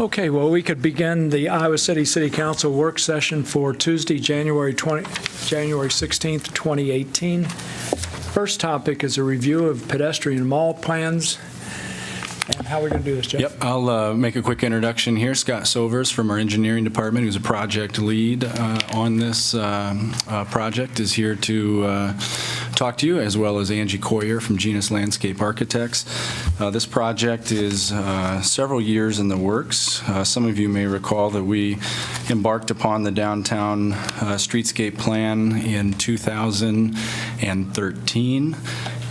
Okay, well, we could begin the Iowa City Council work session for Tuesday, January 16th, 2018. First topic is a review of pedestrian mall plans. And how are we going to do this, Jeff? Yep, I'll make a quick introduction here. Scott Sovers from our engineering department, who's a project lead on this project, is here to talk to you, as well as Angie Coyer from Genus Landscape Architects. This project is several years in the works. Some of you may recall that we embarked upon the downtown streetscape plan in 2013.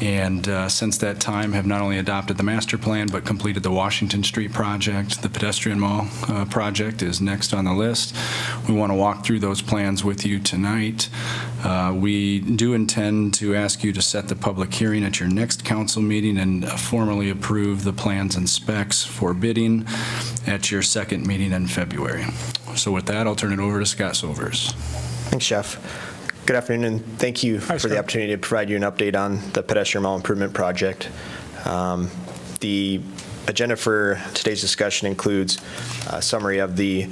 And since that time have not only adopted the master plan, but completed the Washington Street project. The pedestrian mall project is next on the list. We want to walk through those plans with you tonight. We do intend to ask you to set the public hearing at your next council meeting and formally approve the plans and specs for bidding at your second meeting in February. So with that, I'll turn it over to Scott Sovers. Thanks, Jeff. Good afternoon, and thank you for the opportunity to provide you an update on the pedestrian mall improvement project. The agenda for today's discussion includes a summary of the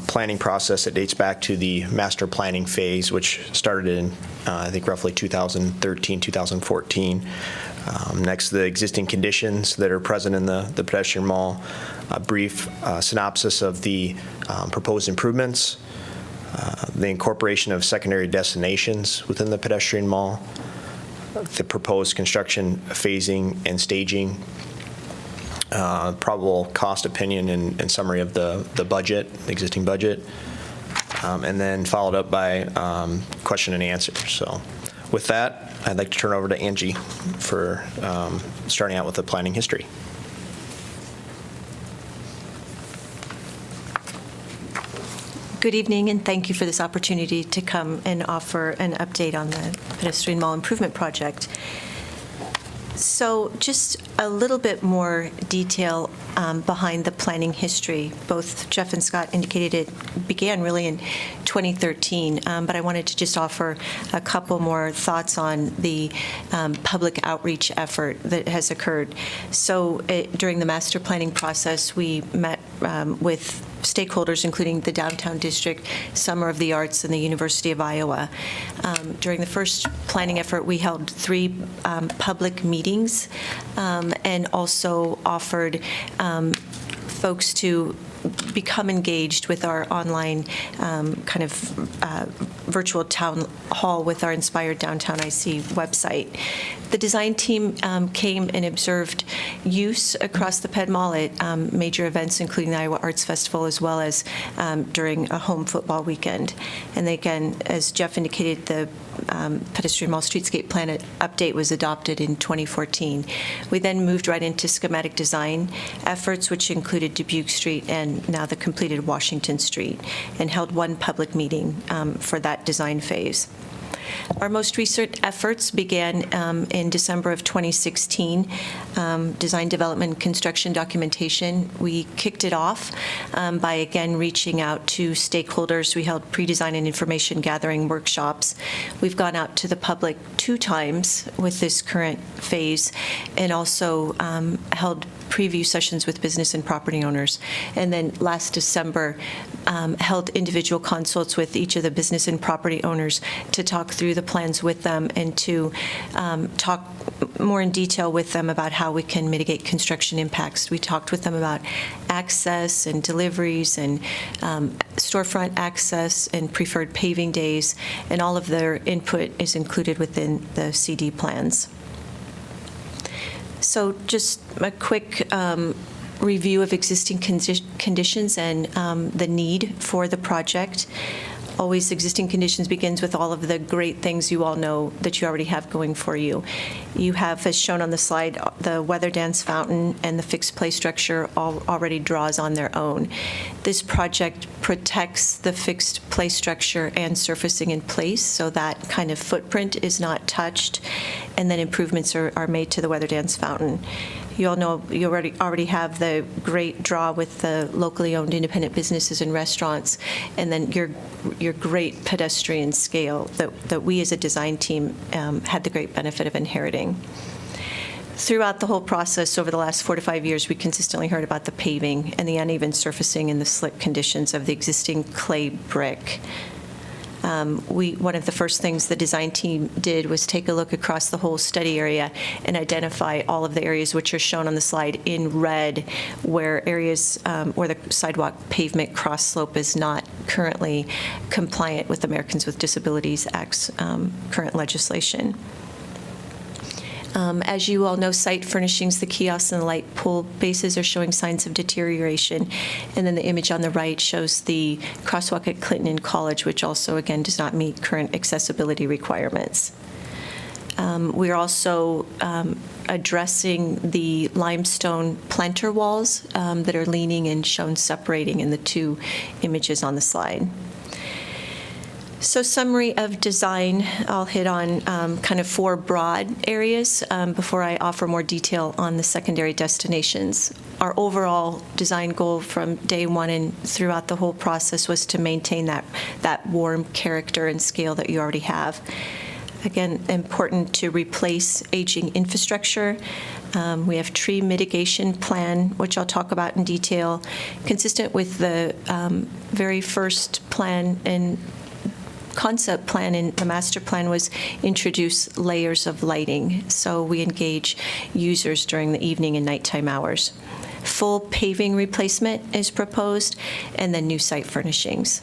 planning process that dates back to the master planning phase, which started in, I think, roughly 2013, 2014. Next, the existing conditions that are present in the pedestrian mall, a brief synopsis of the proposed improvements, the incorporation of secondary destinations within the pedestrian mall, the proposed construction phasing and staging, probable cost opinion and summary of the budget, the existing budget, and then followed up by question and answer. So with that, I'd like to turn over to Angie for starting out with the planning history. Good evening, and thank you for this opportunity to come and offer an update on the pedestrian mall improvement project. So just a little bit more detail behind the planning history. Both Jeff and Scott indicated it began really in 2013, but I wanted to just offer a couple more thoughts on the public outreach effort that has occurred. So during the master planning process, we met with stakeholders, including the Downtown District, Summer of the Arts, and the University of Iowa. During the first planning effort, we held 3 public meetings and also offered folks to become engaged with our online virtual town hall with our Inspired Downtown IC website. The design team came and observed use across the Ped Mall at major events, including the Iowa Arts Festival, as well as during a home football weekend. And again, as Jeff indicated, the pedestrian mall streetscape plan update was adopted in 2014. We then moved right into schematic design efforts, which included Dubuque Street and now the completed Washington Street, and held 1 public meeting for that design phase. Our most recent efforts began in December of 2016, design, development, and construction documentation. We kicked it off by, again, reaching out to stakeholders. We held pre-design and information gathering workshops. We've gone out to the public 2 times with this current phase, and also held preview sessions with business and property owners. And then last December, held individual consults with each of the business and property owners to talk through the plans with them and to talk more in detail with them about how we can mitigate construction impacts. We talked with them about access and deliveries and storefront access and preferred paving days, and all of their input is included within the CD plans. So just a quick review of existing conditions and the need for the project. Always existing conditions begins with all of the great things you all know that you already have going for you. You have, as shown on the slide, the weather dance fountain and the fixed play structure already draws on their own. This project protects the fixed play structure and surfacing in place, so that kind of footprint is not touched, and then improvements are made to the weather dance fountain. You all know you already have the great draw with the locally owned independent businesses and restaurants, and then your great pedestrian scale that we as a design team had the great benefit of inheriting. throughout the whole process over the last 4 to 5 years, we consistently heard about the paving and the uneven surfacing and the slip conditions of the existing clay brick. One of the first things the design team did was take a look across the whole study area and identify all of the areas which are shown on the slide in red, where areas where the sidewalk pavement cross slope is not currently compliant with Americans with Disabilities Act's current legislation. As you all know, site furnishings, the kiosks and the light pole bases are showing signs of deterioration. And then the image on the right shows the crosswalk at Clinton and College, which also, again, does not meet current accessibility requirements. We're also addressing the limestone planter walls that are leaning and shown separating in the two images on the slide. So summary of design, I'll hit on kind of 4 broad areas before I offer more detail on the secondary destinations. Our overall design goal from day one and throughout the whole process was to maintain that warm character and scale that you already have. Again, important to replace aging infrastructure. We have tree mitigation plan, which I'll talk about in detail, consistent with the very first plan and concept plan in the master plan was introduce layers of lighting. So we engage users during the evening and nighttime hours. Full paving replacement is proposed, and then new site furnishings.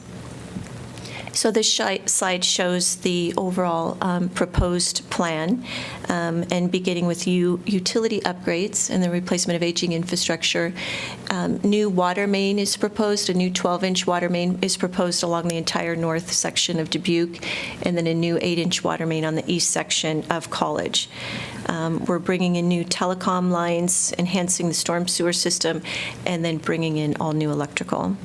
So this slide shows the overall proposed plan, and beginning with utility upgrades and the replacement of aging infrastructure. New water main is proposed. A new 12-inch water main is proposed along the entire north section of Dubuque, and then a new 8-inch water main on the east section of College. We're bringing in new telecom lines, enhancing the storm sewer system, and then bringing in all new electrical.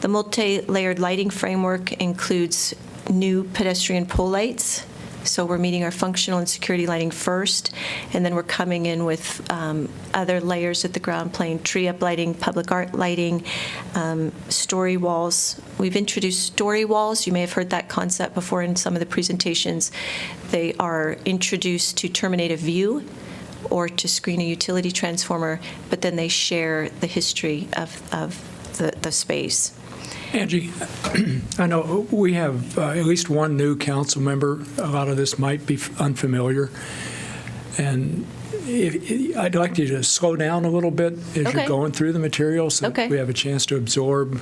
The multi-layered lighting framework includes new pedestrian pole lights. So we're meeting our functional and security lighting first, and then we're coming in with other layers at the ground plane, tree up lighting, public art lighting, story walls. We've introduced story walls. You may have heard that concept before in some of the presentations. They are introduced to terminate a view or to screen a utility transformer, but then they share the history of the space. Angie, I know we have at least one new council member. A lot of this might be unfamiliar. And I'd like you to slow down a little bit as Okay. you're going through the material so Okay. that we have a chance to absorb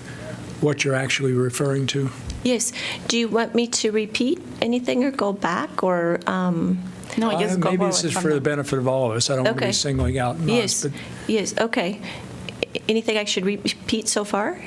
what you're actually referring to. Yes. Do you want me to repeat anything or go back, or? No, just go Maybe forward this is from for the the- benefit of all of us. I don't want to Okay. be singling out us. Yes, But yes, okay. Anything I should repeat so far?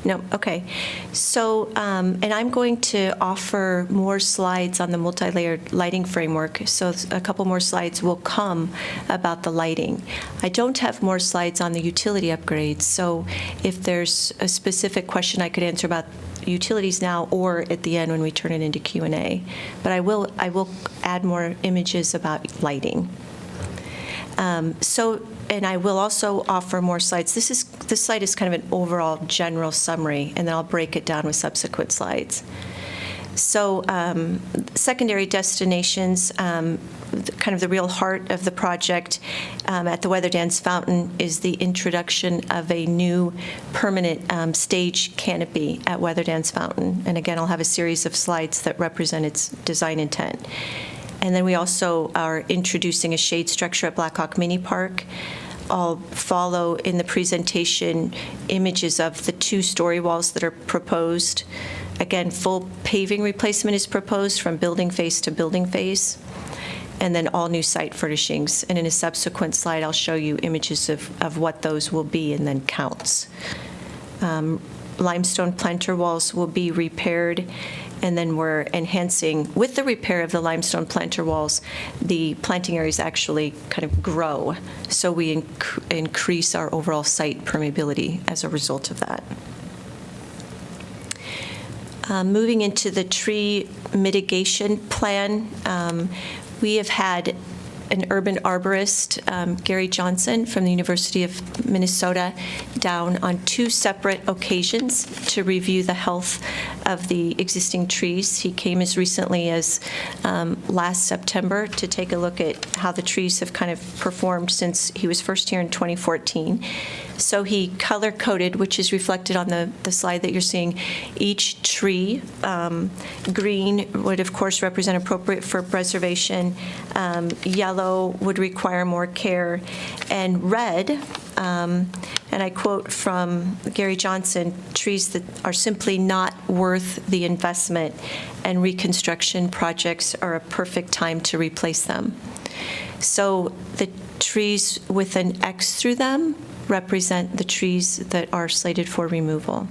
No, okay. So, and I'm going to offer more slides on the multi-layered lighting framework, so a couple more slides will come about the lighting. I don't have more slides on the utility upgrades, so if there's a specific question I could answer about utilities now or at the end when we turn it into Q&A. But I will add more images about lighting. And I will also offer more slides. This slide is kind of an overall general summary, and then I'll break it down with subsequent slides. So secondary destinations, kind of the real heart of the project at the Weather Dance Fountain is the introduction of a new permanent stage canopy at Weather Dance Fountain. And again, I'll have a series of slides that represent its design intent. And then we also are introducing a shade structure at Blackhawk Mini Park. I'll follow in the presentation images of the 2 story walls that are proposed. Again, full paving replacement is proposed from building face to building face, and then all new site furnishings. And in a subsequent slide, I'll show you images of what those will be and then counts. Limestone planter walls will be repaired, and then we're enhancing, with the repair of the limestone planter walls, the planting areas actually kind of grow. So we increase our overall site permeability as a result of that. Moving into the tree mitigation plan, we have had an urban arborist, Gary Johnson from the University of Minnesota, down on 2 separate occasions to review the health of the existing trees. He came as recently as last September to take a look at how the trees have kind of performed since he was first here in 2014. So he color-coded, which is reflected on the slide that you're seeing, each tree. Green would, of course, represent appropriate for preservation. Yellow would require more care. And red, and I quote from Gary Johnson, trees that are simply not worth the investment, and reconstruction projects are a perfect time to replace them. So the trees with an X through them represent the trees that are slated for removal.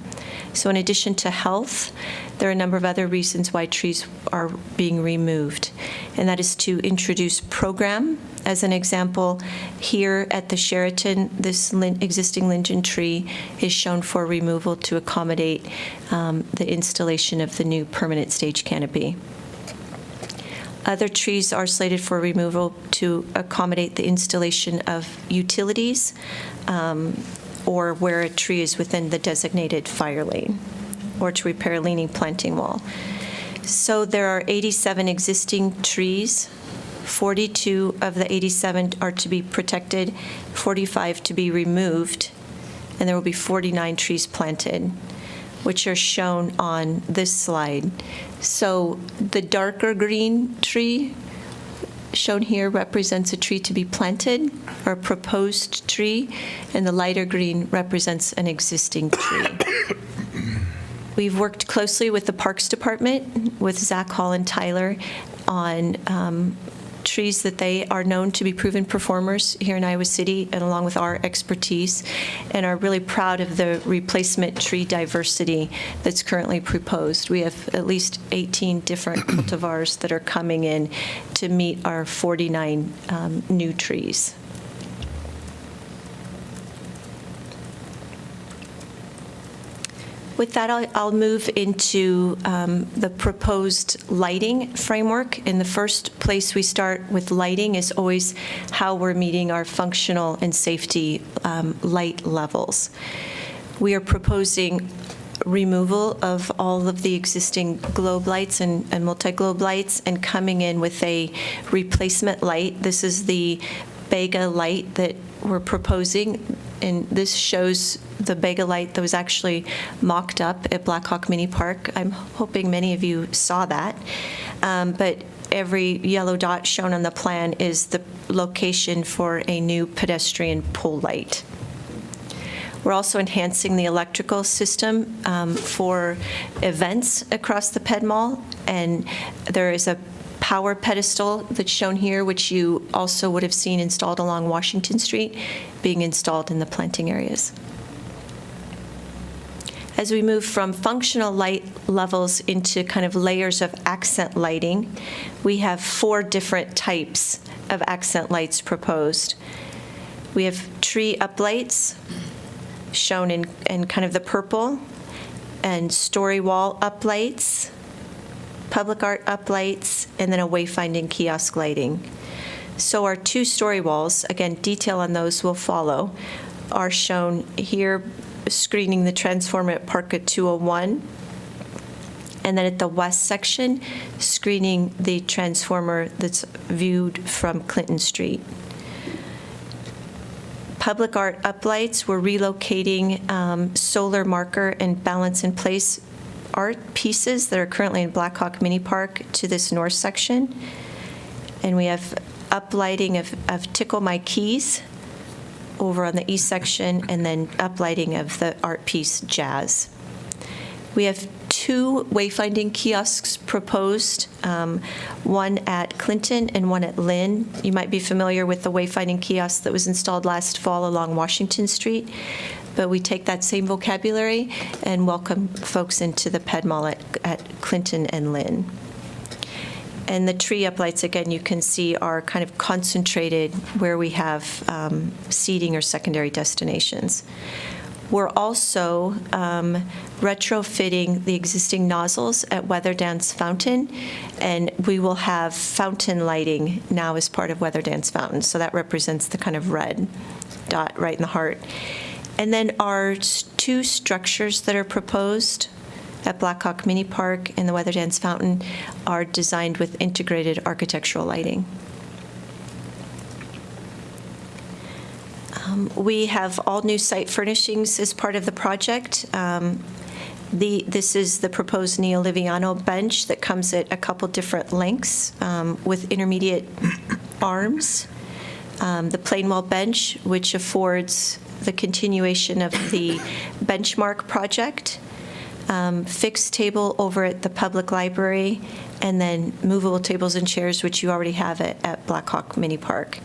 So in addition to health, there are a number of other reasons why trees are being removed, and that is to introduce program. As an example, here at the Sheraton, this existing linden tree is shown for removal to accommodate the installation of the new permanent stage canopy. Other trees are slated for removal to accommodate the installation of utilities or where a tree is within the designated fire lane, or to repair a leaning planting wall. So there are 87 existing trees. 42 of the 87 are to be protected, 45 to be removed, and there will be 49 trees planted, which are shown on this slide. So the darker green tree shown here represents a tree to be planted, or a proposed tree, and the lighter green represents an existing tree. We've worked closely with the Parks Department, with Zach Hall and Tyler, on trees that they are known to be proven performers here in Iowa City, and along with our expertise, and are really proud of the replacement tree diversity that's currently proposed. We have at least 18 different cultivars that are coming in to meet our 49 new trees. With that, I'll move into the proposed lighting framework. In the first place we start with lighting is always how we're meeting our functional and safety light levels. We are proposing removal of all of the existing globe lights and multi-globe lights, and coming in with a replacement light. This is the Bega light that we're proposing, and this shows the Bega light that was actually mocked up at Blackhawk Mini Park. I'm hoping many of you saw that. But every yellow dot shown on the plan is the location for a new pedestrian pole light. We're also enhancing the electrical system for events across the Ped Mall, and there is a power pedestal that's shown here, which you also would have seen installed along Washington Street, being installed in the planting areas. As we move from functional light levels into kind of layers of accent lighting, we have 4 different types of accent lights proposed. We have tree uplights, shown in kind of the purple, and story wall uplights, public art uplights, and then a wayfinding kiosk lighting. So our 2 story walls, again, detail on those will follow, are shown here, screening the transformer at Park at 201, and then at the west section, screening the transformer that's viewed from Clinton Street. Public art uplights, we're relocating solar marker and balance in place art pieces that are currently in Blackhawk Mini Park to this north section. And we have uplighting of Tickle My Keys over on the east section, and then uplighting of the art piece Jazz. We have 2 wayfinding kiosks proposed, one at Clinton and one at Lynn. You might be familiar with the wayfinding kiosk that was installed last fall along Washington Street, but we take that same vocabulary and welcome folks into the Ped Mall at Clinton and Lynn. And the tree uplights, again, you can see are kind of concentrated where we have seating or secondary destinations. We're also retrofitting the existing nozzles at Weather Dance Fountain, and we will have fountain lighting now as part of Weather Dance Fountain. So that represents the kind of red dot right in the heart. And then our two structures that are proposed at Blackhawk Mini Park and the Weather Dance Fountain are designed with integrated architectural lighting. We have all new site furnishings as part of the project. This is the proposed Neo Liviano bench that comes at a couple different lengths with intermediate arms. The plain wall bench, which affords the continuation of the benchmark project. Fixed table over at the public library, and then movable tables and chairs, which you already have at Blackhawk Mini Park.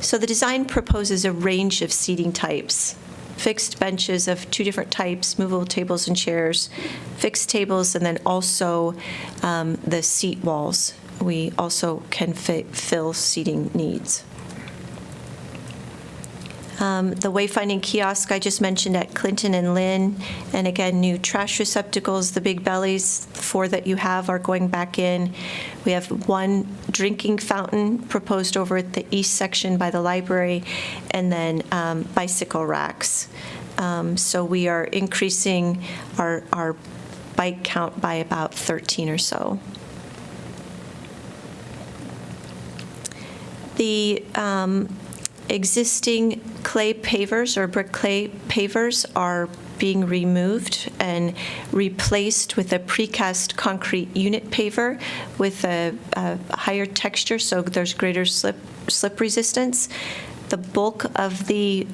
So the design proposes a range of seating types, fixed benches of two different types, movable tables and chairs, fixed tables, and then also the seat walls. We also can fill seating needs. The wayfinding kiosk I just mentioned at Clinton and Lynn, and again, new trash receptacles, the big bellies, the 4 that you have are going back in. We have 1 drinking fountain proposed over at the east section by the library, and then bicycle racks. So we are increasing our bike count by about 13 or so. The existing clay pavers or brick clay pavers are being removed and replaced with a precast concrete unit paver with a higher texture, so there's greater slip resistance. The bulk of the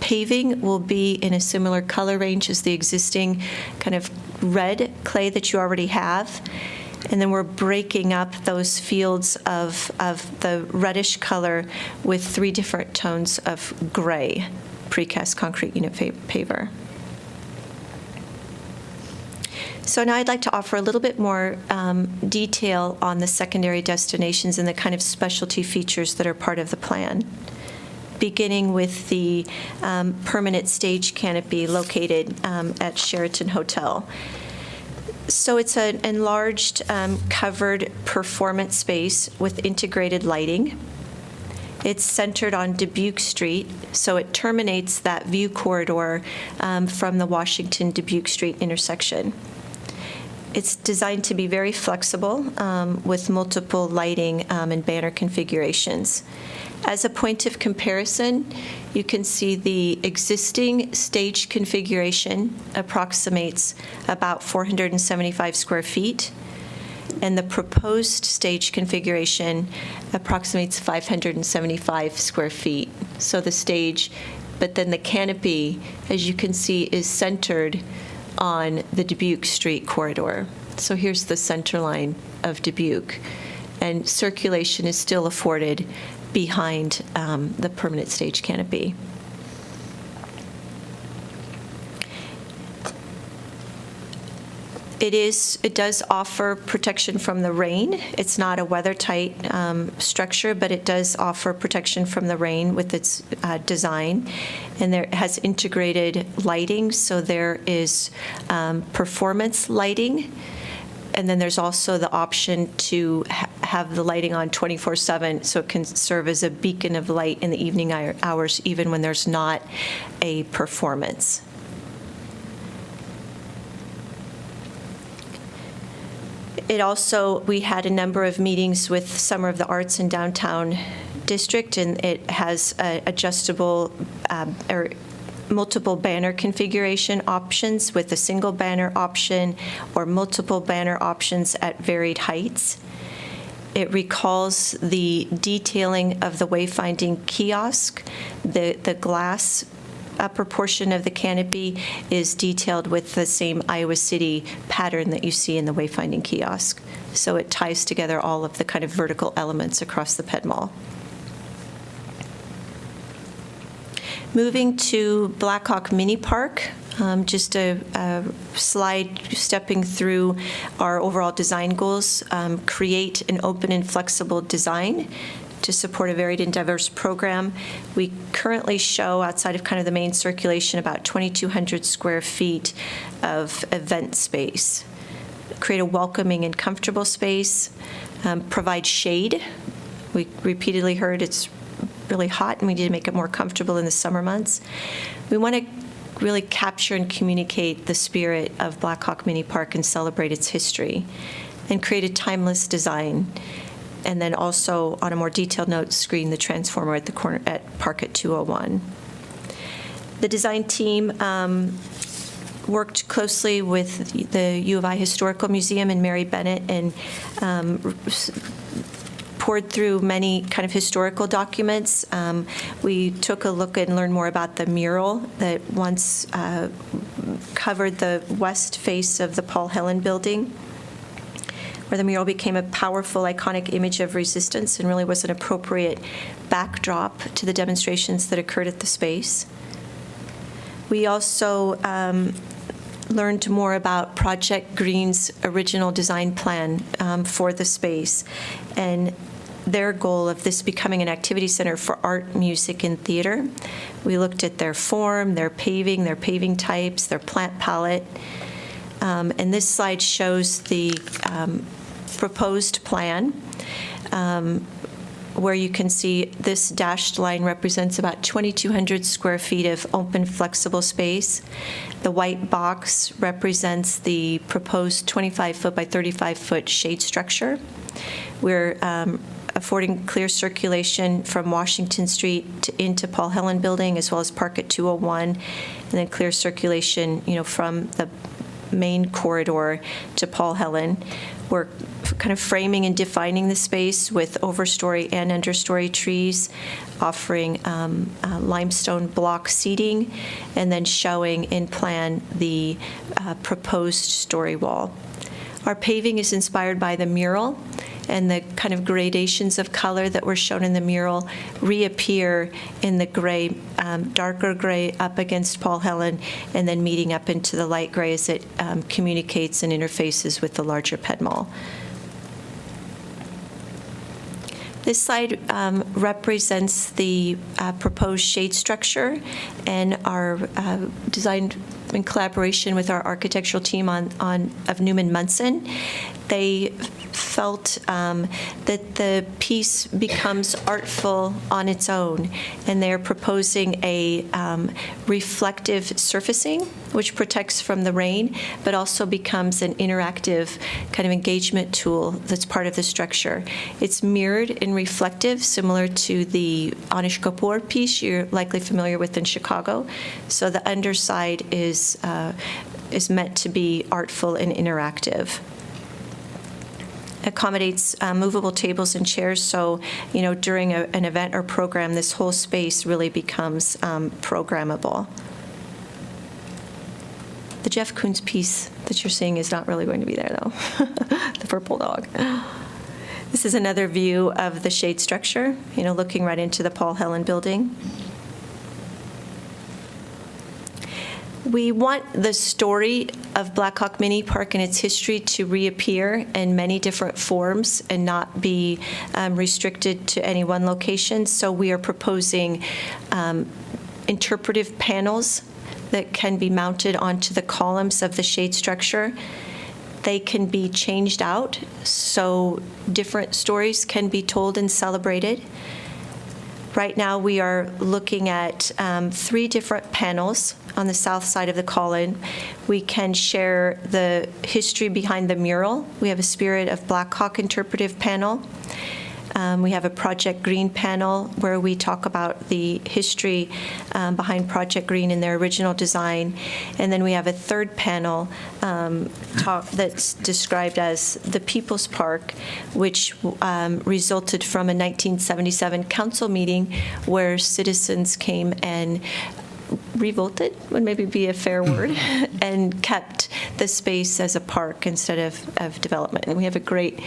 paving will be in a similar color range as the existing kind of red clay that you already have. And then we're breaking up those fields of the reddish color with 3 different tones of gray, precast concrete unit paver. So now I'd like to offer a little bit more detail on the secondary destinations and the kind of specialty features that are part of the plan, beginning with the permanent stage canopy located at Sheraton Hotel. So it's an enlarged, covered performance space with integrated lighting. It's centered on Dubuque Street, so it terminates that view corridor from the Washington-Dubuque Street intersection. It's designed to be very flexible with multiple lighting and banner configurations. As a point of comparison, you can see the existing stage configuration approximates about 475 square feet, and the proposed stage configuration approximates 575 square feet. So the stage, but then the canopy, as you can see, is centered on the Dubuque Street corridor. So here's the center line of Dubuque, and circulation is still afforded behind the permanent stage canopy. It does offer protection from the rain. It's not a weather-tight structure, but it does offer protection from the rain with its design. And it has integrated lighting, so there is performance lighting. And then there's also the option to have the lighting on 24/7, so it can serve as a beacon of light in the evening hours, even when there's not a performance. It also, we had a number of meetings with Summer of the Arts in downtown district, and it has adjustable or multiple banner configuration options with a single banner option or multiple banner options at varied heights. It recalls the detailing of the wayfinding kiosk. The glass upper portion of the canopy is detailed with the same Iowa City pattern that you see in the wayfinding kiosk. So it ties together all of the kind of vertical elements across the Ped Mall. Moving to Blackhawk Mini Park, just a slide stepping through our overall design goals. Create an open and flexible design to support a varied and diverse program. We currently show, outside of kind of the main circulation, about 2,200 square feet of event space. Create a welcoming and comfortable space, provide shade. We repeatedly heard it's really hot and we need to make it more comfortable in the summer months. We want to really capture and communicate the spirit of Black Hawk Mini Park and celebrate its history and create a timeless design. And then also, on a more detailed note, screen the transformer at the corner at Park at 201. The design team worked closely with the U of I Historical Museum and Mary Bennett and poured through many kind of historical documents. We took a look and learned more about the mural that once covered the west face of the Paul Helen building, where the mural became a powerful, iconic image of resistance and really was an appropriate backdrop to the demonstrations that occurred at the space. We also learned more about Project Green's original design plan for the space and their goal of this becoming an activity center for art, music, and theater. We looked at their form, their paving types, their plant palette. And this slide shows the proposed plan, where you can see this dashed line represents about 2,200 square feet of open, flexible space. The white box represents the proposed 25-foot by 35-foot shade structure. We're affording clear circulation from Washington Street into Paul Helen Building, as well as Park at 201, and then clear circulation, from the main corridor to Paul Helen. We're kind of framing and defining the space with overstory and understory trees, offering limestone block seating, and then showing in plan the proposed story wall. Our paving is inspired by the mural, and the kind of gradations of color that were shown in the mural reappear in the gray, darker gray up against Paul Helen, and then meeting up into the light gray as it communicates and interfaces with the larger Ped Mall. This slide represents the proposed shade structure and our designed in collaboration with our architectural team of Newman Munson. They felt that the piece becomes artful on its own, and they're proposing a reflective surfacing, which protects from the rain, but also becomes an interactive kind of engagement tool that's part of the structure. It's mirrored and reflective, similar to the Anish Kapoor piece you're likely familiar with in Chicago. So the underside is meant to be artful and interactive. Accommodates movable tables and chairs, so during an event or program, this whole space really becomes programmable. The Jeff Koons piece that you're seeing is not really going to be there, though. The purple dog. This is another view of the shade structure, looking right into the Paul Helen building. We want the story of Black Hawk Mini Park and its history to reappear in many different forms and not be restricted to any one location. So we are proposing interpretive panels that can be mounted onto the columns of the shade structure. They can be changed out, so different stories can be told and celebrated. Right now, we are looking at 3 different panels on the south side of the column. We can share the history behind the mural. We have a Spirit of Black Hawk interpretive panel. We have a Project Green panel where we talk about the history behind Project Green and their original design. And then we have a third panel that's described as the People's Park, which resulted from a 1977 council meeting where citizens came and revolted, would maybe be a fair word, and kept the space as a park instead of development. And we have a great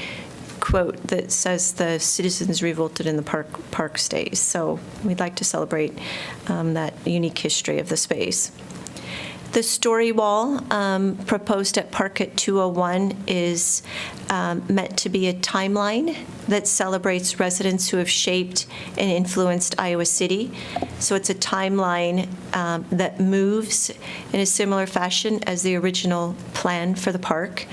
quote that says the citizens revolted and the park stays. So we'd like to celebrate that unique history of the space. The story wall proposed at Park 201 is meant to be a timeline that celebrates residents who have shaped and influenced Iowa City. So it's a timeline that moves in a similar fashion as the original plan for the park.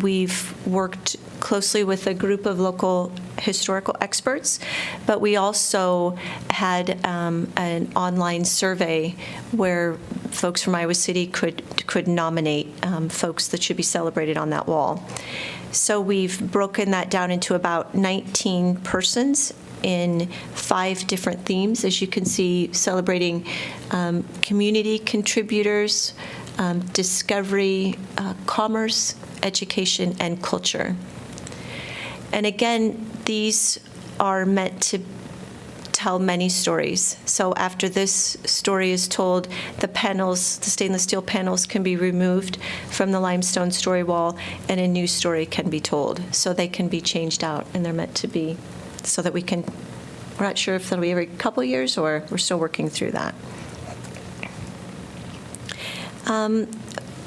We've worked closely with a group of local historical experts, but we also had an online survey where folks from Iowa City could nominate folks that should be celebrated on that wall. So we've broken that down into about 19 persons in 5 different themes, as you can see, celebrating community contributors, discovery, commerce, education, and culture. And again, these are meant to tell many stories. So after this story is told, the panels, the stainless steel panels, can be removed from the limestone story wall, and a new story can be told. So they can be changed out, and they're meant to be so that we're not sure if that'll be every couple years, or we're still working through that.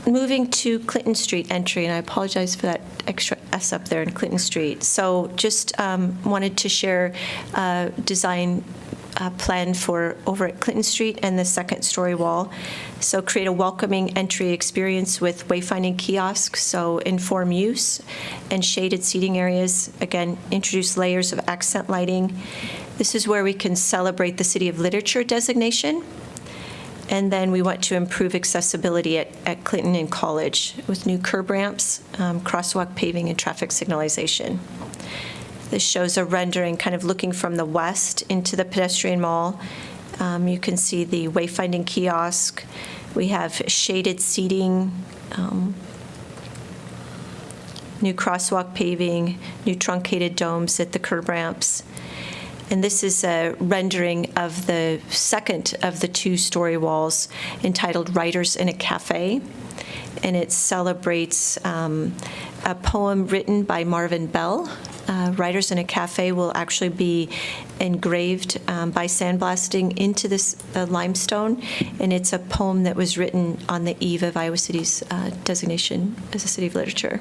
Moving to Clinton Street entry, and I apologize for that extra S up there in Clinton Street. So just wanted to share a design plan for over at Clinton Street and the second story wall. So create a welcoming entry experience with wayfinding kiosks, so inform use, and shaded seating areas. Again, introduce layers of accent lighting. This is where we can celebrate the City of Literature designation. And then we want to improve accessibility at Clinton and College with new curb ramps, crosswalk paving, and traffic signalization. This shows a rendering kind of looking from the west into the pedestrian mall. You can see the wayfinding kiosk. We have shaded seating, new crosswalk paving, new truncated domes at the curb ramps. And this is a rendering of the second of the 2 story walls entitled Writers in a Cafe. And it celebrates a poem written by Marvin Bell. Writers in a Cafe will actually be engraved by sandblasting into this limestone. And it's a poem that was written on the eve of Iowa City's designation as a city of literature.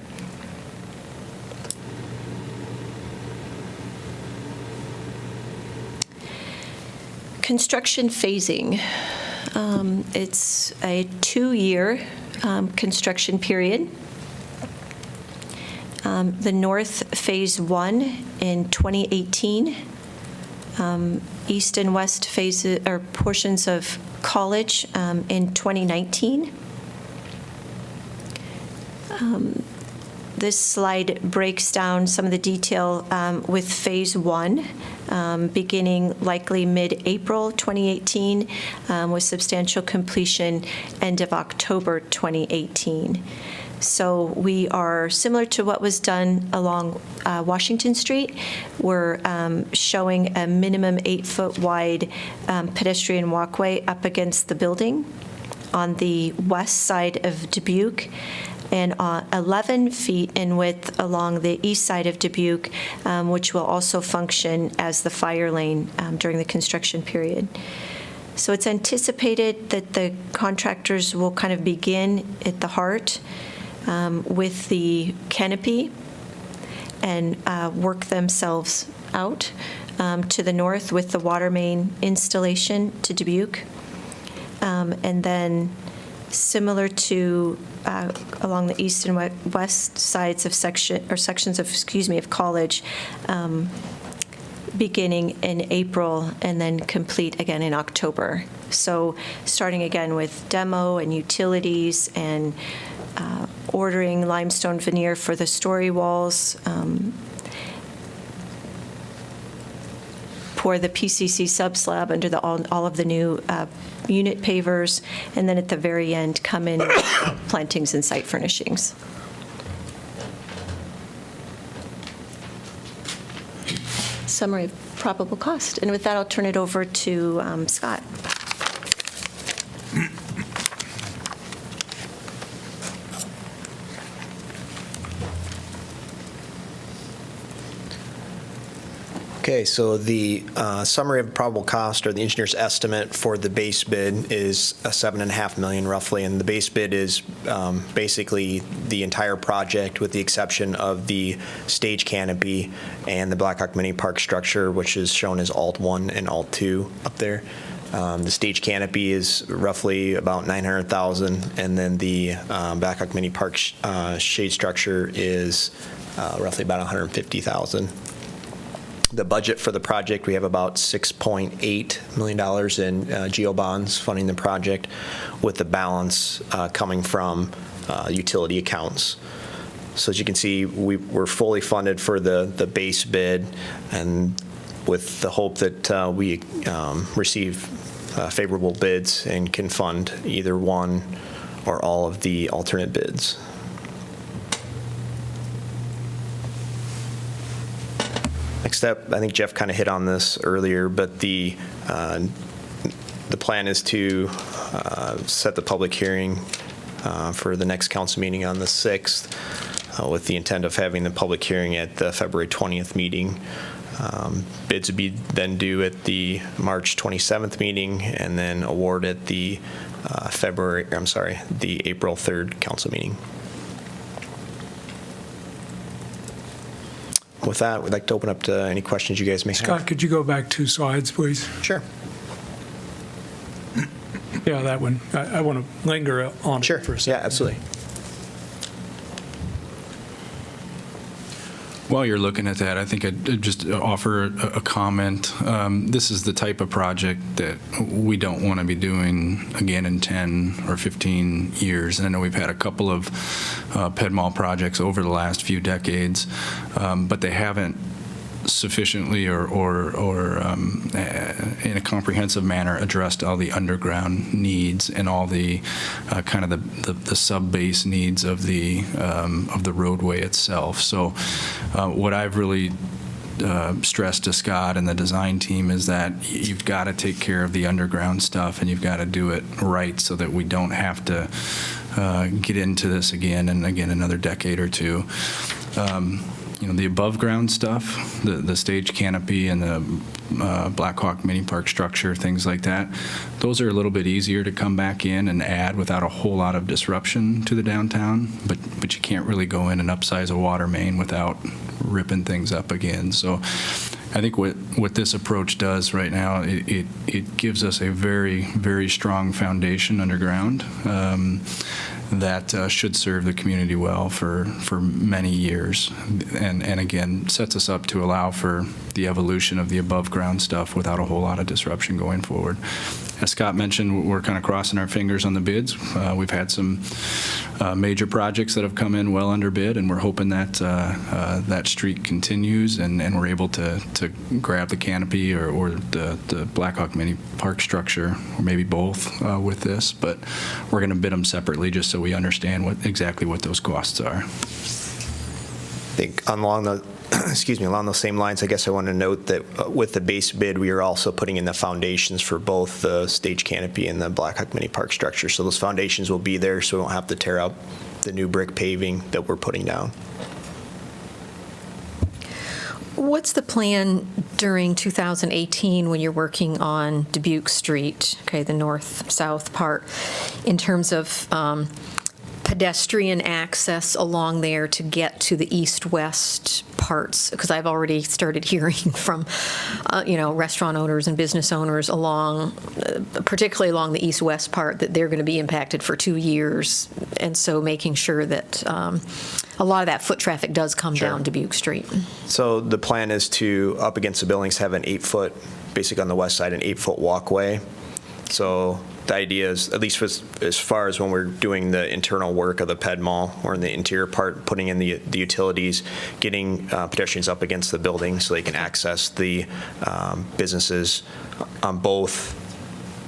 Construction phasing. It's a 2-year construction period. The North Phase 1 in 2018, East and West phases or portions of College in 2019. This slide breaks down some of the detail with Phase 1, beginning likely mid-April 2018, with substantial completion end of October 2018. So we are similar to what was done along Washington Street. We're showing a minimum 8-foot wide pedestrian walkway up against the building on the west side of Dubuque, and 11 feet in width along the east side of Dubuque, which will also function as the fire lane during the construction period. So it's anticipated that the contractors will kind of begin at the heart with the canopy and work themselves out to the north with the water main installation to Dubuque. And then similar to along the east and west sides of sections of College, beginning in April and then complete again in October. So starting again with demo and utilities and ordering limestone veneer for the story walls, pour the PCC subslab under all of the new unit pavers, and then at the very end come in plantings and site furnishings. Summary of probable cost. And with that, I'll turn it over to Scott. Okay, so the summary of probable cost, or the engineer's estimate for the base bid, is $7.5 million roughly, and the base bid is basically the entire project with the exception of the stage canopy and the Blackhawk Mini Park structure, which is shown as Alt 1 and Alt 2 up there. The stage canopy is roughly about $900,000, and then the Blackhawk Mini Park shade structure is roughly about $150,000. The budget for the project, we have about $6.8 million in GO bonds funding the project, with the balance coming from utility accounts. So as you can see, we're fully funded for the base bid, and with the hope that we receive favorable bids and can fund either one or all of the alternate bids. Next step, I think Jeff kind of hit on this earlier, but the plan is to set the public hearing for the next council meeting on the 6th, with the intent of having the public hearing at the February 20th meeting. Bids would be then due at the March 27th meeting, and then award at the the April 3rd council meeting. With that, we'd like to open up to any questions you guys may have. Scott, could you go back 2 slides, please? Sure. Yeah, that one. I want to linger on it Sure. for a second. Yeah, absolutely. While you're looking at that, I think I'd just offer a comment. This is the type of project that we don't want to be doing again in 10 or 15 years. And I know we've had a couple of PEDMAL projects over the last few decades, but they haven't sufficiently or in a comprehensive manner addressed all the underground needs and all the kind of the sub-base needs of the roadway itself. So what I've really stressed to Scott and the design team is that you've got to take care of the underground stuff, and you've got to do it right so that we don't have to get into this again and again another decade or two. The above ground stuff, the stage canopy and the Blackhawk Mini Park structure, things like that, those are a little bit easier to come back in and add without a whole lot of disruption to the downtown, but you can't really go in and upsize a water main without ripping things up again. So I think what this approach does right now, it gives us a very, very strong foundation underground that should serve the community well for many years, and again sets us up to allow for the evolution of the above ground stuff without a whole lot of disruption going forward. As Scott mentioned, we're kind of crossing our fingers on the bids. We've had some major projects that have come in well under bid, and we're hoping that that streak continues, and we're able to grab the canopy or the Blackhawk Mini Park structure, or maybe both with this, but we're going to bid them separately just so we understand exactly what those costs are. I think along those same lines, I guess I want to note that with the base bid, we are also putting in the foundations for both the stage canopy and the Blackhawk Mini Park structure. So those foundations will be there, so we won't have to tear up the new brick paving that we're putting down. What's the plan during 2018 when you're working on Dubuque Street, okay, the north-south part, in terms of pedestrian access along there to get to the east-west parts? Because I've already started hearing from, restaurant owners and business owners along, particularly along the east-west part, that they're going to be impacted for 2 years. And so making sure that a lot of that foot traffic does come Sure. down Dubuque Street. So the plan is to, up against the buildings, have an 8-foot, basically on the west side, an 8-foot walkway. So the idea is, at least as far as when we're doing the internal work of the PEDMAL, or in the interior part, putting in the utilities, getting pedestrians up against the building so they can access the businesses on both.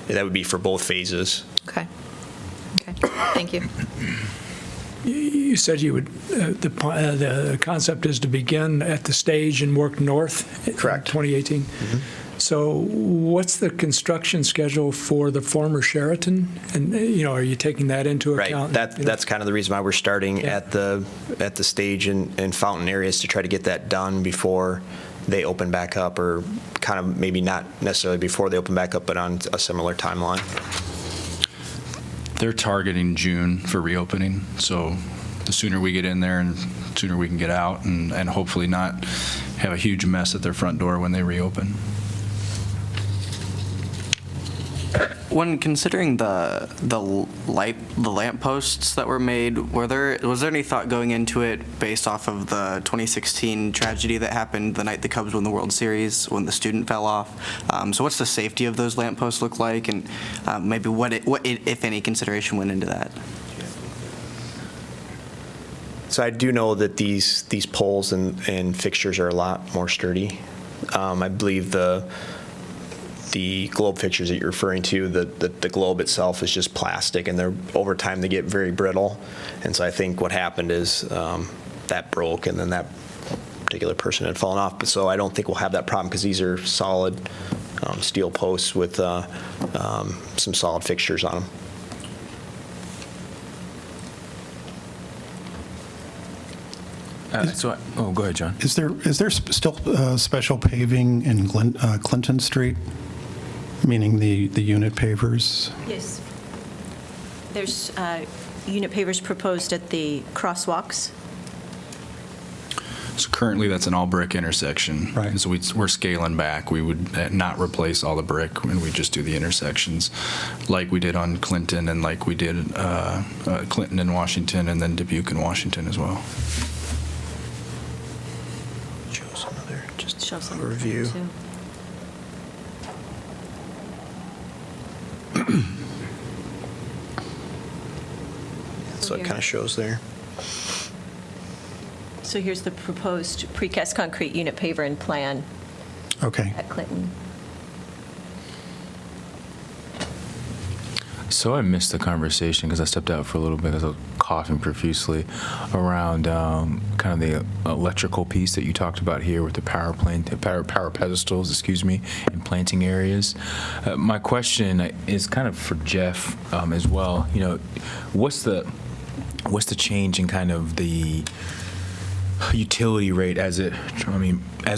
That would be for both phases. Okay. Thank you. You said you would, the concept is to begin at the stage and work north in Correct. 2018? Mm-hmm. So what's the construction schedule for the former Sheraton? And, are you taking that into account? Right. That's kind of the reason why we're starting Yeah. at the stage and fountain areas, to try to get that done before they open back up, or kind of maybe not necessarily before they open back up, but on a similar timeline? They're targeting June for reopening, so the sooner we get in there and sooner we can get out and hopefully not have a huge mess at their front door when they reopen. When considering the lamp posts that were made, was there any thought going into it based off of the 2016 tragedy that happened the night the Cubs won the World Series when the student fell off? So what's the safety of those lamp posts look like, and maybe what if any consideration went into that? So I do know that these poles and fixtures are a lot more sturdy. I believe the globe fixtures that you're referring to, the globe itself is just plastic, and over time they get very brittle. And so I think what happened is that broke, and then that particular person had fallen off. But so I don't think we'll have that problem, because these are solid steel posts with some solid fixtures on them. Go ahead, John. Is there still special paving in Clinton Street, meaning the unit pavers? Yes. There's unit pavers proposed at the crosswalks. So currently, that's an all-brick intersection. Right. And so we're scaling back. We would not replace all the brick, and we just do the intersections, like we did on Clinton, and like we did Clinton and Washington, and then Dubuque and Washington as well. Shows another just Show some review. too. So it kind of shows there. So here's the proposed precast concrete unit paver and plan Okay. at Clinton. So I missed the conversation because I stepped out for a little bit because I was coughing profusely around kind of the electrical piece that you talked about here with the power pedestals, and planting areas. My question is kind of for Jeff as well. You know, what's the change in kind of the utility rate as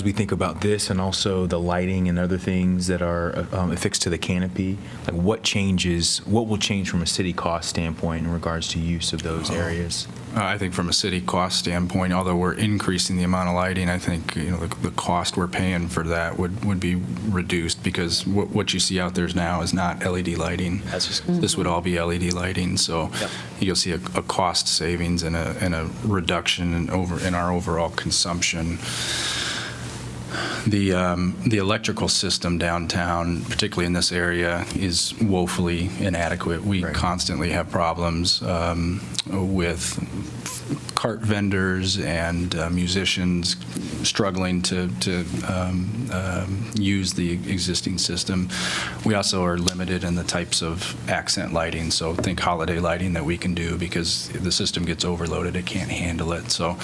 we think about this, and also the lighting and other things that are affixed to the canopy? Like, what will change from a city cost standpoint in regards to use of those areas? I think from a city cost standpoint, although we're increasing the amount of lighting, I think the cost we're paying for that would be reduced, because what you see out there now is not LED lighting. This would all be LED lighting, so you'll see a cost savings and a reduction in our overall consumption. The electrical system downtown, particularly in this area, is woefully inadequate. We constantly have problems with cart vendors and musicians struggling to use the existing system. We also are limited in the types of accent lighting, so think holiday lighting that we can do, because the system gets overloaded, it can't handle it. So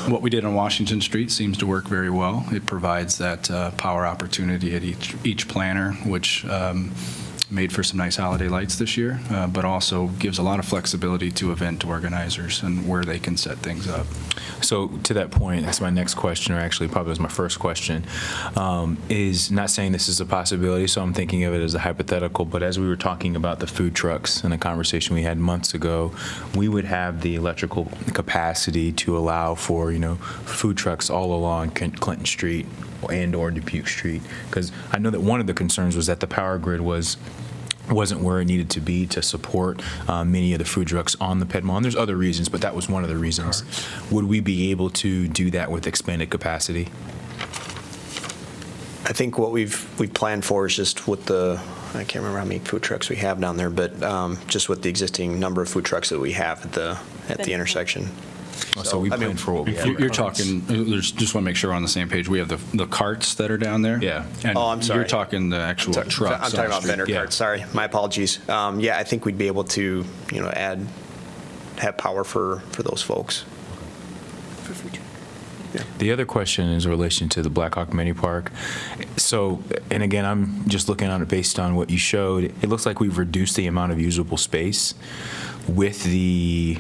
what we did on Washington Street seems to work very well. It provides that power opportunity at each planter, which made for some nice holiday lights this year, but also gives a lot of flexibility to event organizers and where they can set things up. So to that point, that's my next question, or actually probably was my first question, is not saying this is a possibility, so I'm thinking of it as a hypothetical, but as we were talking about the food trucks in a conversation we had months ago, we would have the electrical capacity to allow for, food trucks all along Clinton Street and or Dubuque Street, because I know that one of the concerns was that the power grid wasn't where it needed to be to support many of the food trucks on the Ped Mall. And there's other reasons, but that was one of the reasons. Would we be able to do that with expanded capacity? I think what we've planned for is just with I can't remember how many food trucks we have down there, but just with the existing number of food trucks that we have at the intersection. So we plan for what we have. You're talking, just want to make sure we're on the same page. We have the carts that are down there. Yeah. And Oh, I'm sorry. You're talking the actual trucks. I'm talking about vendor Yeah. carts, sorry. My apologies. Yeah, I think we'd be able to, have power for those folks. For food truck. The other question is in relation to the Blackhawk Mini Park. So, and again, I'm just looking on it based on what you showed. It looks like we've reduced the amount of usable space with the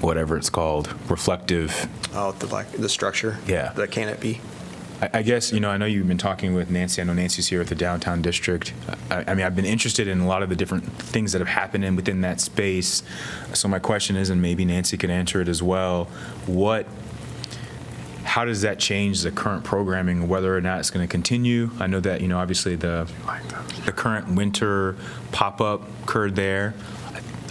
whatever it's called, reflective. Oh, the structure? Yeah. The canopy? I guess, I know you've been talking with Nancy. I know Nancy's here at the downtown district. I mean, I've been interested in a lot of the different things that have happened within that space. So my question is, and maybe Nancy can answer it as well, how does that change the current programming, whether or not it's going to continue? I know that, obviously the current winter pop-up occurred there.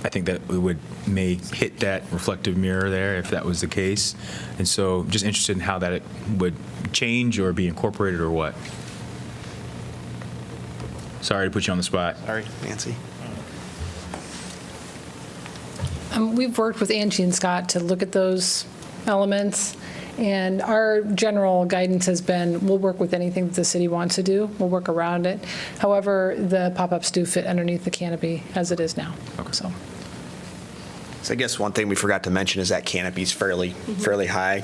I think that we may hit that reflective mirror there if that was the case. And so just interested in how that it would change or be incorporated or what. Sorry to put you on the spot. Sorry, Nancy. We've worked with Angie and Scott to look at those elements, and our general guidance has been, we'll work with anything that the city wants to do. We'll work around it. However, the pop-ups do fit underneath the canopy as it is now. Okay. So So I guess one thing we forgot to mention is that canopy is fairly high.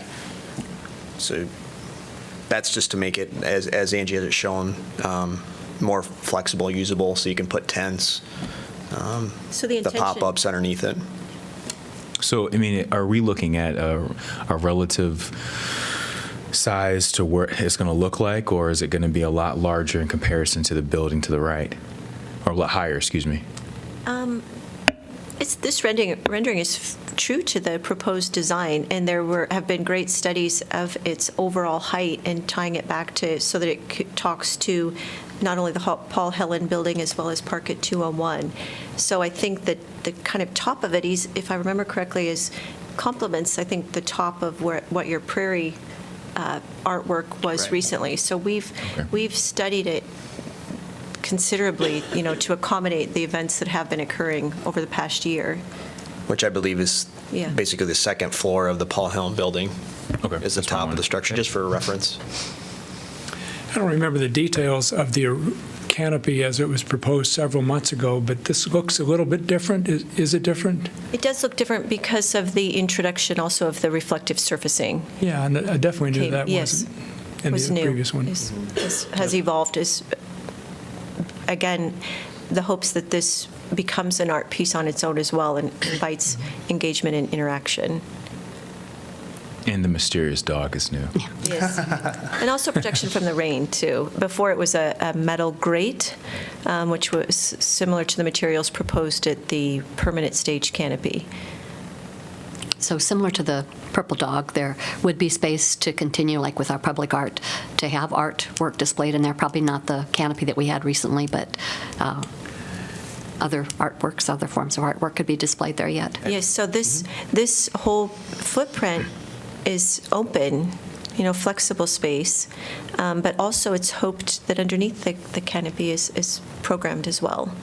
So that's just to make it, as Angie has shown, more flexible, usable, so you can put tents, So the the intention. pop-ups underneath it. So, I mean, are we looking at a relative size to what it's going to look like, or is it going to be a lot larger in comparison to the building to the right? Or a lot higher, excuse me? This rendering is true to the proposed design, and there have been great studies of its overall height and tying it back to, so that it talks to not only the Paul Helen building as well as Park at 201. So I think that the kind of top of it, if I remember correctly, is complements, I think, the top of what your Prairie artwork was Right. recently. So we've studied it considerably, to accommodate the events that have been occurring over the past year. Which I believe is Yeah. basically the second floor of the Paul Helen building. Okay, Is the that's what I top of wanted. the structure, just for reference. I don't remember the details of the canopy as it was proposed several months ago, but this looks a little bit different. Is it different? It does look different because of the introduction also of the reflective surfacing. Yeah, and I definitely knew that Yes, wasn't in was the new. previous one. Has evolved. Again, the hopes that this becomes an art piece on its own as well and invites engagement and interaction. And the mysterious dog is new. Yes. And also protection from the rain, too. Before, it was a metal grate, which was similar to the materials proposed at the permanent stage canopy. So similar to the Purple Dog, there would be space to continue, like with our public art, to have artwork displayed in there. Probably not the canopy that we had recently, but other artworks, other forms of artwork could be displayed there yet. Yes, so this whole footprint is open, flexible space, but also it's hoped that underneath the canopy is programmed as well.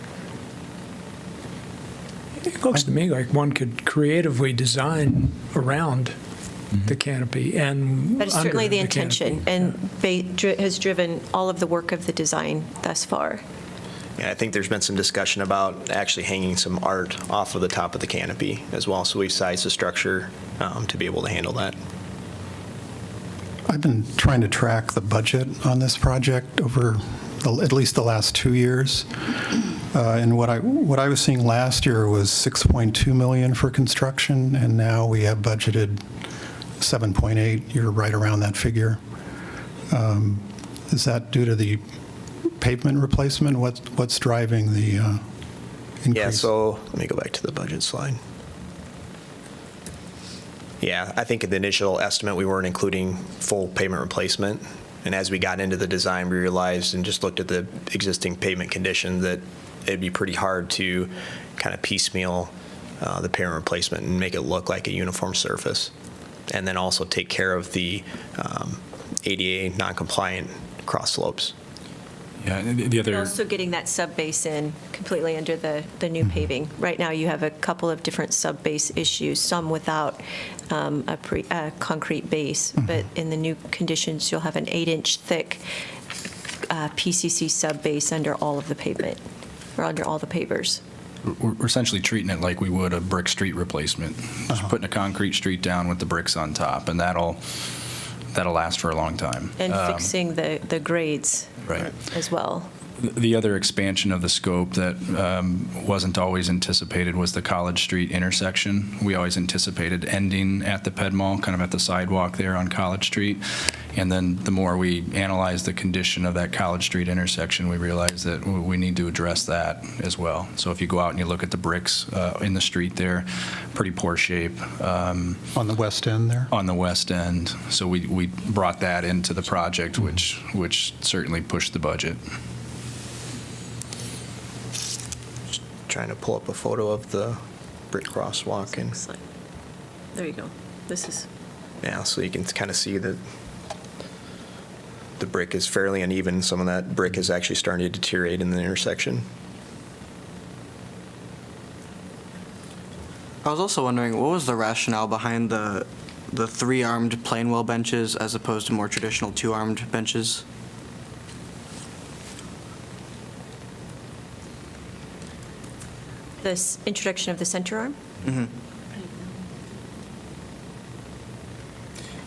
It looks to me like one could creatively design around the canopy and That is under certainly the canopy. intention, and has driven all of the work of the design thus far. Yeah, I think there's been some discussion about actually hanging some art off of the top of the canopy as well, so we've sized the structure to be able to handle that. I've been trying to track the budget on this project over at least the last 2 years. And what I was seeing last year was $6.2 million for construction, and now we have budgeted 7.8. You're right around that figure. Is that due to the pavement replacement? What's driving the increase? Yeah, so let me go back to the budget slide. Yeah, I think in the initial estimate, we weren't including full pavement replacement. And as we got into the design, we realized and just looked at the existing pavement condition that it'd be pretty hard to kind of piecemeal the pavement replacement and make it look like a uniform surface. And then also take care of the ADA non-compliant cross slopes. Yeah, the other. Also getting that sub-base in completely under the new paving. Right now, you have a couple of different sub-base issues, some without a concrete base, but in the new conditions, you'll have an 8-inch thick PCC sub-base under all of the pavement, or under all the pavers. We're essentially treating it like we would a brick street replacement. Just putting a concrete street down with the bricks on top, and that'll last for a long time. And fixing the grades Right. as well. The other expansion of the scope that wasn't always anticipated was the College Street intersection. We always anticipated ending at the Ped Mall, kind of at the sidewalk there on College Street. And then the more we analyzed the condition of that College Street intersection, we realized that we need to address that as well. So if you go out and you look at the bricks in the street there, pretty poor shape. On the west end there? On the west end. So we brought that into the project, which certainly pushed the budget. Trying to pull up a photo of the brick crosswalk, and There you go. This is. yeah, so you can kind of see that the brick is fairly uneven. Some of that brick is actually starting to deteriorate in the intersection. I was also wondering, what was the rationale behind the three-armed Plainwell benches as opposed to more traditional two-armed benches? This introduction of the center arm?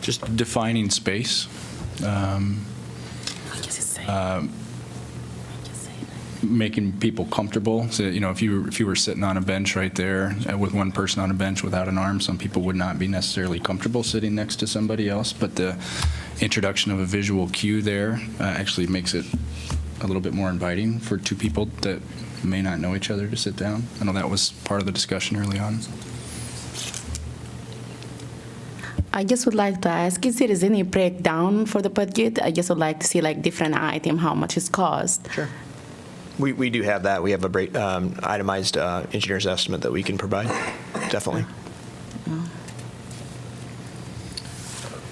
Just defining space. Making people comfortable. So, you know, if you were sitting on a bench right there with one person on a bench without an arm, some people would not be necessarily comfortable sitting next to somebody else. But the introduction of a visual cue there actually makes it a little bit more inviting for two people that may not know each other to sit down. I know that was part of the discussion early on. I just would like to ask, is there is any breakdown for the budget? I just would like to see like different item, how much it cost. Sure. We do have that. We have a itemized engineer's estimate that we can provide. Definitely.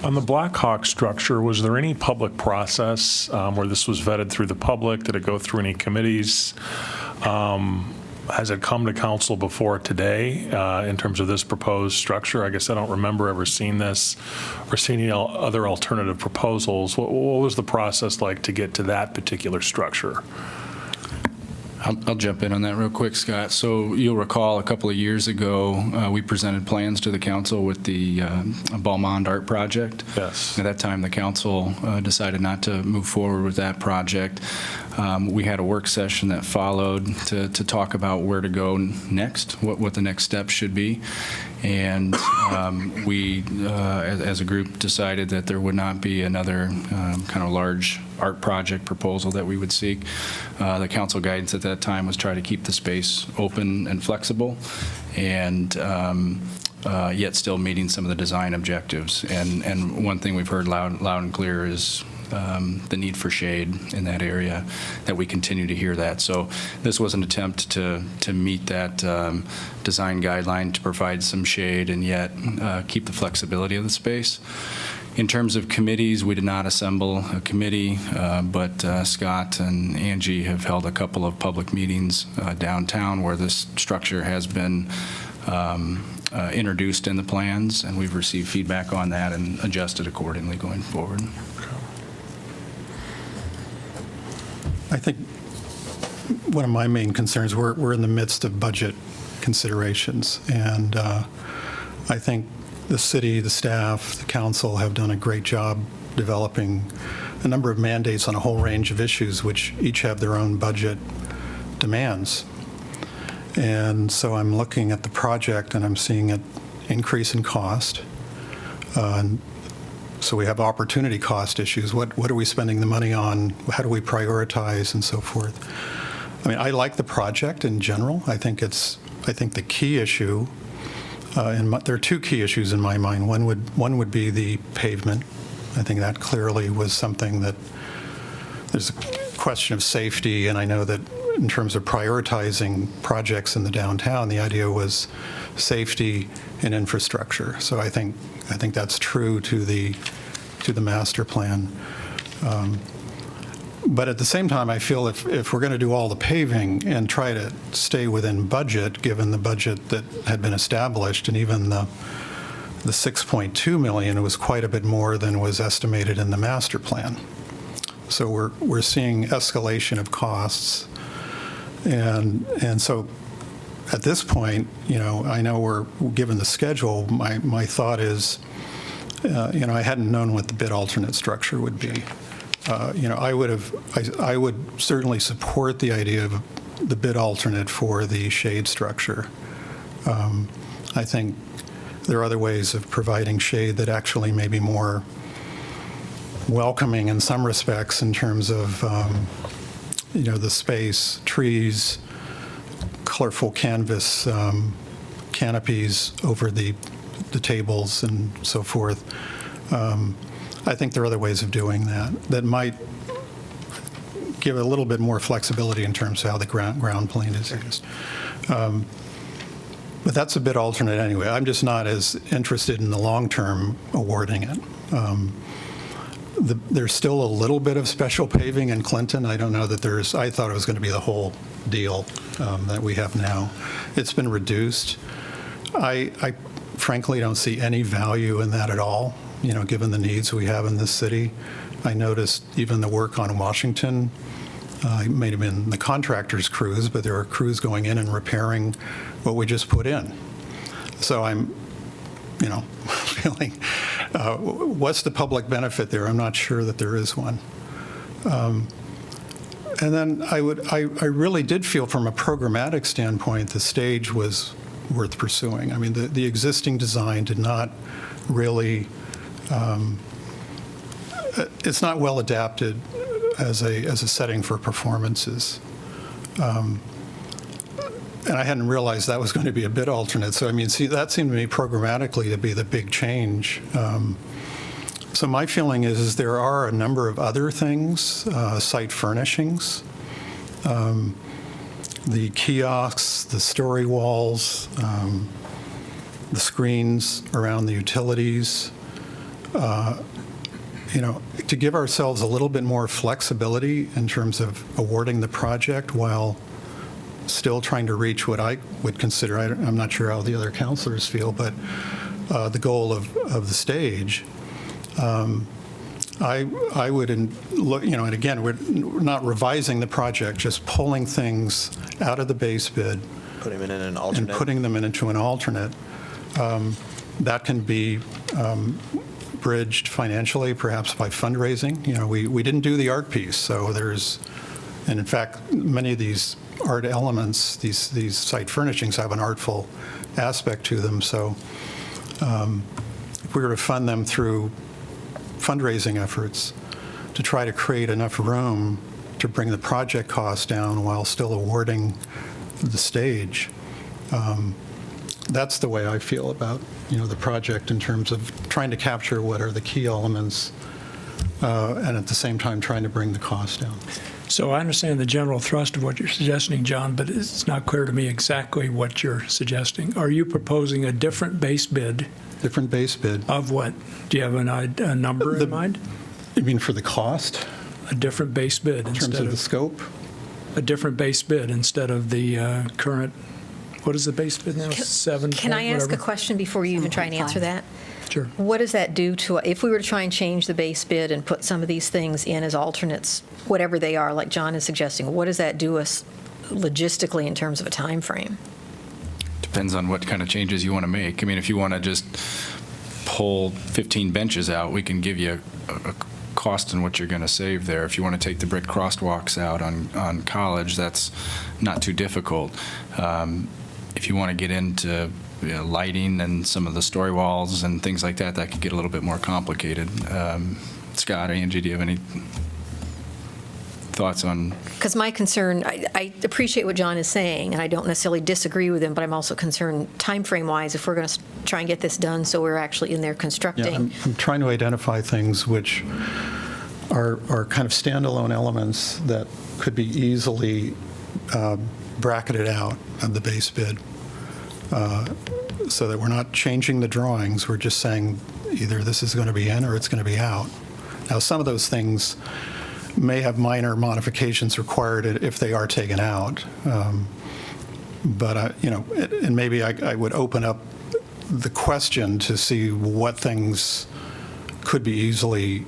On the Blackhawk structure, was there any public process where this was vetted through the public? Did it go through any committees? Has it come to council before today in terms of this proposed structure? I guess I don't remember ever seeing this or seeing any other alternative proposals. What was the process like to get to that particular structure? I'll jump in on that real quick, Scott. So you'll recall a couple of years ago, we presented plans to the council with the Balmond Art Project. Yes. At that time, the council decided not to move forward with that project. We had a work session that followed to talk about where to go next, what the next step should be. And we, as a group, decided that there would not be another kind of large art project proposal that we would seek. The council guidance at that time was try to keep the space open and flexible, and yet still meeting some of the design objectives. And one thing we've heard loud and clear is the need for shade in that area, that we continue to hear that. So this was an attempt to meet that design guideline, to provide some shade and yet keep the flexibility of the space. In terms of committees, we did not assemble a committee, but Scott and Angie have held a couple of public meetings downtown where this structure has been introduced in the plans, and we've received feedback on that and adjusted accordingly going forward. I think one of my main concerns, we're in the midst of budget considerations, and I think the city, the staff, the council have done a great job developing a number of mandates on a whole range of issues, which each have their own budget demands. And so I'm looking at the project and I'm seeing an increase in cost. So we have opportunity cost issues. What are we spending the money on? How do we prioritize and so forth? I mean, I like the project in general. I think the key issue, there are two key issues in my mind. One would be the pavement. I think that clearly was something that there's a question of safety, and I know that in terms of prioritizing projects in the downtown, the idea was safety and infrastructure. So I think that's true to the master plan. But at the same time, I feel if we're going to do all the paving and try to stay within budget, given the budget that had been established, and even the 6.2 million was quite a bit more than was estimated in the master plan. So we're seeing escalation of costs, and so at this point, I know we're given the schedule. My thought is, I hadn't known what the bid alternate structure would be. I would certainly support the idea of the bid alternate for the shade structure. I think there are other ways of providing shade that actually may be more welcoming in some respects in terms of, the space, trees, colorful canvas canopies over the tables and so forth. I think there are other ways of doing that might give a little bit more flexibility in terms of how the ground plane is used. But that's a bit alternate anyway. I'm just not as interested in the long-term awarding it. There's still a little bit of special paving in Clinton. I don't know that I thought it was going to be the whole deal that we have now. It's been reduced. I frankly don't see any value in that at all, given the needs we have in this city. I noticed even the work on Washington, it may have been the contractor's crews, but there are crews going in and repairing what we just put in. So I'm, feeling, what's the public benefit there? I'm not sure that there is one. And then I really did feel from a programmatic standpoint, the stage was worth pursuing. I mean, the existing design did not really, it's not well adapted as a setting for performances. And I hadn't realized that was going to be a bid alternate. So, that seemed to me programmatically to be the big change. So my feeling is there are a number of other things, site furnishings, the kiosks, the story walls, the screens around the utilities, to give ourselves a little bit more flexibility in terms of awarding the project while still trying to reach what I would consider, I'm not sure how the other counselors feel, but the goal of the stage. I would look, and again, we're not revising the project, just pulling things out of the base bid. Put them in an alternate. And putting them into an alternate. That can be bridged financially, perhaps by fundraising. We didn't do the art piece, so and in fact, many of these art elements, these site furnishings have an artful aspect to them. So if we were to fund them through fundraising efforts to try to create enough room to bring the project cost down while still awarding the stage, that's the way I feel about the project in terms of trying to capture what are the key elements and at the same time trying to bring the cost down. So I understand the general thrust of what you're suggesting, John, but it's not clear to me exactly what you're suggesting. Are you proposing a different base bid? Different base bid. Of what? Do you have a number in mind? You mean for the cost? A different base bid in terms of the scope? A different base bid instead of the current, what is the base bid now? 7 Can I ask a whatever? question before you even try and answer that? Sure. What does that do to, if we were to try and change the base bid and put some of these things in as alternates, whatever they are, like John is suggesting, what does that do us logistically in terms of a time frame? Depends on what kind of changes you want to make. If you want to just pull 15 benches out, we can give you a cost and what you're going to save there. If you want to take the brick crosswalks out on College, that's not too difficult. If you want to get into lighting and some of the story walls and things like that, that could get a little bit more complicated. Scott or Angie, do you have any thoughts on? Because my concern, I appreciate what John is saying, and I don't necessarily disagree with him, but I'm also concerned timeframe-wise, if we're going to try and get this done so we're actually in there constructing. I'm trying to identify things which are kind of standalone elements that could be easily bracketed out of the base bid so that we're not changing the drawings. We're just saying either this is going to be in or it's going to be out. Now, some of those things may have minor modifications required if they are taken out. But, and maybe I would open up the question to see what things could be easily,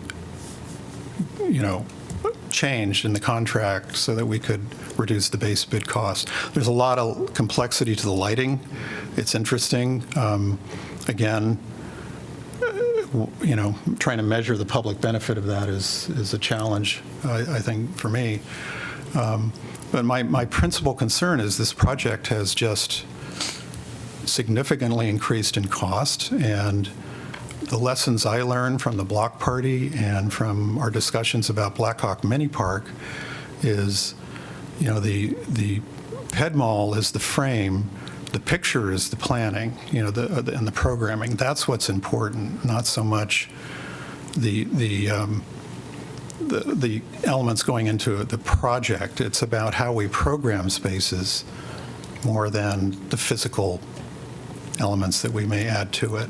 changed in the contract so that we could reduce the base bid cost. There's a lot of complexity to the lighting. It's interesting. Again, trying to measure the public benefit of that is a challenge, I think, for me. But my principal concern is this project has just significantly increased in cost, and the lessons I learned from the block party and from our discussions about Blackhawk Mini Park is, the Ped Mall is the frame, the picture is the planning, and the programming. That's what's important, not so much the elements going into the project. It's about how we program spaces more than the physical elements that we may add to it.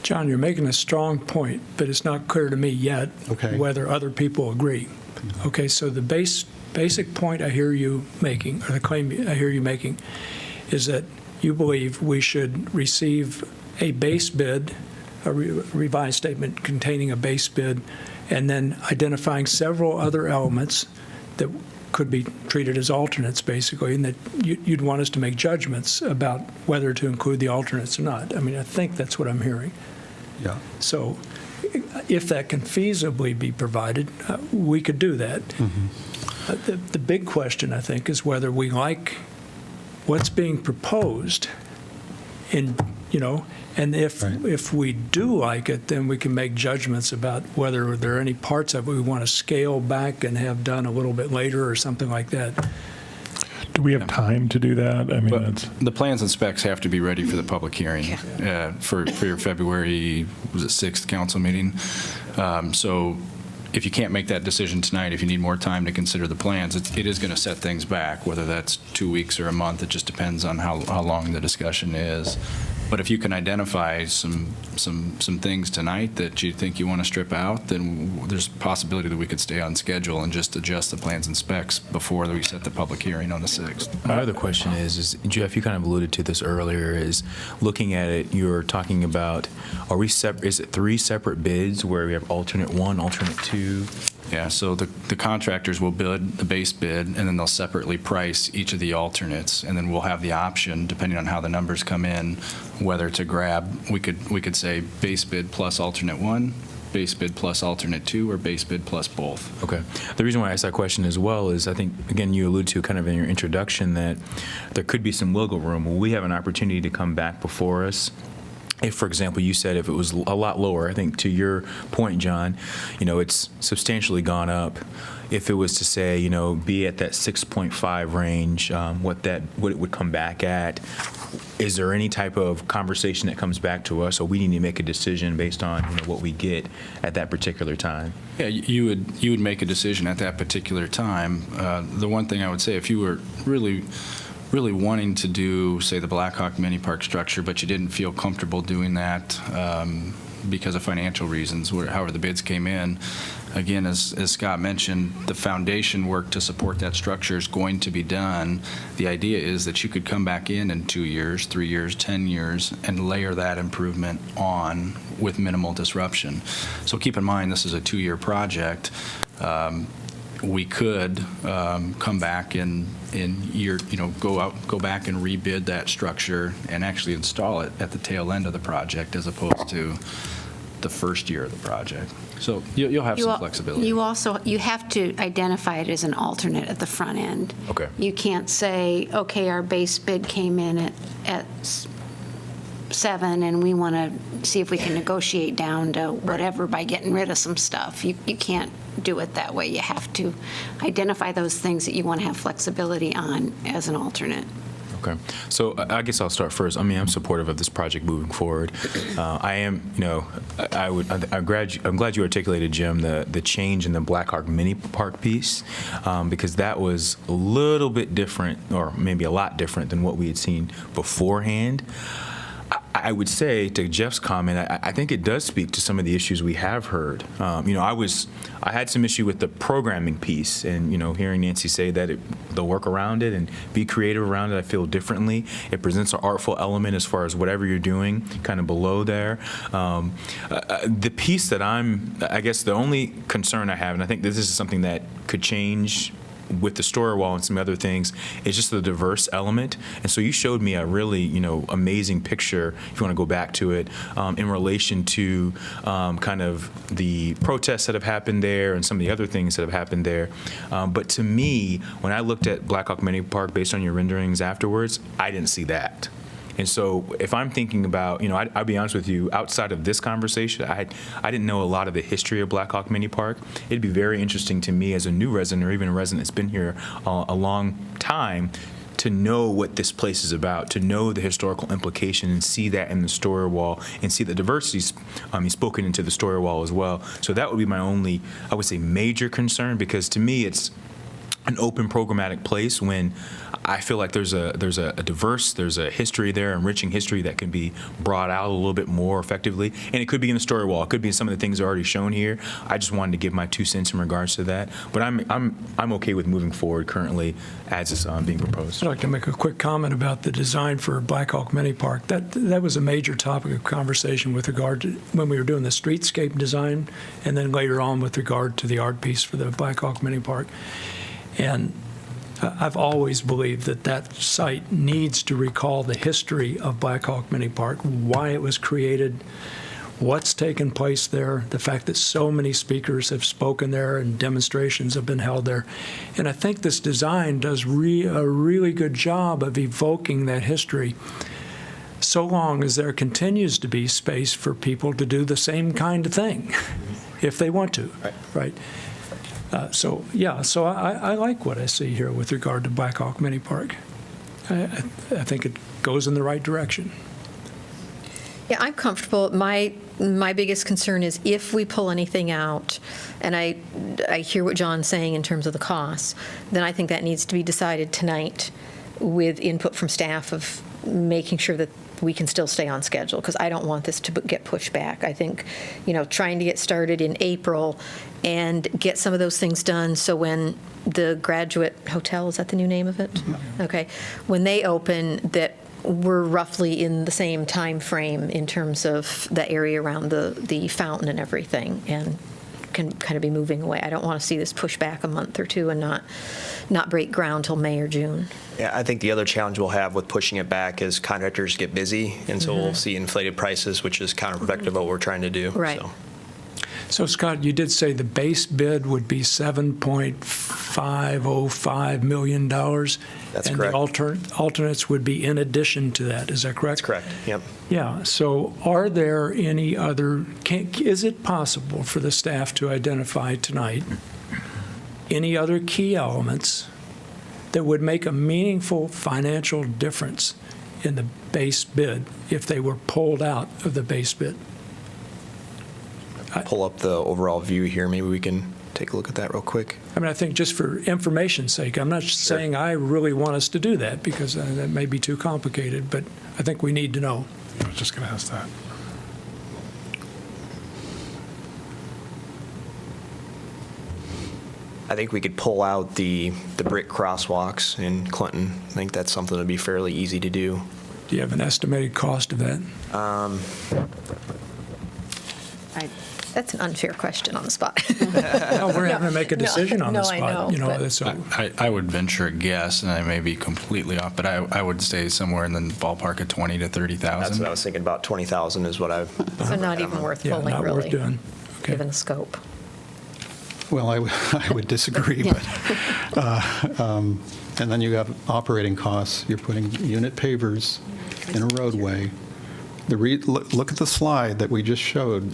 John, you're making a strong point, but it's not clear to me yet whether other people agree. Okay, so the basic point I hear you making, or the claim I hear you making, is that you believe we should receive a base bid, a revised statement containing a base bid, and then identifying several other elements that could be treated as alternates, basically, and that you'd want us to make judgments about whether to include the alternates or not. I mean, I think that's what I'm hearing. Yeah. So if that can feasibly be provided, we could do that. The big question, I think, is whether we like what's being proposed and if we do like it, then we can make judgments about whether there are any parts of it we want to scale back and have done a little bit later or something like that. Do we have time to do that? I mean, But the plans and specs have to be ready for the public hearing for your February, was it 6th council meeting? So if you can't make that decision tonight, if you need more time to consider the plans, it is going to set things back, whether that's 2 weeks or a month. It just depends on how long the discussion is. But if you can identify some things tonight that you think you want to strip out, then there's a possibility that we could stay on schedule and just adjust the plans and specs before we set the public hearing on the 6th. My other question is, Jeff, you kind of alluded to this earlier, is looking at it, you're talking about, is it 3 separate bids where we have alternate 1, alternate 2? Yeah, so the contractors will bid the base bid, and then they'll separately price each of the alternates, and then we'll have the option, depending on how the numbers come in, whether to grab, we could say base bid plus alternate 1, base bid plus alternate 2, or base bid plus both. Okay. The reason why I asked that question as well is I think, again, you alluded to kind of in your introduction that there could be some wiggle room. Will we have an opportunity to come back before us? If, for example, you said if it was a lot lower, I think to your point, John, it's substantially gone up. If it was to say, be at that 6.5 range, what it would come back at, is there any type of conversation that comes back to us, or we need to make a decision based on what we get at that particular time? Yeah, you would make a decision at that particular time. The one thing I would say, if you were really wanting to do, say, the Blackhawk Mini Park structure, but you didn't feel comfortable doing that because of financial reasons, however the bids came in, again, as Scott mentioned, the foundation work to support that structure is going to be done. The idea is that you could come back in 2 years, 3 years, 10 years, and layer that improvement on with minimal disruption. So keep in mind, this is a 2-year project. We could come back in year, go back and rebid that structure and actually install it at the tail end of the project as opposed to the first year of the project. So you'll have some flexibility. You have to identify it as an alternate at the front end. Okay. You can't say, okay, our base bid came in at 7 and we want to see if we can negotiate down to whatever by getting rid of some stuff. You can't do it that way. You have to identify those things that you want to have flexibility on as an alternate. Okay. So I guess I'll start first. I mean, I'm supportive of this project moving forward. I am, I'm glad you articulated, Jim, the change in the Blackhawk Mini Park piece, because that was a little bit different, or maybe a lot different than what we had seen beforehand. I would say, to Jeff's comment, I think it does speak to some of the issues we have heard. I had some issue with the programming piece, and hearing Nancy say that they'll work around it and be creative around it. I feel differently. It presents an artful element as far as whatever you're doing, kind of below there. The piece that I guess the only concern I have, and I think this is something that could change with the story wall and some other things, is just the diverse element. And so you showed me a really, amazing picture, if you want to go back to it, in relation to kind of the protests that have happened there and some of the other things that have happened there. But to me, when I looked at Black Hawk Mini Park based on your renderings afterwards, I didn't see that. And so if I'm thinking about, I'll be honest with you, outside of this conversation, I didn't know a lot of the history of Black Hawk Mini Park. It'd be very interesting to me as a new resident or even a resident that's been here a long time to know what this place is about, to know the historical implication and see that in the story wall and see the diversity spoken into the story wall as well. So that would be my only, I would say, major concern, because to me it's an open programmatic place when I feel like there's a history there, enriching history that can be brought out a little bit more effectively. And it could be in the story wall. It could be in some of the things already shown here. I just wanted to give my 2 cents in regards to that. But I'm okay with moving forward currently as it's being proposed. I'd like to make a quick comment about the design for Black Hawk Mini Park. That was a major topic of conversation with regard to when we were doing the streetscape design, and then later on with regard to the art piece for the Black Hawk Mini Park. And I've always believed that site needs to recall the history of Black Hawk Mini Park, why it was created, what's taken place there, the fact that so many speakers have spoken there and demonstrations have been held there. And I think this design does a really good job of evoking that history, so long as there continues to be space for people to do the same kind of thing, if they want to, right? So I like what I see here with regard to Black Hawk Mini Park. I think it goes in the right direction. Yeah, I'm comfortable. My biggest concern is if we pull anything out, and I hear what John's saying in terms of the costs, then I think that needs to be decided tonight with input from staff of making sure that we can still stay on schedule, because I don't want this to get pushed back. I think, trying to get started in April and get some of those things done so when the Graduate Hotel, is that the new name of it? Okay. When they open, that we're roughly in the same time frame in terms of the area around the fountain and everything, and can kind of be moving away. I don't want to see this push back a month or two and not break ground till May or June. Yeah, I think the other challenge we'll have with pushing it back is contractors get busy, and so we'll see inflated prices, which is counterproductive of what we're trying to do. Right. So Scott, you did say the base bid would be $7.505 million. That's and correct. And the alternates would be in addition to that. Is that correct? That's correct. Yep. Yeah. So are there any other, is it possible for the staff to identify tonight any other key elements that would make a meaningful financial difference in the base bid if they were pulled out of the base bid? Pull up the overall view here. Maybe we can take a look at that real quick. I mean, I think just for information's sake, I'm not saying I really want us to do that, because that may be too complicated, but I think we need to know. I was just going to ask that. I think we could pull out the brick crosswalks in Clinton. I think that's something that'd be fairly easy to do. Do you have an estimated cost of that? That's an unfair question on the spot. No, we're having to make a decision on the No, I spot. know, but- So I would venture a guess, and I may be completely off, but I would say somewhere in the ballpark of 20 to 30,000. That's what I was thinking about. 20,000 is what I've. So not even worth yeah, pulling, not really, worth doing. Okay. given the scope. Well, I would disagree, but, and then you have operating costs. You're putting unit pavers in a roadway. Look at the slide that we just showed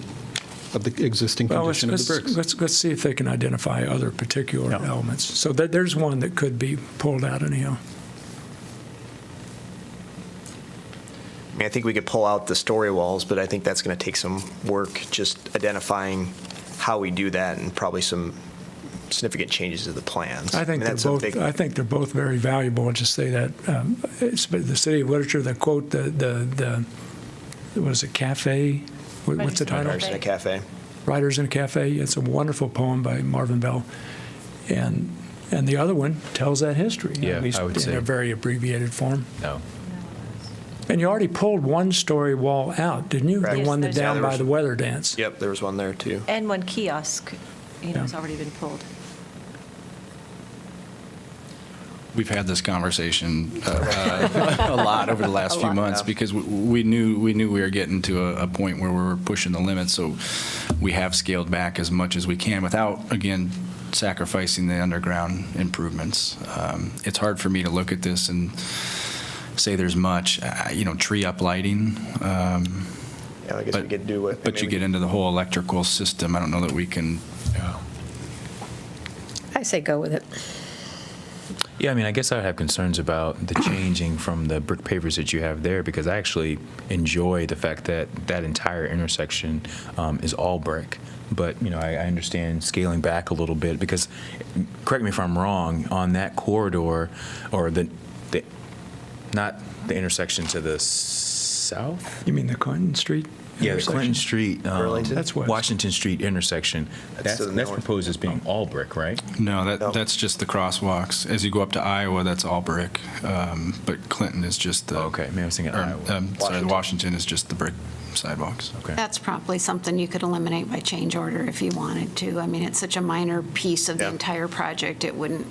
of the existing Well, condition of the bricks. let's see if they can identify other particular elements. So there's one that could be pulled out anyhow. I mean, I think we could pull out the story walls, but I think that's going to take some work, just identifying how we do that, and probably some significant changes to the plans. I think mean, that's a big- I think they're both very valuable. I'll just say that it's the City of Literature. The quote, the what is it? Cafe. What's the title? Writers in a Cafe. Writers in a Cafe. It's a wonderful poem by Marvin Bell, and the other one tells that history. Yeah, at least I would in say. a very abbreviated form. No. And you already pulled one story wall out, didn't you? Correct. The Yes, one there's down one. by the weather dance. Yep, there was one there too. And one kiosk, Yeah. has already been pulled. We've had this conversation a lot over the last few months because we knew we were getting to a point where we were pushing the limits. So we have scaled back as much as we can without, again, sacrificing the underground improvements. It's hard for me to look at this and say there's much, tree up lighting. Yeah, I guess we could do it. But you get into the whole electrical system. I don't know that we can. I say go with it. Yeah, I mean, I guess I would have concerns about the changing from the brick pavers that you have there, because I actually enjoy the fact that that entire intersection is all brick. But, I understand scaling back a little bit because, correct me if I'm wrong, on that corridor, or not the intersection to the south? You mean the Clinton Street? Yeah, the Clinton Street, That's west. Washington Street intersection. That's to the north. proposed as being all brick, right? No, that's just the crosswalks. As you go up to Iowa, that's all brick. But Clinton is just the. Okay, maybe I was thinking Iowa. Sorry, Washington is just the brick sidewalks. Okay. That's probably something you could eliminate by change order if you wanted to. I mean, it's such a minor piece of the Yeah. entire project, it wouldn't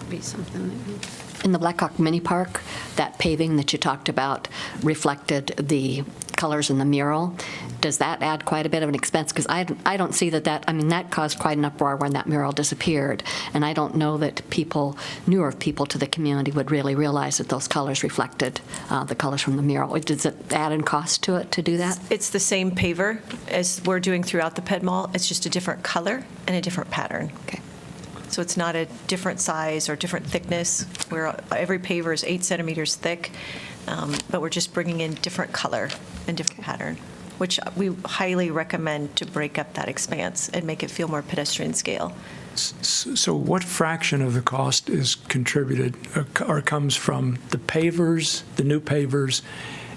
be something that would. In the Blackhawk Mini Park, that paving that you talked about reflected the colors in the mural. Does that add quite a bit of an expense? Because I don't see that caused quite an uproar when that mural disappeared. And I don't know that newer people to the community would really realize that those colors reflected the colors from the mural. Does it add in cost to it to do that? It's the same paver as we're doing throughout the Ped Mall. It's just a different color and a different pattern. Okay. So it's not a different size or different thickness, where every paver is 8 centimeters thick, but we're just bringing in different color and different pattern, which we highly recommend to break up that expanse and make it feel more pedestrian scale. So what fraction of the cost is contributed or comes from the pavers, the new pavers,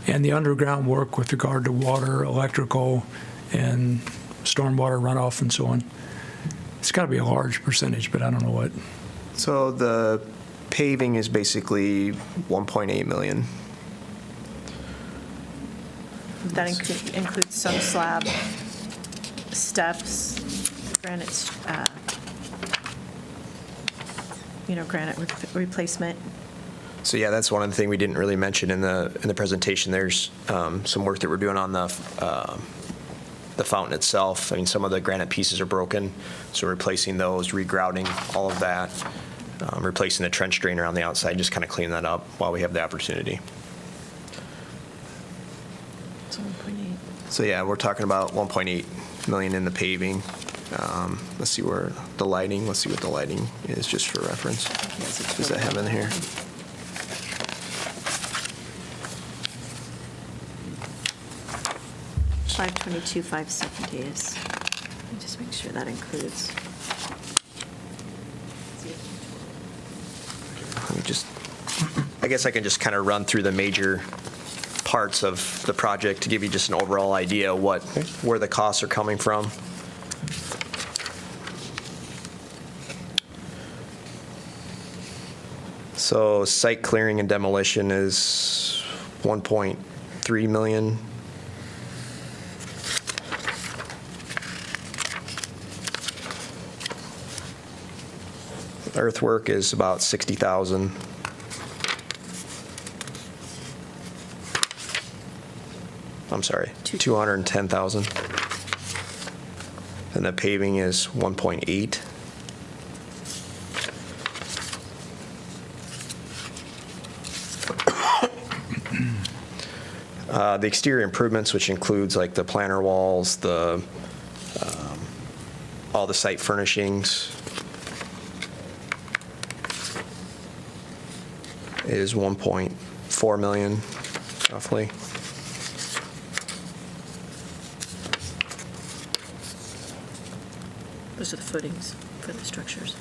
and the underground work with regard to water, electrical, and stormwater runoff and so on? It's got to be a large percentage, but I don't know what. So the paving is basically 1.8 million. That includes some slab, steps, granite, granite replacement. So yeah, that's one of the things we didn't really mention in the presentation. There's some work that we're doing on the fountain itself. I mean, some of the granite pieces are broken, so replacing those, regrouting, all of that, replacing the trench drain around the outside, just kind of cleaning that up while we have the opportunity. So 1.8. So yeah, we're talking about 1.8 million in the paving. Let's see where the lighting, let's see what the lighting is, just for reference. Does that have in here? $522,570 is. Let me just make sure that includes. Let me just, I guess I can just kind of run through the major parts of the project to give you just an overall idea of where the costs are coming from. So site clearing and demolition is 1.3 million. Earthwork is about 60,000. I'm sorry, 210,000. And the paving is 1.8. The exterior improvements, which includes like the planter walls, all the site furnishings, is 1.4 million, roughly. Those are the footings for the structures.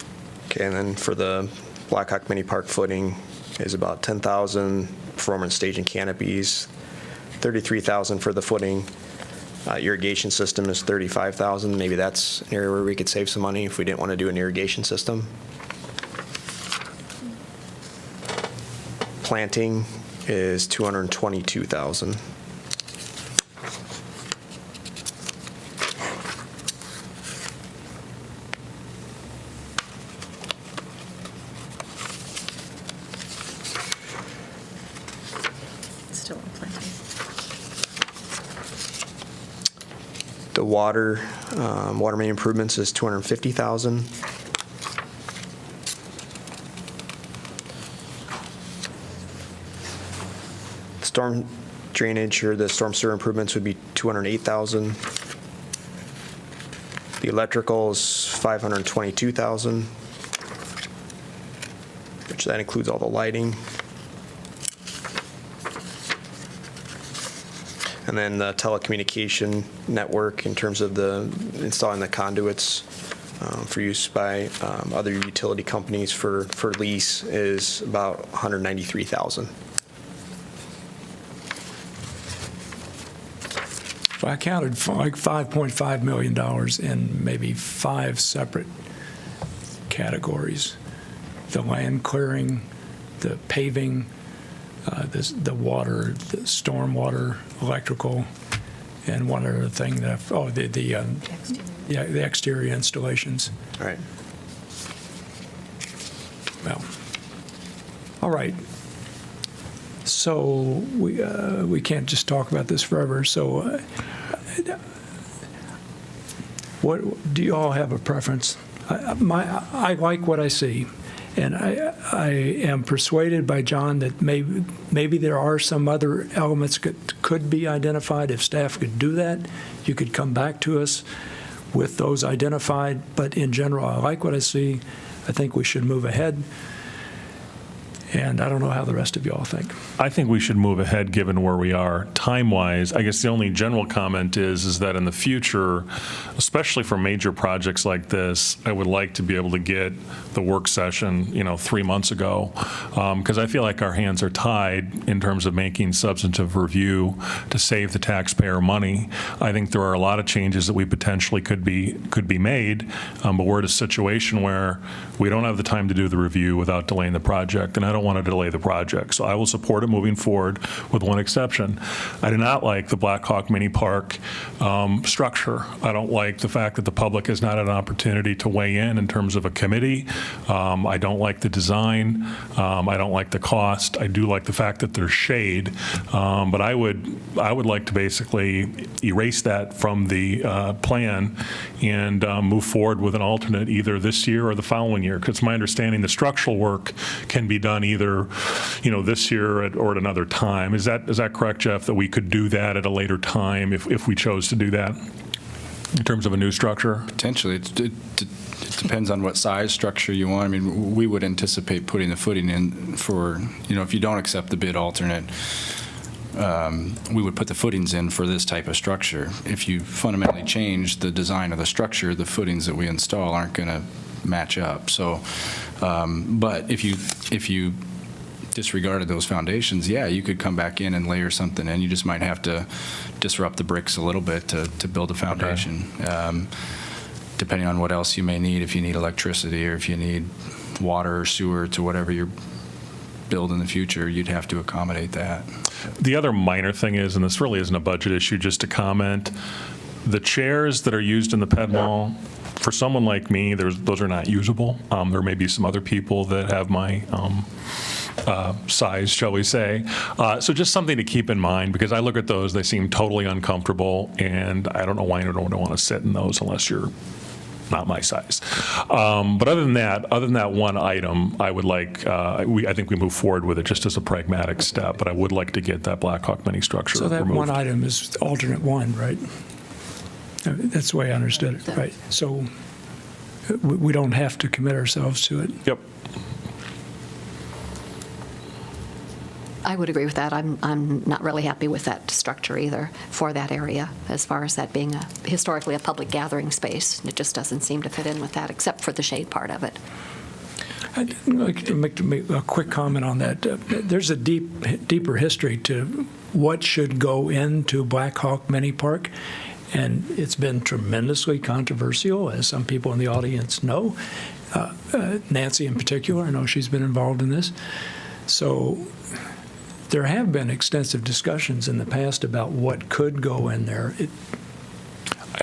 Okay, and then for the Blackhawk Mini Park footing is about 10,000, performance stage and canopies, 33,000 for the footing. Irrigation system is 35,000. Maybe that's an area where we could save some money if we didn't want to do an irrigation system. Planting is 222,000. water main improvements is $250,000. Storm drainage or the storm sewer improvements would be $208,000. The electrical is $522,000, which that includes all the lighting. And then the telecommunication network in terms of the installing the conduits for use by other utility companies for lease is about $193,000. I counted like $5.5 million in maybe 5 separate categories: the land clearing, the paving, the water, the stormwater, electrical, and one other thing that the exterior installations. All right. Well, all right. So we can't just talk about this forever. So what do you all have a preference? I like what I see, and I am persuaded by John that maybe there are some other elements that could be identified. If staff could do that, you could come back to us with those identified. But in general, I like what I see. I think we should move ahead. And I don't know how the rest of you all think. I think we should move ahead given where we are time-wise. I guess the only general comment is that in the future, especially for major projects like this, I would like to be able to get the work session, 3 months ago, because I feel like our hands are tied in terms of making substantive review to save the taxpayer money. I think there are a lot of changes that we potentially could be made, but we're at a situation where we don't have the time to do the review without delaying the project, and I don't want to delay the project. So I will support it moving forward with one exception. I do not like the Black Hawk Mini Park structure. I don't like the fact that the public has not had an opportunity to weigh in terms of a committee. I don't like the design. I don't like the cost. I do like the fact that there's shade. But I would like to basically erase that from the plan and move forward with an alternate either this year or the following year. Because it's my understanding the structural work can be done either, this year or at another time. Is that correct, Jeff, that we could do that at a later time if we chose to do that in terms of a new structure? Potentially. It depends on what size structure you want. I mean, we would anticipate putting the footing in for, if you don't accept the bid alternate, we would put the footings in for this type of structure. If you fundamentally change the design of the structure, the footings that we install aren't going to match up. So, but if you disregarded those foundations, yeah, you could come back in and layer something in. You just might have to disrupt the bricks a little bit to build a foundation, depending on what else you may need, if you need electricity or if you need water or sewer to whatever you're build in the future, you'd have to accommodate that. The other minor thing is, and this really isn't a budget issue, just to comment, the chairs that are used in the Ped Mall, for someone like me, those are not usable. There may be some other people that have my size, shall we say. So just something to keep in mind, because I look at those, they seem totally uncomfortable, and I don't know why you don't want to sit in those unless you're not my size. But other than that one item, I would like, I think we move forward with it just as a pragmatic step, but I would like to get that Black Hawk mini structure So that removed. one item is alternate one, right? That's the way I understood it, right? So we don't have to commit ourselves to it. Yep. I would agree with that. I'm not really happy with that structure either for that area, as far as that being historically a public gathering space. It just doesn't seem to fit in with that, except for the shade part of it. I'd like to make a quick comment on that. There's a deeper history to what should go into Black Hawk Mini Park, and it's been tremendously controversial, as some people in the audience know. Nancy in particular, I know she's been involved in this. So there have been extensive discussions in the past about what could go in there.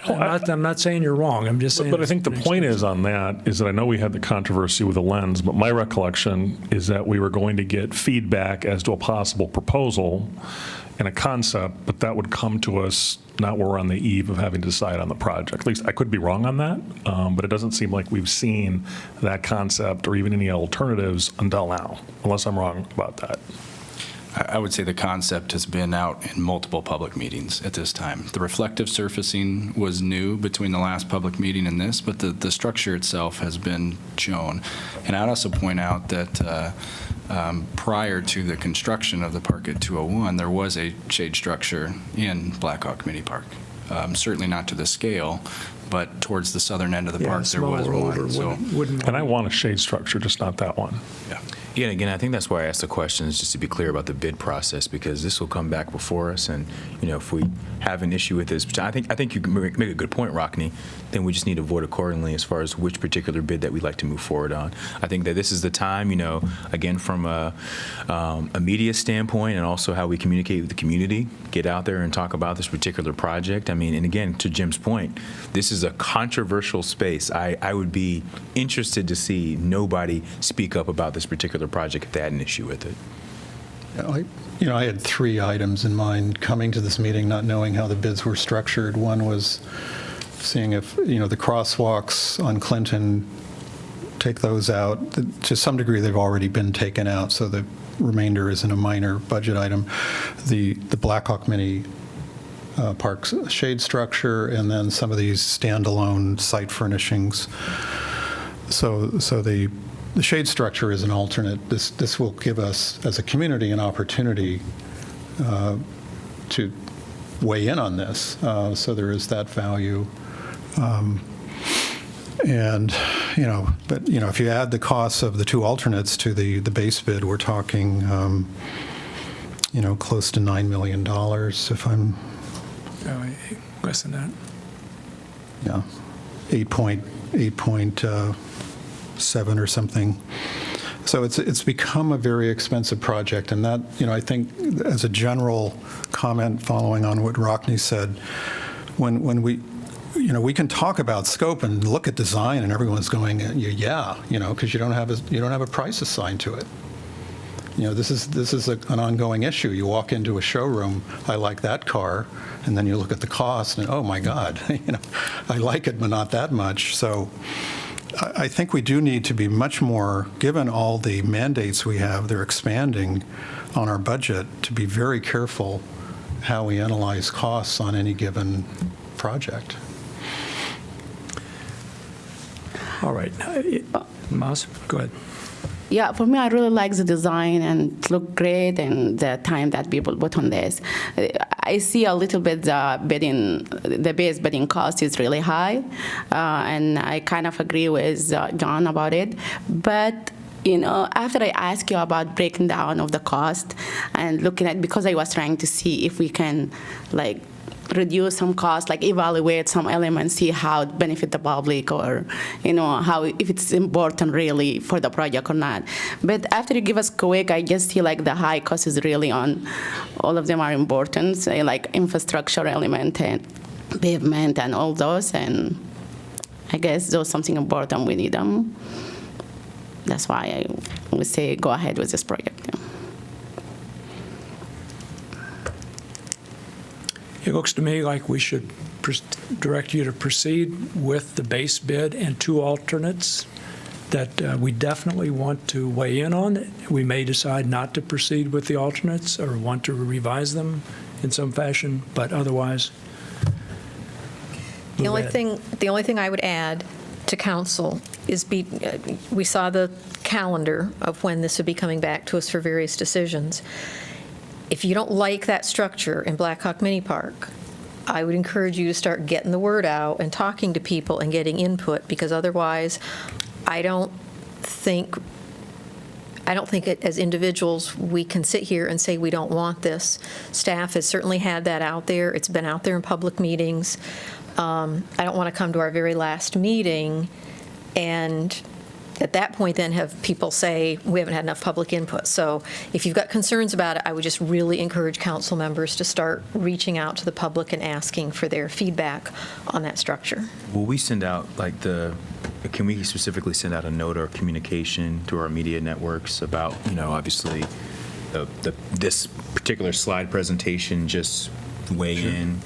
I'm not saying you're wrong, I'm just saying. But I think the point is on that, is that I know we had the controversy with the lens, but my recollection is that we were going to get feedback as to a possible proposal and a concept, but that would come to us not where we're on the eve of having to decide on the project. At least I could be wrong on that, but it doesn't seem like we've seen that concept or even any alternatives until now, unless I'm wrong about that. I would say the concept has been out in multiple public meetings at this time. The reflective surfacing was new between the last public meeting and this, but the structure itself has been shown. And I'd also point out that prior to the construction of the park at 201, there was a shade structure in Blackhawk Mini Park. Certainly not to the scale, but towards the southern end of the park, there was one. So, And I want a shade structure, just not that one. yeah. Yeah, and again, I think that's why I asked the questions, just to be clear about the bid process, because this will come back before us, and, you know, if we have an issue with this, which I think you can make a good point, Rockne, then we just need to vote accordingly as far as which particular bid that we'd like to move forward on. I think that this is the time, you know, again, from a media standpoint and also how we communicate with the community, get out there and talk about this particular project. I mean, and again, to Jim's point, this is a controversial space. I would be interested to see nobody speak up about this particular project if they had an issue with it. I had 3 items in mind coming to this meeting, not knowing how the bids were structured. One was seeing if, you know, the crosswalks on Clinton, take those out. To some degree, they've already been taken out, so the remainder is in a minor budget item. The Blackhawk Mini Park's shade structure, and then some of these standalone site furnishings. So the shade structure is an alternate. This will give us, as a community, an opportunity to weigh in on this. So there is that value. And, if you add the costs of the 2 alternates to the base bid, we're talking, close to $9 million, if I'm, Less than that. yeah, 8.7 or something. So it's become a very expensive project, and that, I think as a general comment following on what Rockne said, when we can talk about scope and look at design, and everyone's going, yeah, because you don't have a price assigned to it. This is an ongoing issue. You walk into a showroom, I like that car, and then you look at the cost, and oh my God, I like it, but not that much. So I think we do need to be much more, given all the mandates we have, they're expanding on our budget, to be very careful how we analyze costs on any given project. All right. Mas, go ahead. Yeah, for me, I really like the design and it looked great, and the time that people put on this. I see a little bit the base bidding cost is really high, and I kind of agree with John about it. But after I asked you about breaking down of the cost and looking at, because I was trying to see if we can reduce some costs, evaluate some elements, see how it benefit the public, or how, if it's important really for the project or not. But after you give us quick, I just see the high cost is really on, all of them are important, say, infrastructure element and pavement and all those, and I guess those something important, we need them. That's why I would say go ahead with this project. Yeah. It looks to me like we should direct you to proceed with the base bid and 2 alternates that we definitely want to weigh in on. We may decide not to proceed with the alternates or want to revise them in some fashion, but otherwise, The only thing I would add to council is we saw the calendar of when this would be coming back to us for various decisions. If you don't like that structure in Blackhawk Mini Park, I would encourage you to start getting the word out and talking to people and getting input, because otherwise, I don't think as individuals we can sit here and say we don't want this. Staff has certainly had that out there. It's been out there in public meetings. I don't want to come to our very last meeting and at that point then have people say, we haven't had enough public input. So if you've got concerns about it, I would just really encourage council members to start reaching out to the public and asking for their feedback on that structure. Will we send out, can we specifically send out a note or communication to our media networks about, obviously, this particular slide presentation, just weigh in?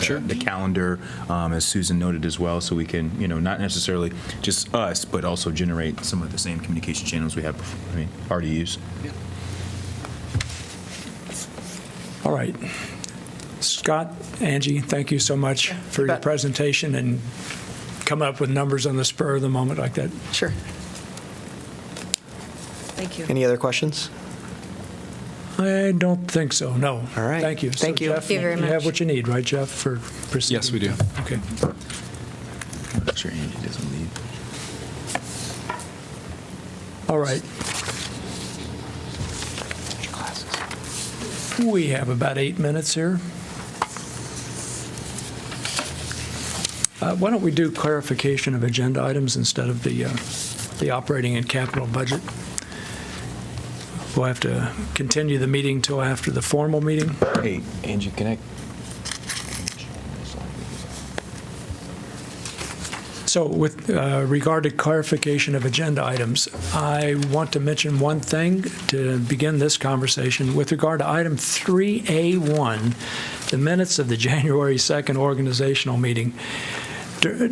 Sure. The calendar, as Susan noted as well, so we can, not necessarily just us, but also generate some of the same communication channels we have, already used. All right. Scott, Angie, thank you so much for your presentation and coming up with numbers on the spur of the moment like that. Sure. Thank you. Any other questions? I don't think so, no. All right. Thank you. Thank you. Jeff, Thank you very you have much. what you need, right, Jeff, for proceeding? Yes, we do. Okay. Make sure Angie doesn't leave. All right. We have about 8 minutes here. Why don't we do clarification of agenda items instead of the operating and capital budget? We'll have to continue the meeting till after the formal meeting. Hey, Angie, can I? So with regard to clarification of agenda items, I want to mention one thing to begin this conversation. With regard to item 3A1, the minutes of the January 2nd organizational meeting.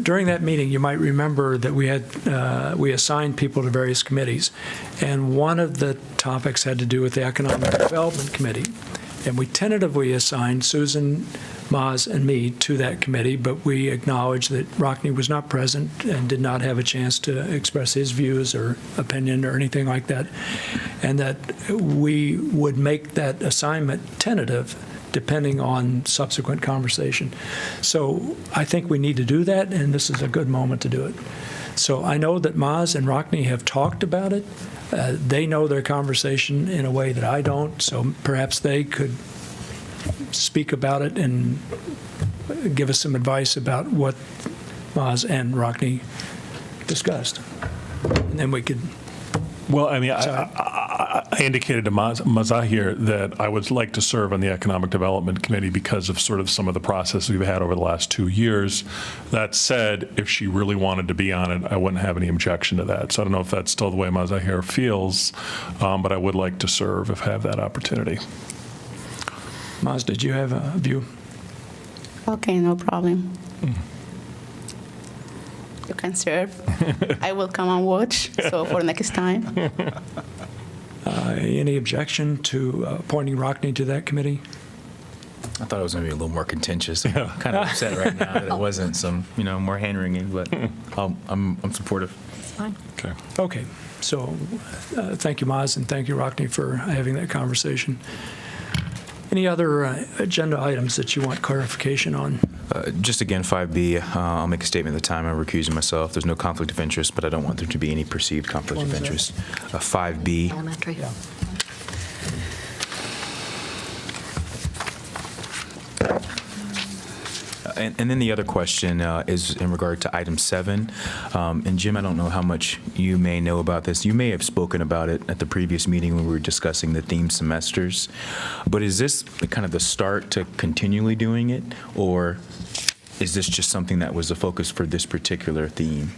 During that meeting, you might remember that we assigned people to various committees, and one of the topics had to do with the Economic Development Committee. And we tentatively assigned Susan, Maz, and me to that committee, but we acknowledged that Rockne was not present and did not have a chance to express his views or opinion or anything like that, and that we would make that assignment tentative depending on subsequent conversation. So I think we need to do that, and this is a good moment to do it. So I know that Maz and Rockne have talked about it. They know their conversation in a way that I don't, so perhaps they could speak about it and give us some advice about what Maz and Rockne discussed. And then we could... Well, I indicated to Mazahir that I would like to serve on the Economic Development Committee because of sort of some of the process we've had over the last 2 years. That said, if she really wanted to be on it, I wouldn't have any objection to that. So I don't know if that's still the way Mazahir feels, but I would like to serve if I have that opportunity. Maz, did you have a view? Okay, no problem. You can serve. I will come and watch, so for next time. Any objection to appointing Rockne to that committee? I thought it was going to be a little more contentious. I'm kind of upset right now that it wasn't some, more hand-wringing, but I'm supportive. It's fine. Okay. Okay, so thank you, Maz, and thank you, Rockne, for having that conversation. Any other agenda items that you want clarification on? Just again, 5B, I'll make a statement at the time. I'm recusing myself. There's no conflict of interest, but I don't want there to be any perceived conflict of interest. 5B. Elementary. Yeah. And then the other question is in regard to item 7. And Jim, I don't know how much you may know about this. You may have spoken about it at the previous meeting when we were discussing the theme semesters. But is this kind of the start to continually doing it? Or is this just something that was the focus for this particular theme?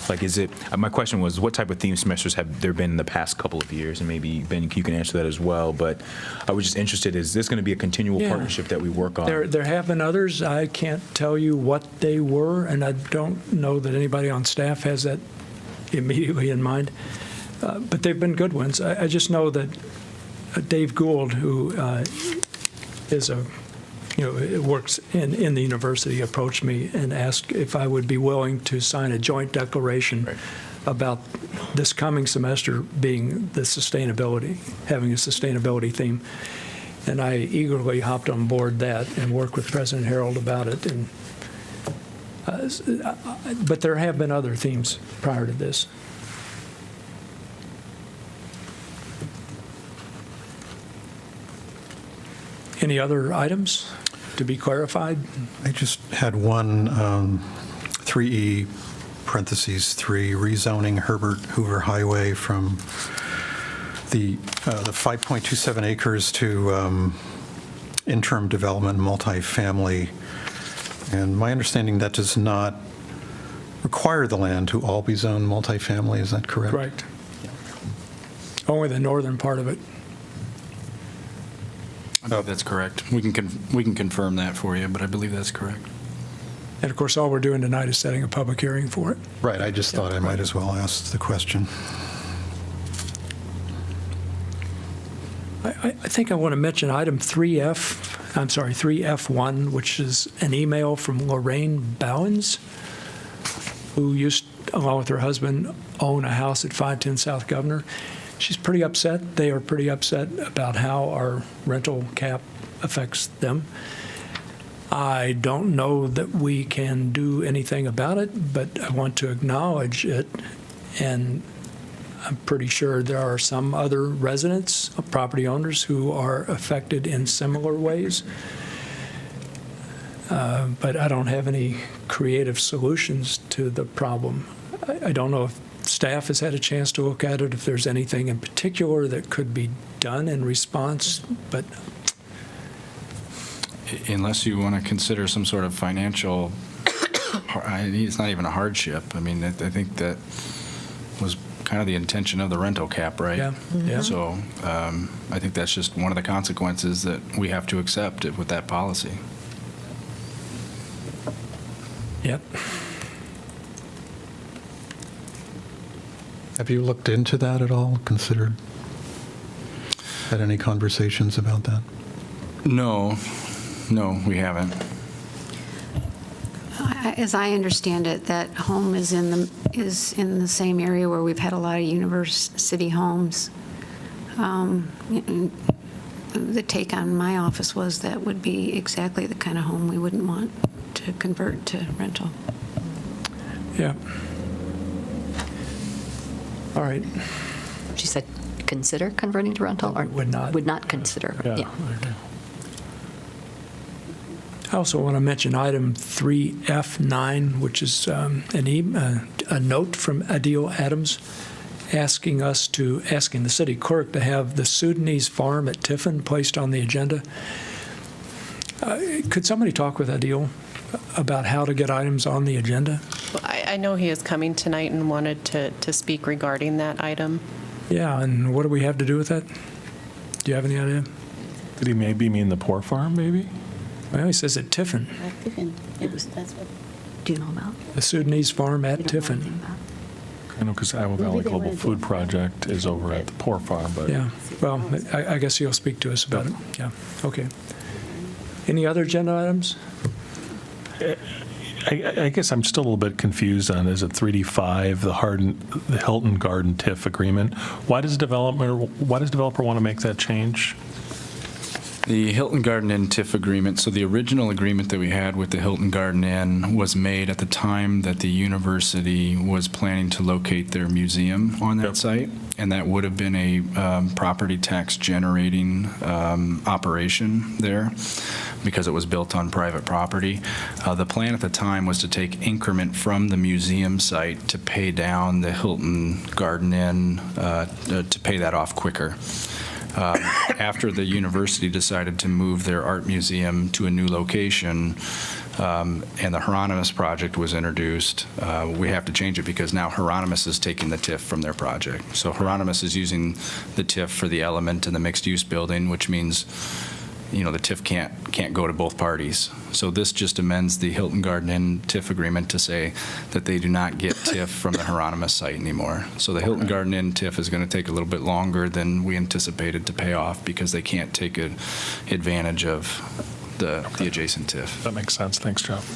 Like, is it, my question was, what type of theme semesters have there been in the past couple of years? And maybe, Ben, you can answer that as well. But I was just interested, is this going to be a continual partnership that we work on? There have been others. I can't tell you what they were, and I don't know that anybody on staff has that immediately in mind. But they've been good ones. I just know that Dave Gould, who is works in the university, approached me and asked if I would be willing to sign a joint declaration about this coming semester being the sustainability, having a sustainability theme. And I eagerly hopped on board that and worked with President Harold about it. And but there have been other themes prior to this. Any other items to be clarified? I just had one 3E parentheses 3, rezoning Herbert Hoover Highway from the 5.27 acres to interim development multifamily. And my understanding, that does not require the land to all be zoned multifamily, is that correct? Correct. Only the northern part of it. I believe that's correct. We can confirm that for you, but I believe that's correct. And of course, all we're doing tonight is setting a public hearing for it. Right, I just thought I might as well ask the question. I think I want to mention item 3F1, which is an email from Lorraine Bowens, who used, along with her husband, own a house at 510 South Governor. She's pretty upset. They are pretty upset about how our rental cap affects them. I don't know that we can do anything about it, but I want to acknowledge it. And I'm pretty sure there are some other residents, property owners, who are affected in similar ways. But I don't have any creative solutions to the problem. I don't know if staff has had a chance to look at it, if there's anything in particular that could be done in response, but Unless you want to consider some sort of financial, it's not even a hardship. I mean, I think that was kind of the intention of the rental cap, right? Yeah, yeah. So I think that's just one of the consequences that we have to accept with that policy. Yep. Have you looked into that at all, considered? Had any conversations about that? No, we haven't. As I understand it, that home is in the same area where we've had a lot of university homes. The take on my office was that would be exactly the kind of home we wouldn't want to convert to rental. Yeah. All right. She said, consider converting to rental, or Would not. Would not consider. Yeah. I also want to mention item 3F9, which is a note from Adil Adams asking the city clerk to have the Sudanese farm at Tiffin placed on the agenda. Could somebody talk with Adil about how to get items on the agenda? Well, I know he is coming tonight and wanted to speak regarding that item. Yeah, and what do we have to do with that? Do you have any idea? Did he maybe mean the Poor Farm, maybe? Well, he says at Tiffin, That's what. Do you know about? the Sudanese farm at You don't know Tiffin. anything about? I know because Iowa Valley Global Food Project is over at the Poor Farm, but Yeah, well, I guess he'll speak to us about it. Yeah, okay. Any other agenda items? I guess I'm still a little bit confused on, is it 3D5, the Hilton Garden TIF agreement? Why does developer want to make that change? The Hilton Garden Inn TIF agreement, so the original agreement that we had with the Hilton Garden Inn was made at the time that the university was planning to locate their museum on that Yep. site, and that would have been a property tax generating operation there because it was built on private property. The plan at the time was to take increment from the museum site to pay down the Hilton Garden Inn, to pay that off quicker. After the university decided to move their art museum to a new location, and the Hieronymus project was introduced, we have to change it because now Hieronymus is taking the TIF from their project. So Hieronymus is using the TIF for the element in the mixed-use building, which means, the TIF can't go to both parties. So this just amends the Hilton Garden Inn TIF agreement to say that they do not get TIF from the Hieronymus site anymore. So the Hilton Garden Inn TIF is going to take a little bit longer than we anticipated to pay off because they can't take advantage of the adjacent TIF. That makes sense. Thanks, Jeff.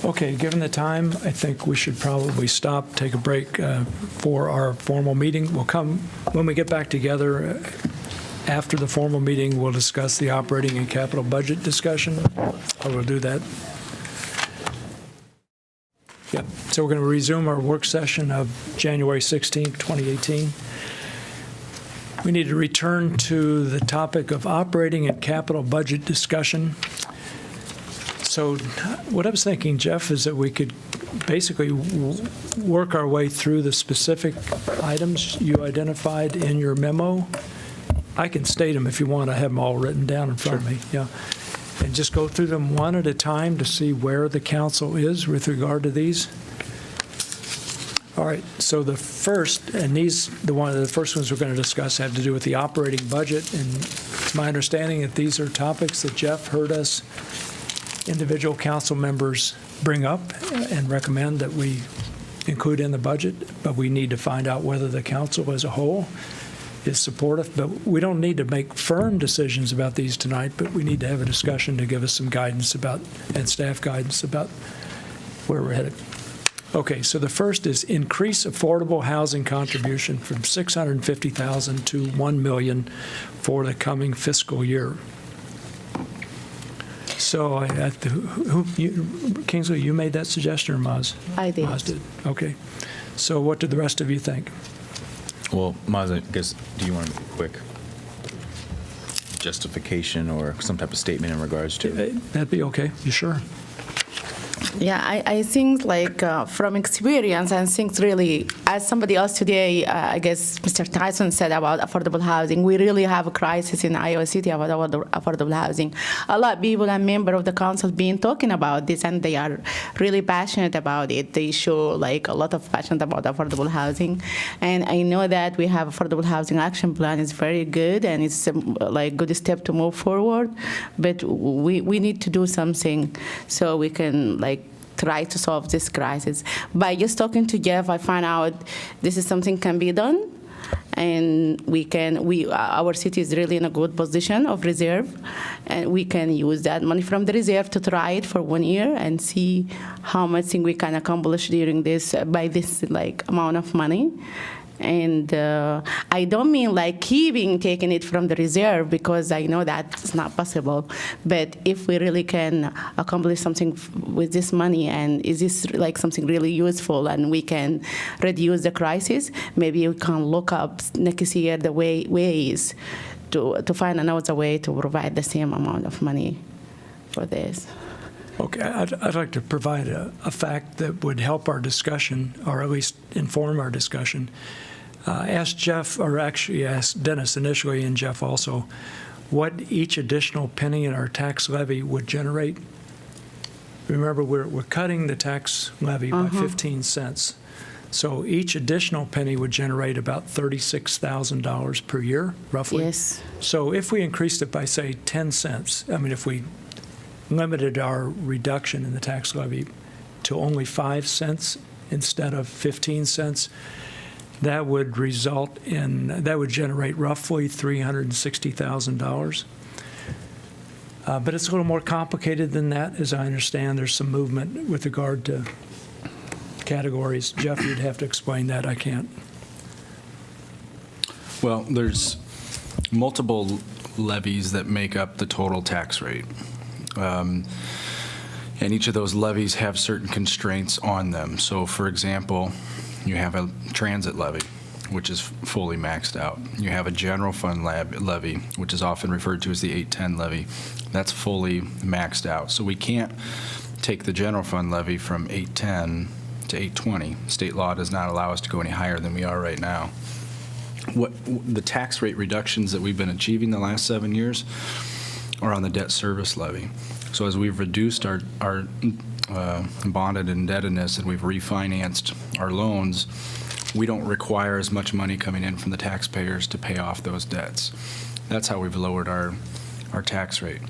Okay, given the time, I think we should probably stop, take a break for our formal meeting. We'll come, when we get back together, after the formal meeting, we'll discuss the operating and capital budget discussion. I will do that. Yep, so we're going to resume our work session of January 16th, 2018. We need to return to the topic of operating and capital budget discussion. So what I was thinking, Jeff, is that we could basically work our way through the specific items you identified in your memo. I can state them if you want. I have them all written down in front of me. Yeah. And just go through them one at a time to see where the council is with regard to these. All right, so the first, and the first ones we're going to discuss have to do with the operating budget, and it's my understanding that these are topics that Jeff heard us, individual council members, bring up and recommend that we include in the budget, but we need to find out whether the council as a whole is supportive. But we don't need to make firm decisions about these tonight, but we need to have a discussion to give us some guidance about, and staff guidance about where we're headed. Okay, so the first is increase affordable housing contribution from $650,000 to $1 million for the coming fiscal year. So, Kingsley, you made that suggestion, or Maz? I did. Maz did. Okay. So, what did the rest of you think? Well, Maz, I guess, do you want a quick justification or some type of statement in regards to it? That'd be okay. You sure? Yeah, I think like from experience, I think really, as somebody else today, I guess Mr. Tyson said about affordable housing, we really have a crisis in Iowa City about affordable housing. A lot of people and members of the council been talking about this, and they are really passionate about it. They show like a lot of passion about affordable housing, and I know that we have affordable housing action plan is very good, and it's like good step to move forward, but we need to do something so we can like try to solve this crisis. By just talking to Jeff, I found out this is something can be done, and our city is really in a good position of reserve, and we can use that money from the reserve to try it for 1 year and see how much thing we can accomplish during this by this like amount of money. And I don't mean like taking it from the reserve, because I know that's not possible. But if we really can accomplish something with this money, and is this like something really useful, and we can reduce the crisis, maybe we can look up next year the ways to find another way to provide the same amount of money for this. Okay, I'd like to provide a fact that would help our discussion, or at least inform our discussion. Ask Jeff, or actually ask Dennis initially, and Jeff also, what each additional penny in our tax levy would generate. Remember, we're cutting the tax levy by 15 cents. So each additional penny would generate about $36,000 per year, roughly. Yes. So if we increased it by, say, 10 cents, I mean, if we limited our reduction in the tax levy to only 5 cents instead of 15 cents, that would generate roughly $360,000. But it's a little more complicated than that, as I understand. There's some movement with regard to categories. Jeff, you'd have to explain that. I can't. Well, there's multiple levies that make up the total tax rate. And each of those levies have certain constraints on them. So, for example, you have a transit levy, which is fully maxed out. You have a general fund levy, which is often referred to as the 810 levy. That's fully maxed out. So we can't take the general fund levy from 810 to 820. State law does not allow us to go any higher than we are right now. What the tax rate reductions that we've been achieving the last 7 years are on the debt service levy. So as we've reduced our bonded indebtedness and we've refinanced our loans, we don't require as much money coming in from the taxpayers to pay off those debts. That's how we've lowered our tax rate.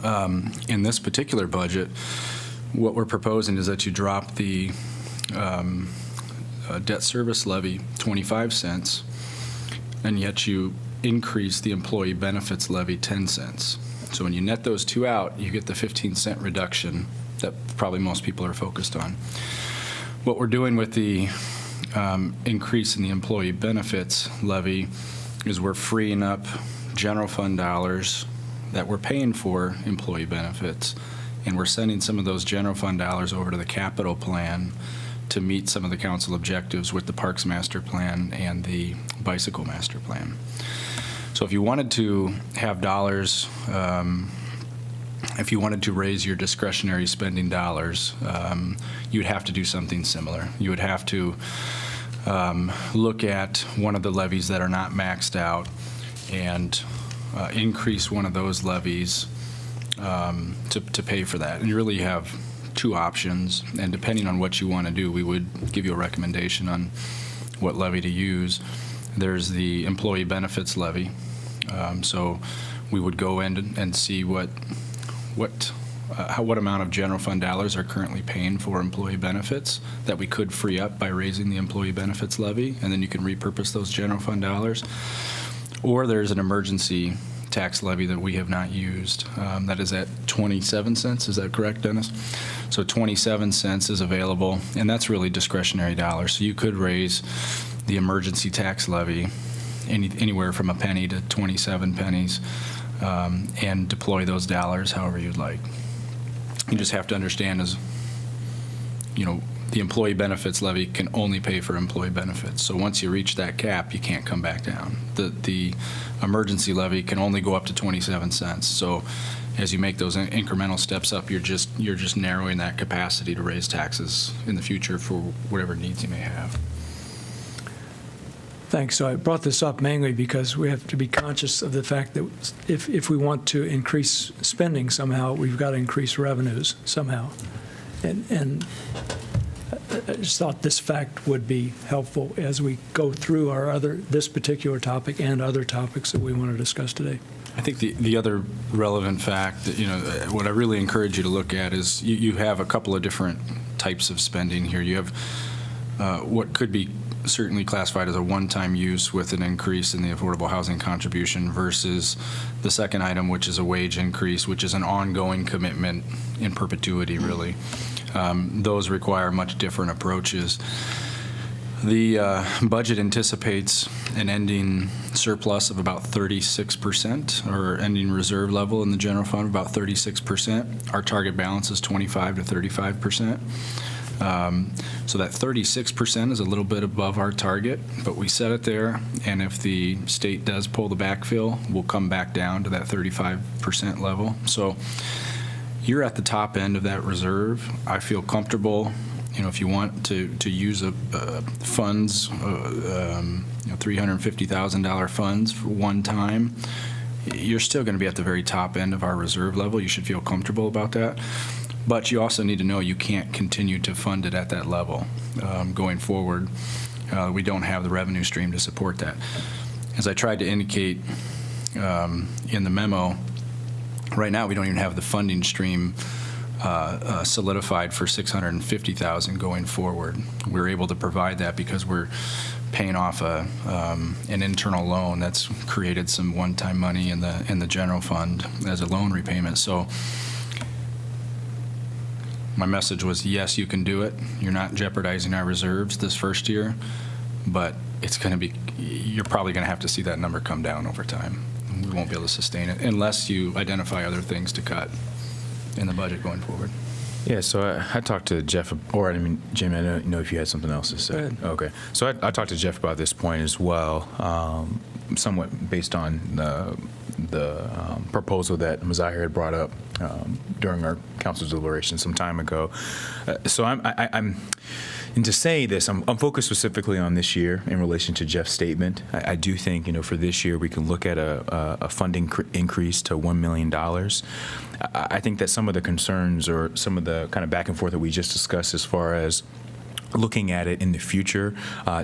In this particular budget, what we're proposing is that you drop the debt service levy 25 cents, and yet you increase the employee benefits levy 10 cents. So when you net those two out, you get the 15-cent reduction that probably most people are focused on. What we're doing with the increase in the employee benefits levy is we're freeing up general fund dollars that we're paying for employee benefits, and we're sending some of those general fund dollars over to the capital plan to meet some of the council objectives with the Parks Master Plan and the Bicycle Master Plan. So if you wanted to have dollars if you wanted to raise your discretionary spending dollars, you'd have to do something similar. You would have to look at one of the levies that are not maxed out and increase one of those levies to pay for that. And you really have two options, and depending on what you want to do, we would give you a recommendation on what levy to use. There's the employee benefits levy. So we would go in and see what amount of general fund dollars are currently paying for employee benefits that we could free up by raising the employee benefits levy, and then you can repurpose those general fund dollars. Or there's an emergency tax levy that we have not used. That is at 27 cents. Is that correct, Dennis? So 27 cents is available, and that's really discretionary dollars. So you could raise the emergency tax levy anywhere from a penny to 27 pennies and deploy those dollars however you'd like. You just have to understand the employee benefits levy can only pay for employee benefits. So once you reach that cap, you can't come back down. The emergency levy can only go up to 27 cents. So as you make those incremental steps up, you're just narrowing that capacity to raise taxes in the future for whatever needs you may have. Thanks. So I brought this up mainly because we have to be conscious of the fact that if we want to increase spending somehow, we've got to increase revenues somehow. And I just thought this fact would be helpful as we go through this particular topic and other topics that we want to discuss today. I think the other relevant fact that, what I really encourage you to look at is you have a couple of different types of spending here. You have what could be certainly classified as a one-time use with an increase in the affordable housing contribution versus the second item, which is a wage increase, which is an ongoing commitment in perpetuity, really. Those require much different approaches. The budget anticipates an ending surplus of about 36%, or ending reserve level in the general fund of about 36%. Our target balance is 25 to 35%. So that 36% is a little bit above our target, but we set it there, and if the state does pull the backfill, we'll come back down to that 35% level. So you're at the top end of that reserve. I feel comfortable, if you want to use funds, $350,000 funds for one time, you're still going to be at the very top end of our reserve level. You should feel comfortable about that. But you also need to know you can't continue to fund it at that level going forward. We don't have the revenue stream to support that. As I tried to indicate in the memo, right now we don't even have the funding stream solidified for $650,000 going forward. We're able to provide that because we're paying off an internal loan that's created some one-time money in the general fund as a loan repayment. So my message was, yes, you can do it. You're not jeopardizing our reserves this first year, but you're probably going to have to see that number come down over time. We won't be able to sustain it unless you identify other things to cut in the budget going forward. Yeah, so I talked to Jeff, or Jim, I don't know if you had something else to say. Go ahead. Okay. So I talked to Jeff about this point as well, somewhat based on the proposal that Ms. Zahir had brought up during our council deliberation some time ago. So and to say this, I'm focused specifically on this year in relation to Jeff's statement. I do think, for this year we can look at a funding increase to $1 million. I think that some of the concerns or some of the kind of back and forth that we just discussed as far as looking at it in the future,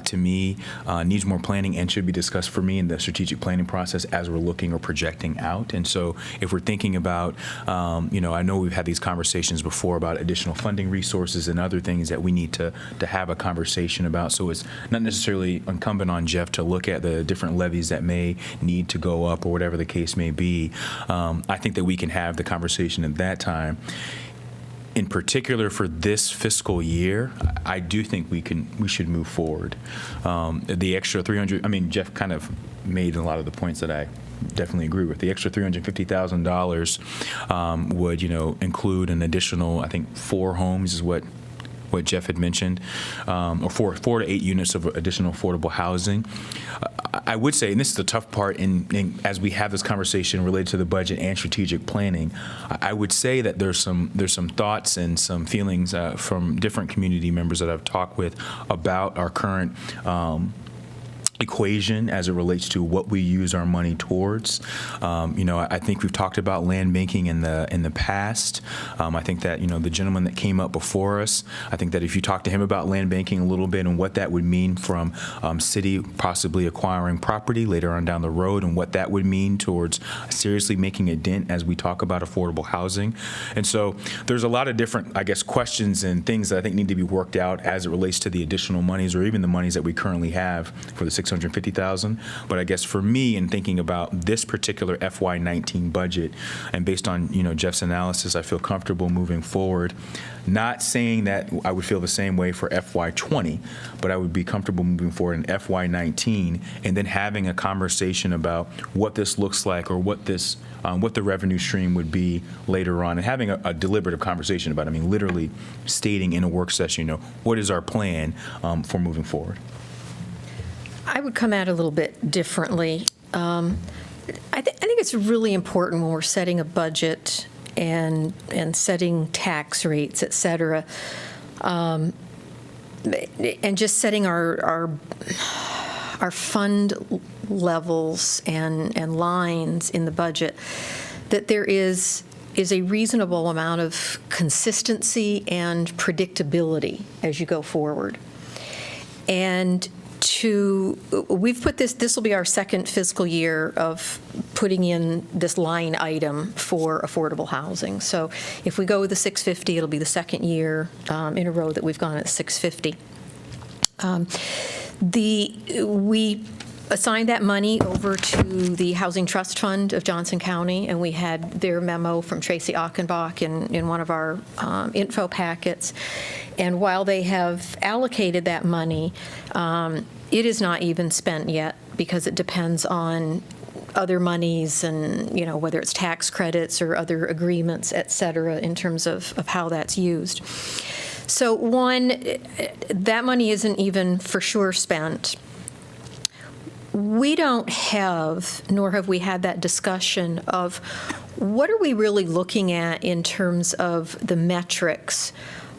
to me, needs more planning and should be discussed for me in the strategic planning process as we're looking or projecting out. And so if we're thinking about, I know we've had these conversations before about additional funding resources and other things that we need to have a conversation about. So it's not necessarily incumbent on Jeff to look at the different levies that may need to go up or whatever the case may be. I think that we can have the conversation at that time. In particular for this fiscal year, I do think we should move forward. The extra 300, Jeff kind of made a lot of the points that I definitely agree with. The extra $350,000 would, include an additional, I think, 4 homes is what what Jeff had mentioned, or 4 to 8 units of additional affordable housing. I would say, and this is the tough part as we have this conversation related to the budget and strategic planning, I would say that there's some thoughts and some feelings from different community members that I've talked with about our current equation as it relates to what we use our money towards. I think we've talked about land banking in the past. I think that the gentleman that came up before us, I think that if you talk to him about land banking a little bit and what that would mean from city possibly acquiring property later on down the road and what that would mean towards seriously making a dent as we talk about affordable housing. And so there's a lot of different, I guess, questions and things that I think need to be worked out as it relates to the additional monies or even the monies that we currently have for the $650,000. But I guess for me, in thinking about this particular FY19 budget, and based on Jeff's analysis, I feel comfortable moving forward. Not saying that I would feel the same way for FY20, but I would be comfortable moving forward in FY19, and then having a conversation about what this looks like or what the revenue stream would be later on, and having a deliberative conversation about it. I mean, literally stating in a work session, what is our plan for moving forward. I would come at it a little bit differently. I think it's really important when we're setting a budget and setting tax rates, et cetera, and just setting our fund levels and lines in the budget, that there is a reasonable amount of consistency and predictability as you go forward. And we've put this will be our second fiscal year of putting in this line item for affordable housing. So if we go with the 650, it'll be the second year in a row that we've gone at 650. We assigned that money over to the Housing Trust Fund of Johnson County, and we had their memo from Tracy Achenbach in one of our info packets. And while they have allocated that money, it is not even spent yet because it depends on other monies and, whether it's tax credits or other agreements, et cetera, in terms of how that's used. So that money isn't even for sure spent. We don't have, nor have we had that discussion of what are we really looking at in terms of the metrics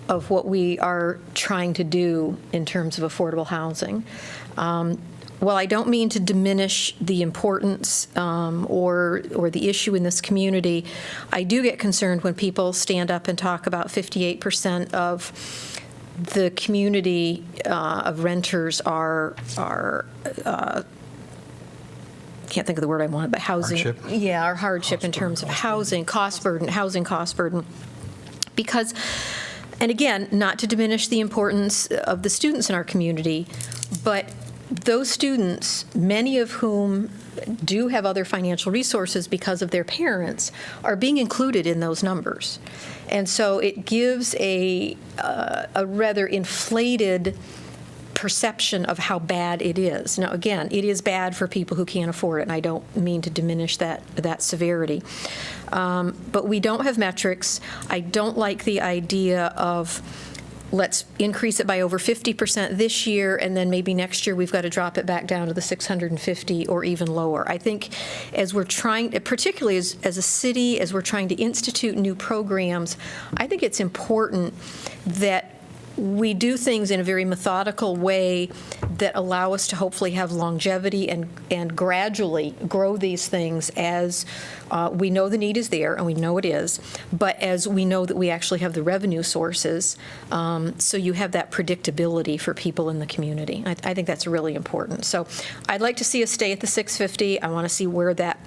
of what we are trying to do in terms of affordable housing. Well, I don't mean to diminish the importance or the issue in this community. I do get concerned when people stand up and talk about 58% of the community of renters are can't think of the word I wanted, but housing. Hardship. Yeah, our hardship in terms of housing cost burden. Because, and again, not to diminish the importance of the students in our community, but those students, many of whom do have other financial resources because of their parents, are being included in those numbers. And so it gives a rather inflated perception of how bad it is. Now, again, it is bad for people who can't afford it, and I don't mean to diminish that severity. But we don't have metrics. I don't like the idea of let's increase it by over 50% this year, and then maybe next year we've got to drop it back down to the 650 or even lower. I think as we're trying, particularly as a city, as we're trying to institute new programs, I think it's important that we do things in a very methodical way that allow us to hopefully have longevity and gradually grow these things as we know the need is there, and we know it is, but as we know that we actually have the revenue sources, so you have that predictability for people in the community. I think that's really important. So I'd like to see us stay at the 650. I want to see where that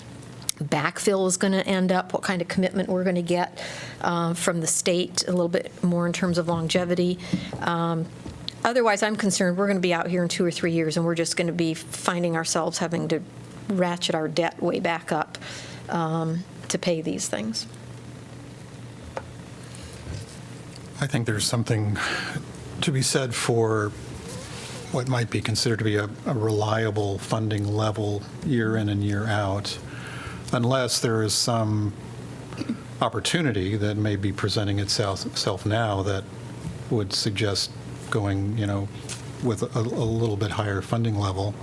backfill is going to end up, what kind of commitment we're going to get from the state, a little bit more in terms of longevity. Otherwise, I'm concerned we're going to be out here in 2 or 3 years, and we're just going to be finding ourselves having to ratchet our debt way back up to pay these things. I think there's something to be said for what might be considered to be a reliable funding level year in and year out, unless there is some opportunity that may be presenting itself now that would suggest going, with a little bit higher funding level.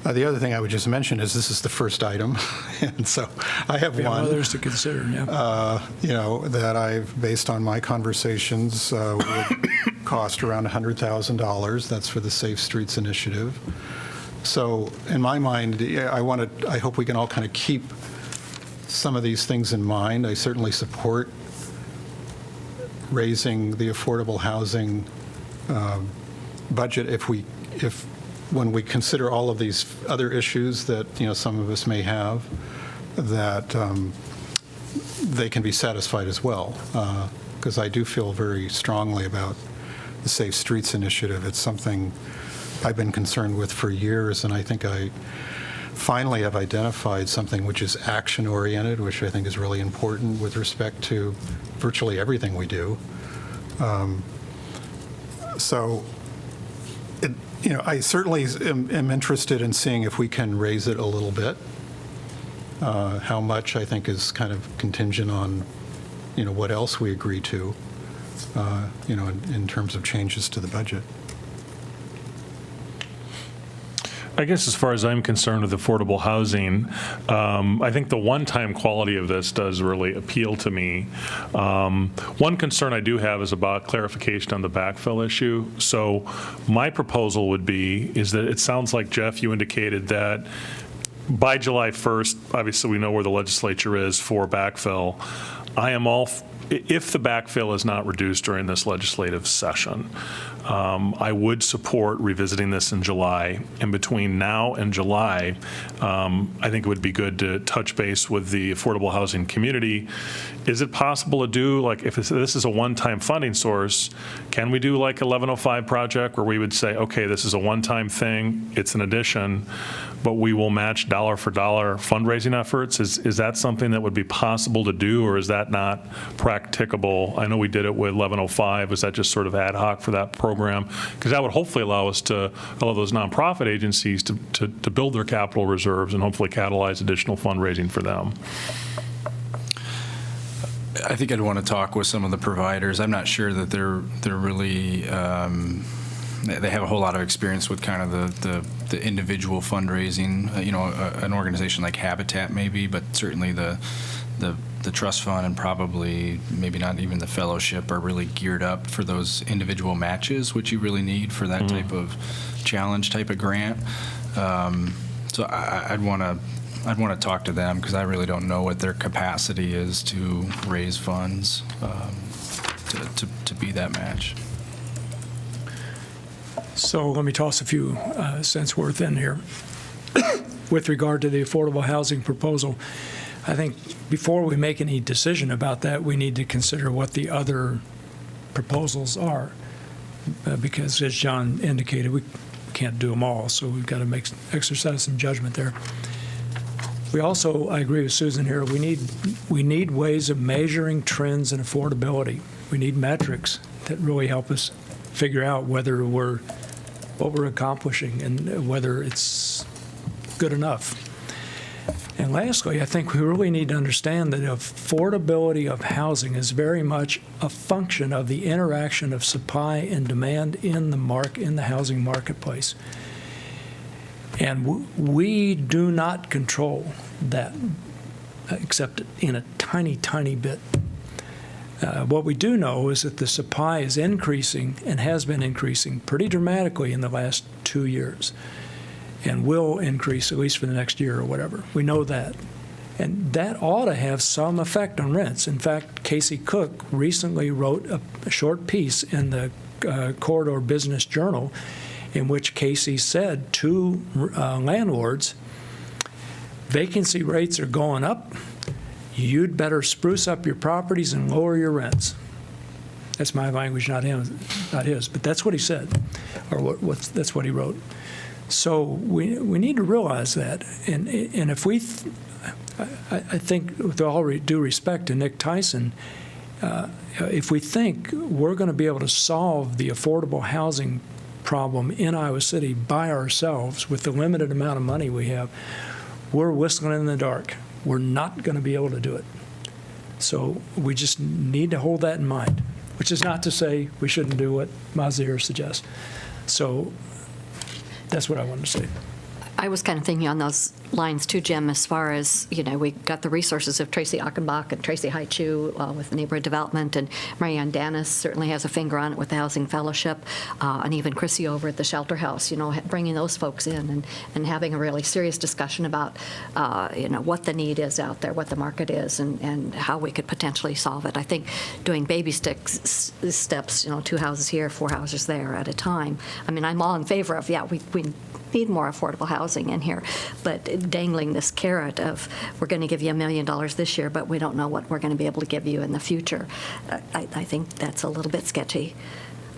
The other thing I would just mention is this is the first item, and so I have We have one. others to consider, yeah. That I've, based on my conversations, would cost around $100,000. That's for the Safe Streets Initiative. So in my mind, I hope we can all kind of keep some of these things in mind. I certainly support raising the affordable housing budget when we consider all of these other issues that, some of us may have, that they can be satisfied as well. Because I do feel very strongly about the Safe Streets Initiative. It's something I've been concerned with for years, and I think I finally have identified something which is action-oriented, which I think is really important with respect to virtually everything we do. I certainly am interested in seeing if we can raise it a little bit. How much, I think, is kind of contingent on, what else we agree to, in terms of changes to the budget. I guess as far as I'm concerned with affordable housing, I think the one-time quality of this does really appeal to me. One concern I do have is about clarification on the backfill issue. So my proposal would be, is that it sounds like, Jeff, you indicated that by July 1st, obviously we know where the legislature is for backfill. I am all, if the backfill is not reduced during this legislative session, I would support revisiting this in July. And between now and July, I think it would be good to touch base with the affordable housing community. Is it possible to do, like, if this is a one-time funding source, can we do like 1105 project where we would say, okay, this is a one-time thing, it's an addition, but we will match dollar for dollar fundraising efforts? Is that something that would be possible to do, or is that not practicable? I know we did it with 1105. Is that just sort of ad hoc for that program? Because that would hopefully allow us to allow those nonprofit agencies to build their capital reserves and hopefully catalyze additional fundraising for them. I think I'd want to talk with some of the providers. I'm not sure that they're really, they have a whole lot of experience with kind of the individual fundraising, an organization like Habitat maybe, but certainly the trust fund and probably maybe not even the fellowship are really geared up for those individual matches, which you really need for that type of challenge type of grant. So I'd want to talk to them, because I really don't know what their capacity is to raise funds to be that match. So let me toss a few cents worth in here. With regard to the affordable housing proposal, I think before we make any decision about that, we need to consider what the other proposals are. Because as John indicated, we can't do them all, so we've got to exercise some judgment there. We also, I agree with Susan here, we need ways of measuring trends in affordability. We need metrics that really help us figure out what we're accomplishing and whether it's good enough. And lastly, I think we really need to understand that affordability of housing is very much a function of the interaction of supply and demand in the housing marketplace. And we do not control that, except in a tiny, tiny bit. What we do know is that the supply is increasing and has been increasing pretty dramatically in the last 2 years, and will increase at least for the next year or whatever. We know that. And that ought to have some effect on rents. In fact, Casey Cook recently wrote a short piece in the Corridor Business Journal in which Casey said to landlords, vacancy rates are going up. You'd better spruce up your properties and lower your rents. That's my language, not his, but that's what he said, or that's what he wrote. So we need to realize that, and if I think with all due respect to Nick Tyson, if we think we're going to be able to solve the affordable housing problem in Iowa City by ourselves with the limited amount of money we have, we're whistling in the dark. We're not going to be able to do it. So we just need to hold that in mind. which is not to say we shouldn't do what Mazir suggests. So that's what I wanted to say. I was kind of thinking on those lines too, Jim, as far as, we got the resources of Tracy Achenbach and Tracy Haichu with neighborhood development, and Marianne Danis certainly has a finger on it with the Housing Fellowship, and even Chrissy over at the Shelter House, bringing those folks in and having a really serious discussion about, what the need is out there, what the market is, and how we could potentially solve it. I think doing baby steps, 2 houses here, 4 houses there at a time. I mean, I'm all in favor of, we need more affordable housing in here, but dangling this carrot of we're going to give you $1 million this year, but we don't know what we're going to be able to give you in the future, I think that's a little bit sketchy.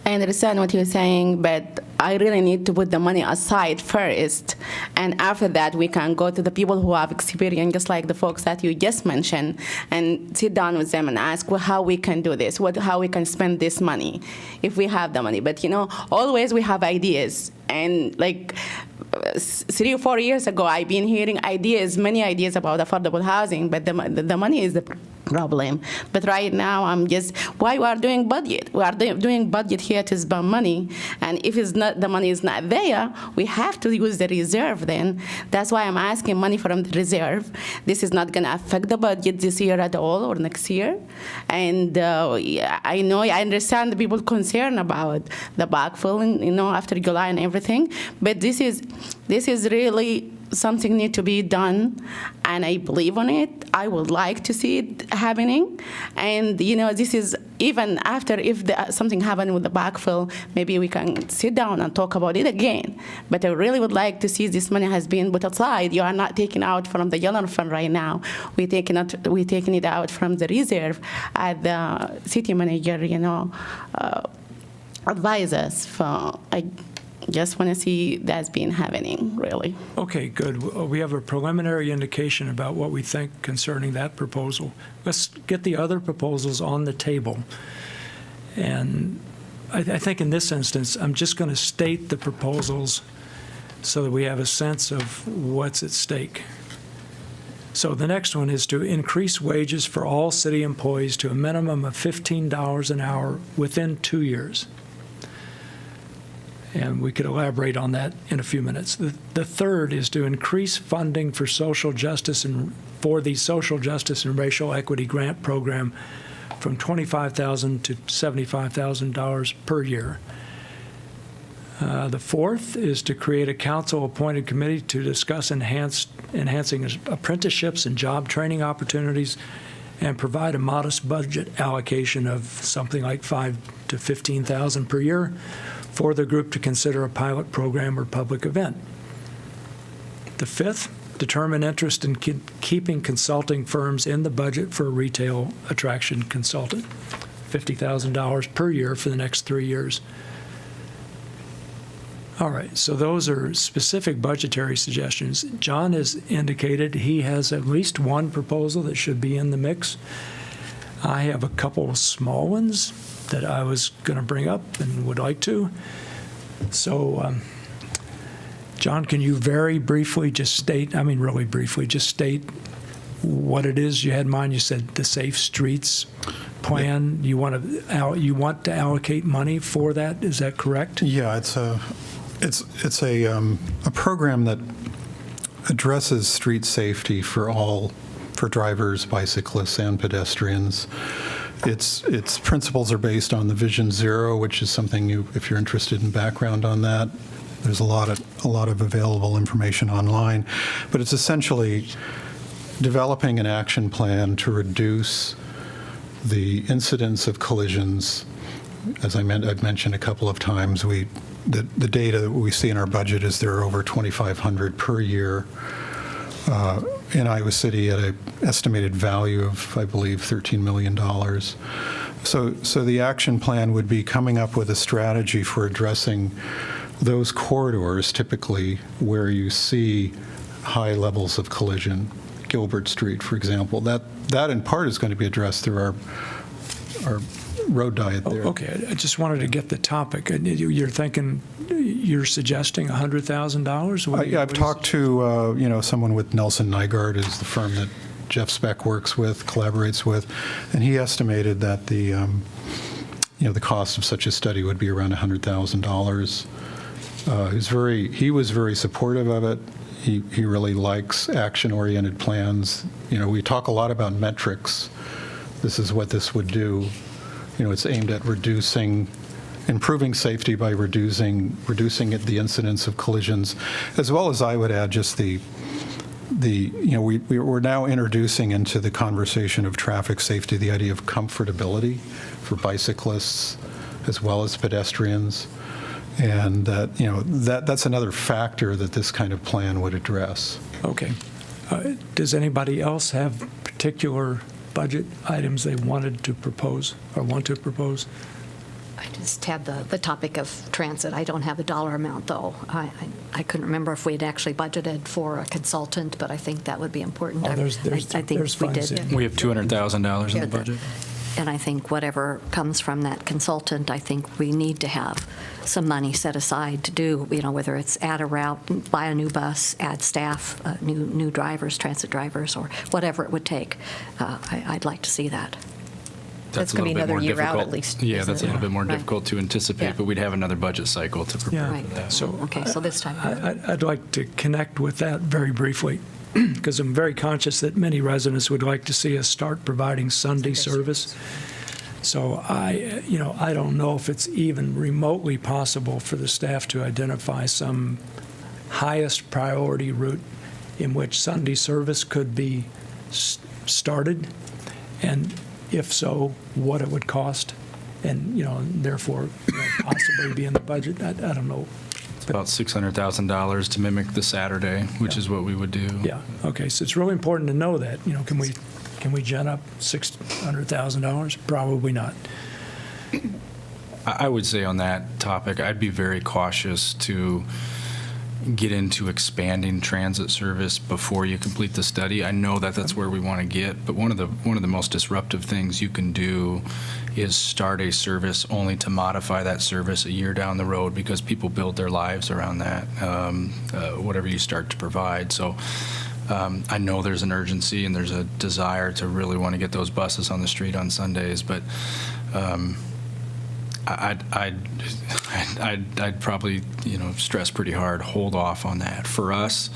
I understand what you're saying, but I really need to put the money aside first, and after that we can go to the people who have experience, just like the folks that you just mentioned, and sit down with them and ask how we can do this, how we can spend this money, if we have the money. But always we have ideas, and like 3 or 4 years ago, I've been hearing many ideas about affordable housing, but the money is the problem. But right now, why we are doing budget? We are doing budget here to spend money, and if the money is not there, we have to use the reserve then. That's why I'm asking money from the reserve. This is not going to affect the budget this year at all or next year. And I understand the people concerned about the backfill, after July and everything, but this is really something need to be done, and I believe on it. I would like to see it happening, and this is even after if something happened with the backfill, maybe we can sit down and talk about it again. But I really would like to see this money has been put aside. You are not taking out from the general fund right now. We're taking it out from the reserve at the city manager, advise us. I just want to see that's been happening, really. Okay, good. We have a preliminary indication about what we think concerning that proposal. Let's get the other proposals on the table. And I think in this instance, I'm just going to state the proposals so that we have a sense of what's at stake. So the next one is to increase wages for all city employees to a minimum of $15 an hour within 2 years. And we could elaborate on that in a few minutes. The third is to increase funding for social justice and for the Social Justice and Racial Equity Grant Program from $25,000 to $75,000 per year. The fourth is to create a council-appointed committee to discuss enhancing apprenticeships and job training opportunities and provide a modest budget allocation of something like $5,000 to $15,000 per year for the group to consider a pilot program or public event. The fifth, determine interest in keeping consulting firms in the budget for a retail attraction consultant, $50,000 per year for the next 3 years. All right, so those are specific budgetary suggestions. John has indicated he has at least one proposal that should be in the mix. I have a couple of small ones that I was going to bring up and would like to. So, John, can you very briefly just state, really briefly, just state what it is you had in mind? You said the Safe Streets plan. You want to allocate money for that. Is that correct? Yeah, it's a program that addresses street safety for drivers, bicyclists, and pedestrians. Its principles are based on the Vision Zero, which is something if you're interested in background on that, there's a lot of available information online. But it's essentially developing an action plan to reduce the incidence of collisions. As I've mentioned a couple of times, the data that we see in our budget is there are over 2,500 per year in Iowa City at an estimated value of, I believe, $13 million. So the action plan would be coming up with a strategy for addressing those corridors, typically where you see high levels of collision. Gilbert Street, for example. That in part is going to be addressed through our road diet there. Okay, I just wanted to get the topic. You're suggesting $100,000? I've talked to someone with Nelson Nygaard, is the firm that Jeff Speck works with, collaborates with, and he estimated that the cost of such a study would be around $100,000. He was very supportive of it. He really likes action-oriented plans. We talk a lot about metrics. This is what this would do. It's aimed at improving safety by reducing the incidence of collisions, as well as, I would add, just we're now introducing into the conversation of traffic safety the idea of comfortability for bicyclists as well as pedestrians. And that's another factor that this kind of plan would address. Okay. Does anybody else have particular budget items they wanted to propose or want to propose? I just had the topic of transit. I don't have a dollar amount, though. I couldn't remember if we had actually budgeted for a consultant, but I think that would be important. Oh, I think there's we funds did. in. We have $200,000 in the budget. And I think whatever comes from that consultant, I think we need to have some money set aside to do, whether it's add a route, buy a new bus, add staff, new drivers, transit drivers, or whatever it would take. I'd like to see that. That's a going to be little bit another more year out difficult. at least. Yeah, isn't that's a it? little bit more Right. difficult to anticipate, Yeah. but we'd have another budget cycle to prepare Yeah. for that. So Okay, so this time. I'd like to connect with that very briefly, because I'm very conscious that many residents would like to see us start providing Sunday service. So I don't know if it's even remotely possible for the staff to identify some highest priority route in which Sunday service could be started, and if so, what it would cost, and therefore possibly be in the budget. I don't know. It's about $600,000 to mimic the Saturday, which is what we would do. Yeah. Okay. So it's really important to know that. Can we gen up $600,000? Probably not. I would say on that topic, I'd be very cautious to get into expanding transit service before you complete the study. I know that that's where we want to get, but one of the most disruptive things you can do is start a service only to modify that service a year down the road, because people build their lives around that, whatever you start to provide. So I know there's an urgency and there's a desire to really want to get those buses on the street on Sundays, but I'd probably, stress pretty hard, hold off on that. For us,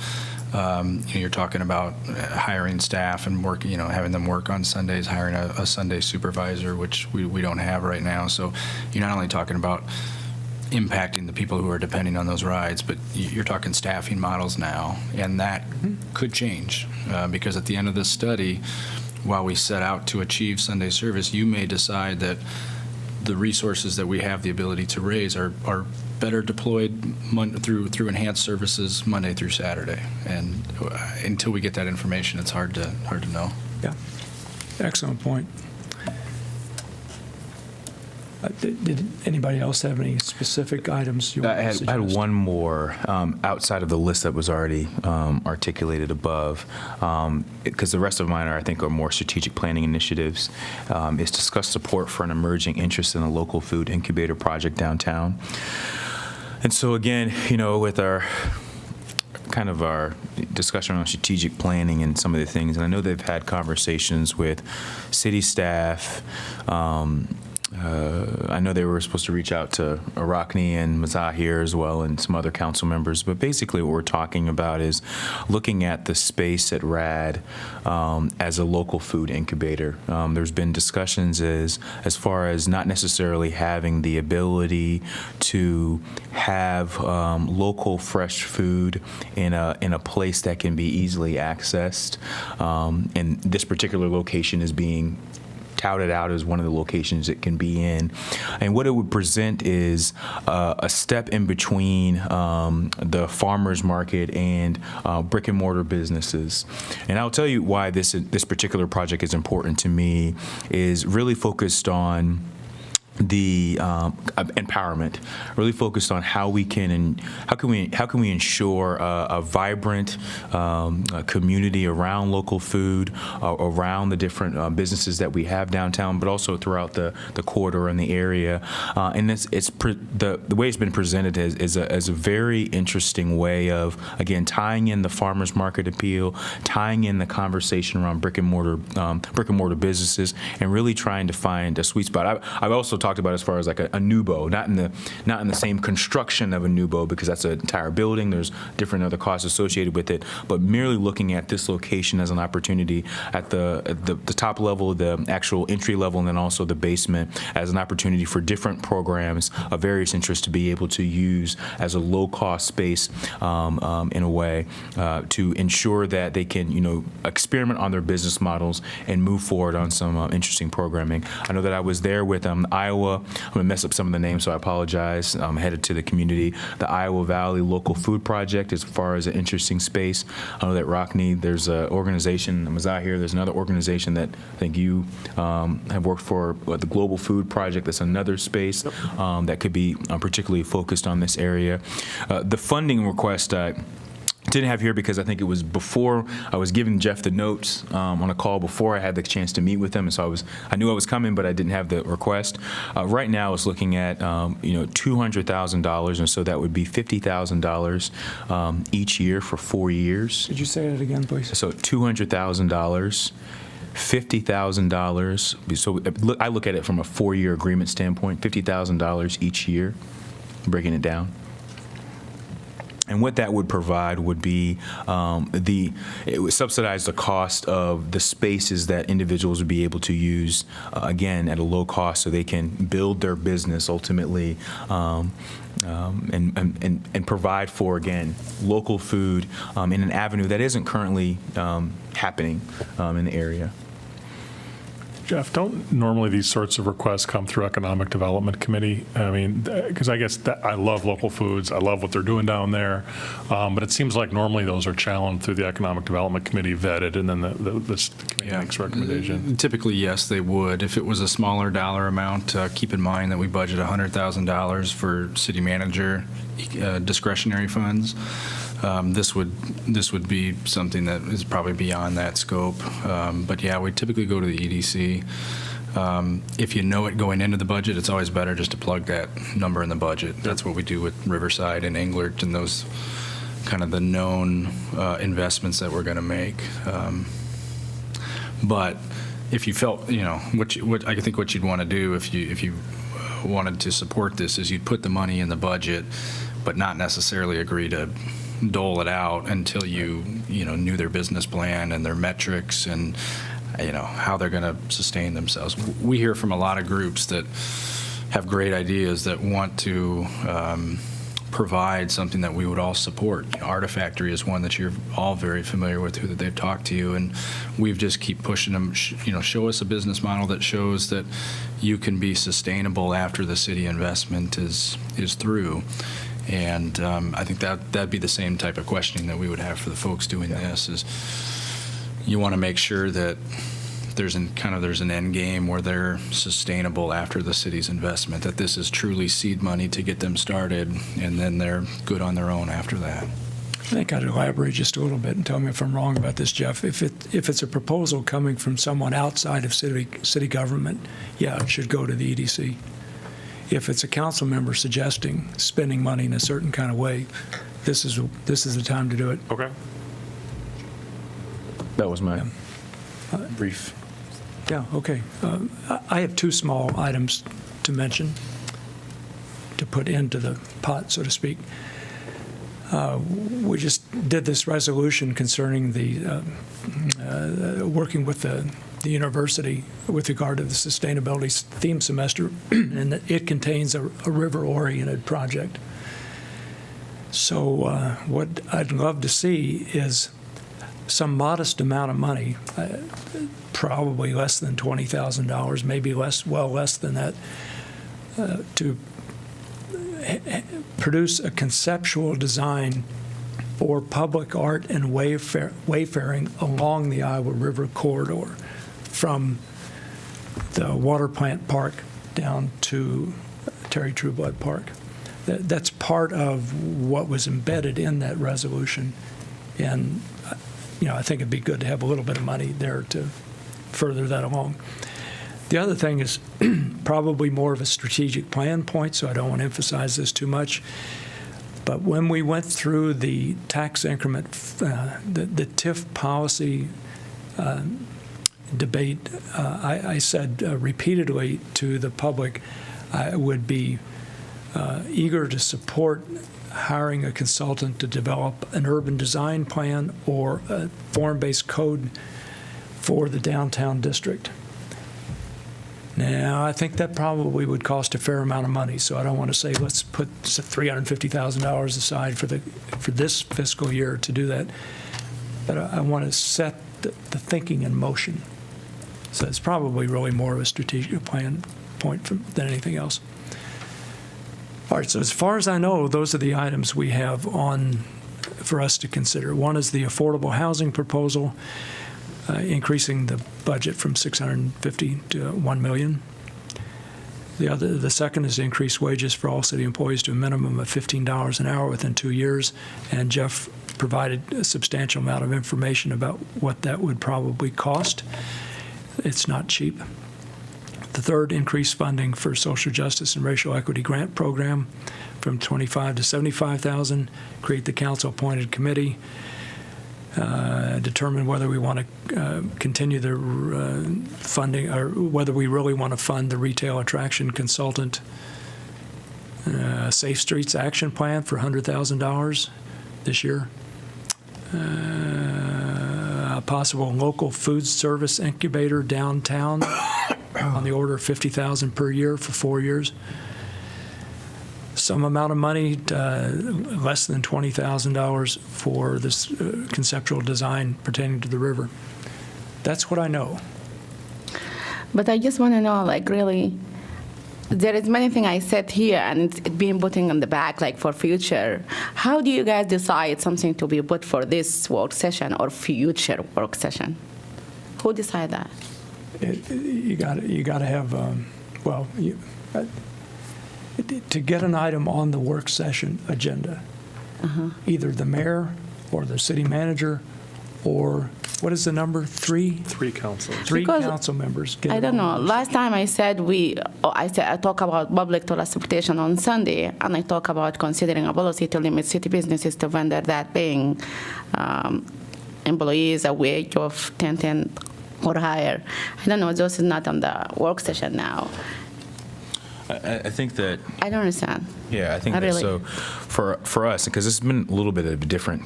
you're talking about hiring staff and work, having them work on Sundays, hiring a Sunday supervisor, which we don't have right now. So you're not only talking about impacting the people who are depending on those rides, but you're talking staffing models now, and that could change because at the end of this study, while we set out to achieve Sunday service, you may decide that the resources that we have the ability to raise are better deployed through enhanced services Monday through Saturday. And until we get that information, it's hard to know. Yeah. Excellent point. Did anybody else have any specific items you want to I suggest? had one more outside of the list that was already articulated above, because the rest of mine are more strategic planning initiatives. Is discuss support for an emerging interest in a local food incubator project downtown. And so again, with our discussion on strategic planning and some of the things, and I know they've had conversations with city staff. I know they were supposed to reach out to Arachne and Mazahir as well and some other council members, but basically what we're talking about is looking at the space at RAD as a local food incubator. There's been discussions as far as not necessarily having the ability to have local fresh food in a place that can be easily accessed. And this particular location is being touted out as one of the locations it can be in. And what it would present is a step in between the farmers market and brick and mortar businesses. And I'll tell you why this particular project is important to me, is really focused on the empowerment, really focused on how we can ensure a vibrant community around local food, around the different businesses that we have downtown, but also throughout the corridor and the area. And the way it's been presented is a very interesting way of, again, tying in the farmers market appeal, tying in the conversation around brick and mortar businesses, and really trying to find a sweet spot. I've also talked talked about as far as like a NUBO, not in the same construction of a NUBO, because that's an entire building. There's different other costs associated with it, but merely looking at this location as an opportunity at the top level, the actual entry level, and then also the basement as an opportunity for different programs of various interests to be able to use as a low-cost space in a way to ensure that they can, experiment on their business models and move forward on some interesting programming. I know that I was there with Iowa. I'm going to mess up some of the names, so I apologize. I'm headed to the community. The Iowa Valley Local Food Project, as far as an interesting space. I know that Rockne, there's an organization, I was out here, there's another organization that I think you have worked for, the Global Food Project. That's another space that could be particularly focused on this area. The funding request didn't have here because I think it was before I was giving Jeff the notes on a call before I had the chance to meet with him, and so I knew I was coming, but I didn't have the request. Right now, it's looking at $200,000, and so that would be $50,000 each year for 4 years. Could you say that again, please? So $200,000. $50,000. So I look at it from a 4-year agreement standpoint, $50,000 each year, breaking it down. And what that would provide would be it would subsidize the cost of the spaces that individuals would be able to use, again, at a low cost, so they can build their business ultimately and provide for, again, local food in an avenue that isn't currently happening in the area. Jeff, don't normally these sorts of requests come through Economic Development Committee? I mean, because I guess I love local foods. I love what they're doing down there. But it seems like normally those are challenged through the Economic Development Committee, vetted, and then the committee makes recommendation. Typically, yes, they would. If it was a smaller dollar amount, keep in mind that we budget $100,000 for city manager discretionary funds. This would be something that is probably beyond that scope. But yeah, we typically go to the EDC. If you know it going into the budget, it's always better just to plug that number in the budget. That's what we do with Riverside and Englert and those kind of the known investments that we're going to make. But if you felt, what I think what you'd want to do if you wanted to support this is you'd put the money in the budget, but not necessarily agree to dole it out until you knew their business plan and their metrics and how they're going to sustain themselves. We hear from a lot of groups that have great ideas that want to provide something that we would all support. Artifactory is one that you're all very familiar with, that they've talked to you, and we've just keep pushing them. Show us a business model that shows that you can be sustainable after the city investment is through. And I think that'd be the same type of questioning that we would have for the folks doing this. Is you want to make sure that there's an end game where they're sustainable after the city's investment, that this is truly seed money to get them started, and then they're good on their own after that. I think I'd elaborate just a little bit and tell me if I'm wrong about this, Jeff. If it's a proposal coming from someone outside of city government, yeah, it should go to the EDC. If it's a council member suggesting spending money in a certain kind of way, this is the time to do it. Okay. That was my brief. Yeah, okay. I have two small items to mention, to put into the pot, so to speak. We just did this resolution concerning the working with the university with regard to the sustainability theme semester, and that it contains a river-oriented project. So what I'd love to see is some modest amount of money, probably less than $20,000, maybe less than that, to produce a conceptual design for public art and wayfaring along the Iowa River corridor from the Water Plant Park down to Terry Trueblood Park. That's part of what was embedded in that resolution, and I think it'd be good to have a little bit of money there to further that along. The other thing is probably more of a strategic plan point, so I don't want to emphasize this too much. But when we went through the tax increment, the TIF policy debate, I said repeatedly to the public, I would be eager to support hiring a consultant to develop an urban design plan or a form-based code for the downtown district. Now, I think that probably would cost a fair amount of money, so I don't want to say let's put $350,000 aside for this fiscal year to do that. But I want to set the thinking in motion. So it's probably really more of a strategic plan point than anything else. All right, so as far as I know, those are the items we have on for us to consider. One is the affordable housing proposal, increasing the budget from $650,000 to $1 million. The second is to increase wages for all city employees to a minimum of $15 an hour within 2 years. And Jeff provided a substantial amount of information about what that would probably cost. It's not cheap. The third, increased funding for social justice and racial equity grant program from $25,000 to $75,000. Create the council-appointed committee. Determine whether we want to continue the funding or whether we really want to fund the retail attraction consultant Safe Streets Action Plan for $100,000 this year. A possible local food service incubator downtown on the order of $50,000 per year for 4 years. Some amount of money, less than $20,000 for this conceptual design pertaining to the river. That's what I know. But I just want to know, like, really, there is many things I said here, and it's being put in the back, like, for future. How do you guys decide something to be put for this work session or future work session? Who decide that? You got to have, to get an item on the work session agenda, either the mayor or the city manager or, what is the number, three? Three councilors. Three Because council members. Get I it don't on know. the Last time I said I talk about public transportation on Sunday, and I talk about considering a policy to limit city businesses to vendor that paying employees a wage of 10 or higher. I don't know. This is not on the work session now. I think that, I don't understand. yeah, I think I that, really- so for us, because it's been a little bit of a different,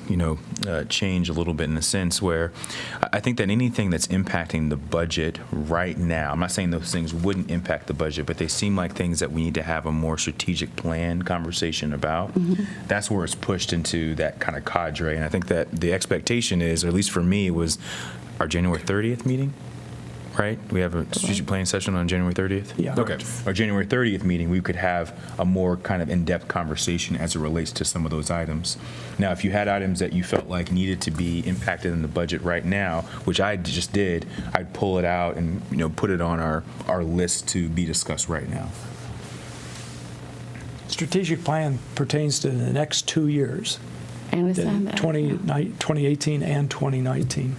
change a little bit in the sense where I think that anything that's impacting the budget right now, I'm not saying those things wouldn't impact the budget, but they seem like things that we need to have a more strategic plan conversation about. That's where it's pushed into that kind of cadre. And I think that the expectation is, or at least for me, was our January 30th meeting. Right? We have a strategic planning session on January 30th? Yeah. Okay. Our January 30th meeting, we could have a more kind of in-depth conversation as it relates to some of those items. Now, if you had items that you felt like needed to be impacted in the budget right now, which I just did, I'd pull it out and, put it on our list to be discussed right now. strategic plan pertains to the next 2 years. I understand that. 2018 and 2019.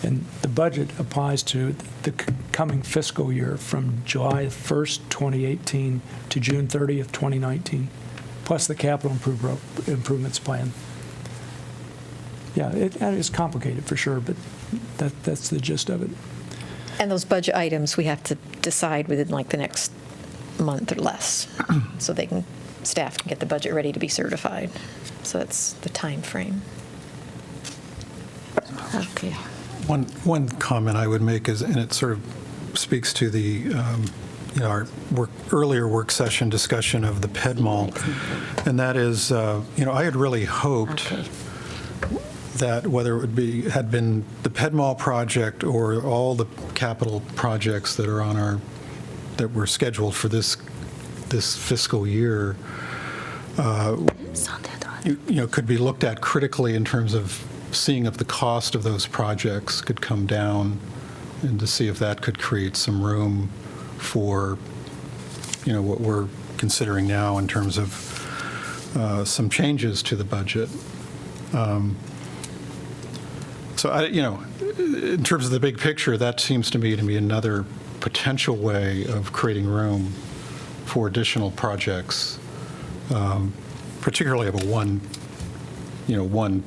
And the budget applies to the coming fiscal year from July 1st, 2018 to June 30th, 2019, plus the capital improvements plan. Yeah, it is complicated for sure, but that's the gist of it. And those budget items, we have to decide within like the next month or less, so staff can get the budget ready to be certified. So that's the time frame. Okay. One comment I would make is, and it sort of speaks to the, our earlier work session discussion of the Ped Mall, and that is, I had really hoped that whether it had been the Ped Mall project or all the capital projects that are that were scheduled for this fiscal year, could be looked at critically in terms of seeing if the cost of those projects could come down and to see if that could create some room for, what we're considering now in terms of some changes to the budget. So, in terms of the big picture, that seems to me to be another potential way of creating room for additional projects, particularly of a one-time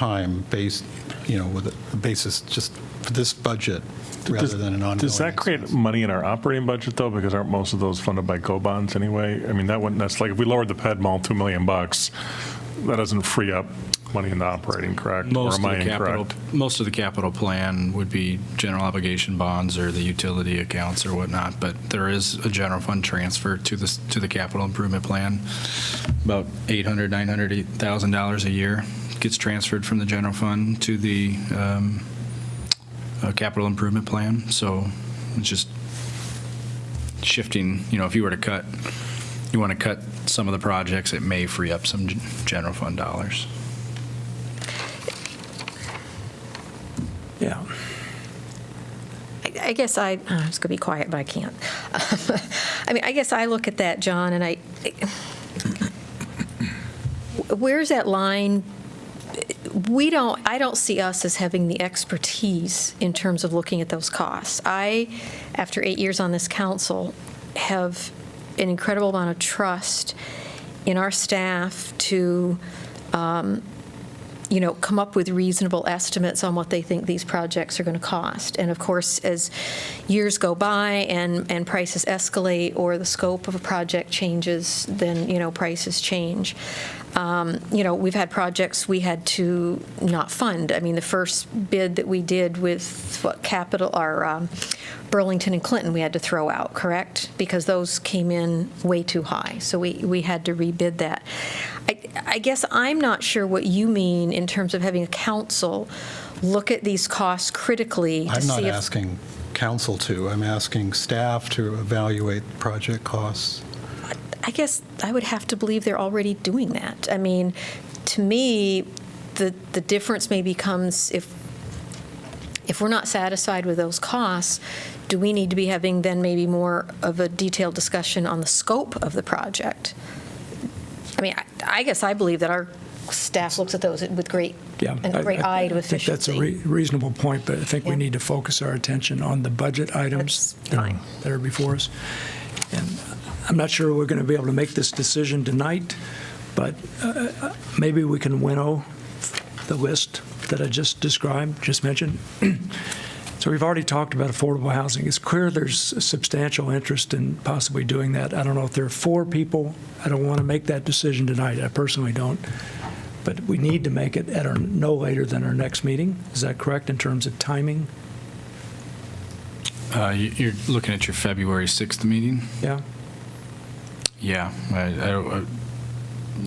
time based, with a basis just for this budget rather than an ongoing. Does that create money in our operating budget, though? Because aren't most of those funded by co-bonds anyway? I mean, that wouldn't necessarily, if we lowered the Ped Mall $2 million, that doesn't free up money in the operating, correct? Or am I incorrect? Most of the capital plan would be general obligation bonds or the utility accounts or whatnot, but there is a general fund transfer to the capital improvement plan. About $800,000, $900,000 a year gets transferred from the general fund to the capital improvement plan. So it's just shifting, if you were to cut, you want to cut some of the projects, it may free up some general fund dollars. Yeah. I guess I was going to be quiet, but I can't. I mean, I guess I look at that, John, and where's that line? I don't see us as having the expertise in terms of looking at those costs. After 8 years on this council, have an incredible amount of trust in our staff to come up with reasonable estimates on what they think these projects are going to cost. And of course, as years go by and prices escalate or the scope of a project changes, then, prices change. We've had projects we had to not fund. I mean, the first bid that we did with Burlington and Clinton, we had to throw out, correct? Because those came in way too high. So we had to rebid that. I guess I'm not sure what you mean in terms of having a council look at these costs critically to I'm see not if... asking council to. I'm asking staff to evaluate project costs. I guess I would have to believe they're already doing that. I mean, to me, the difference maybe comes if we're not satisfied with those costs, do we need to be having then maybe more of a detailed discussion on the scope of the project? I mean, I guess I believe that our staff looks at those with great eye to efficiency. I think that's a reasonable point, but I think we need to focus our attention on the budget items that are before us. And I'm not sure we're going to be able to make this decision tonight, but maybe we can winnow the list that I just mentioned. So we've already talked about affordable housing. It's clear there's a substantial interest in possibly doing that. I don't know if there are 4 people. I don't want to make that decision tonight. I personally don't. But we need to make it at no later than our next meeting. Is that correct in terms of timing? You're looking at your February 6th meeting? Yeah. Yeah.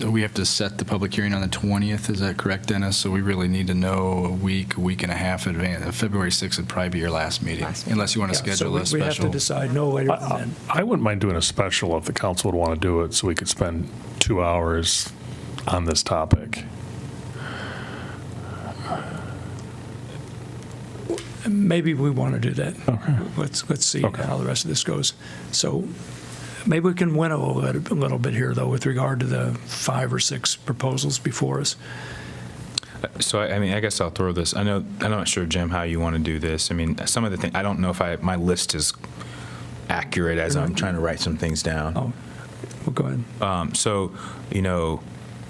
We have to set the public hearing on the 20th. Is that correct, Dennis? So we really need to know a week and a half in advance. February 6th would probably be your last meeting, unless you want to schedule a special. We have to decide no later than then. I wouldn't mind doing a special if the council would want to do it, so we could spend 2 hours on this topic. Maybe we want to do that. Okay. Let's see how the rest of this goes. So maybe we can winnow a little bit here, though, with regard to the 5 or 6 proposals before us. So, I guess I'll throw this. I'm not sure, Jim, how you want to do this. I mean, some of the things, I don't know if my list is accurate as I'm trying to write some things down. Oh, well, go ahead. So,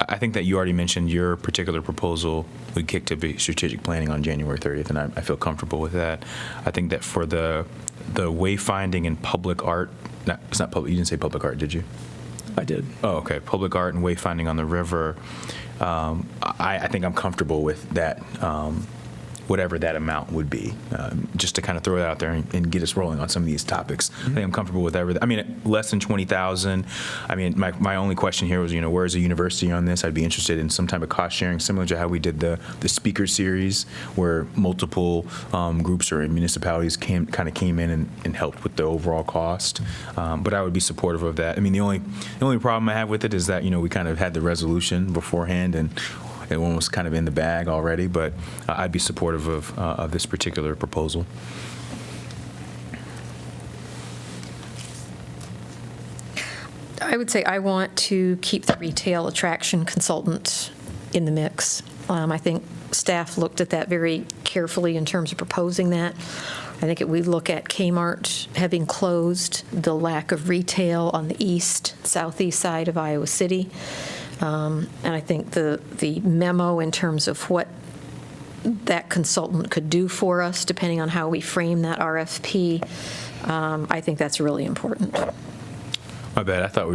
I think that you already mentioned your particular proposal would kick to be strategic planning on January 30th, and I feel comfortable with that. I think that for the wayfinding and public art, it's not public, you didn't say public art, did you? I did. Oh, okay. Public art and wayfinding on the river, I think I'm comfortable with that, whatever that amount would be, just to kind of throw it out there and get us rolling on some of these topics. I think I'm comfortable with everything. I mean, less than 20,000. I mean, my only question here was, where's the university on this? I'd be interested in some type of cost sharing, similar to how we did the speaker series, where multiple groups or municipalities came in and helped with the overall cost. But I would be supportive of that. I mean, the only problem I have with it is that, we kind of had the resolution beforehand and it one was kind of in the bag already, but I'd be supportive of this particular proposal. I would say I want to keep the retail attraction consultant in the mix. I think staff looked at that very carefully in terms of proposing that. I think we look at Kmart having closed, the lack of retail on the southeast side of Iowa City. And I think the memo in terms of what that consultant could do for us, depending on how we frame that RFP, I think that's really important. My bad. I thought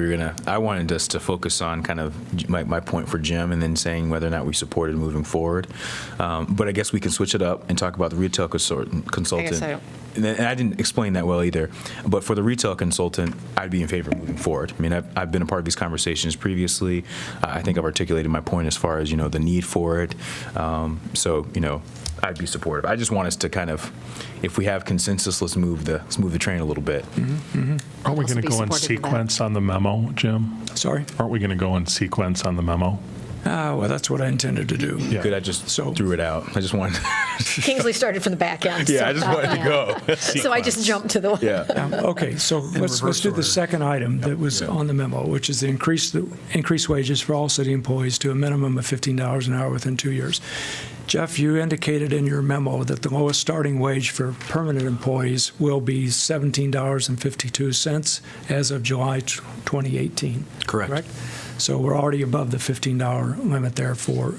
I wanted us to focus on kind of my point for Jim and then saying whether or not we supported moving forward. But I guess we can switch it up and talk about the retail consultant. I don't. And I didn't explain that well either. But for the retail consultant, I'd be in favor of moving forward. I mean, I've been a part of these conversations previously. I think I've articulated my point as far as, the need for it. So, I'd be supportive. I just want us to kind of, if we have consensus, let's move the train a little bit. Aren't we going to be go in supportive of that. sequence on the memo, Jim? Sorry? Aren't we going to go in sequence on the memo? Well, that's what I intended to do. Yeah. Good, I just threw it out. I just wanted, Kingsley started from the back end. I just wanted to go. So I just jumped to the. Yeah. Okay, so let's do the second item that was on the memo, which is the increase wages for all city employees to a minimum of $15 an hour within 2 years. Jeff, you indicated in your memo that the lowest starting wage for permanent employees will be $17.52 as of July 2018. Correct. So we're already above the $15 limit there for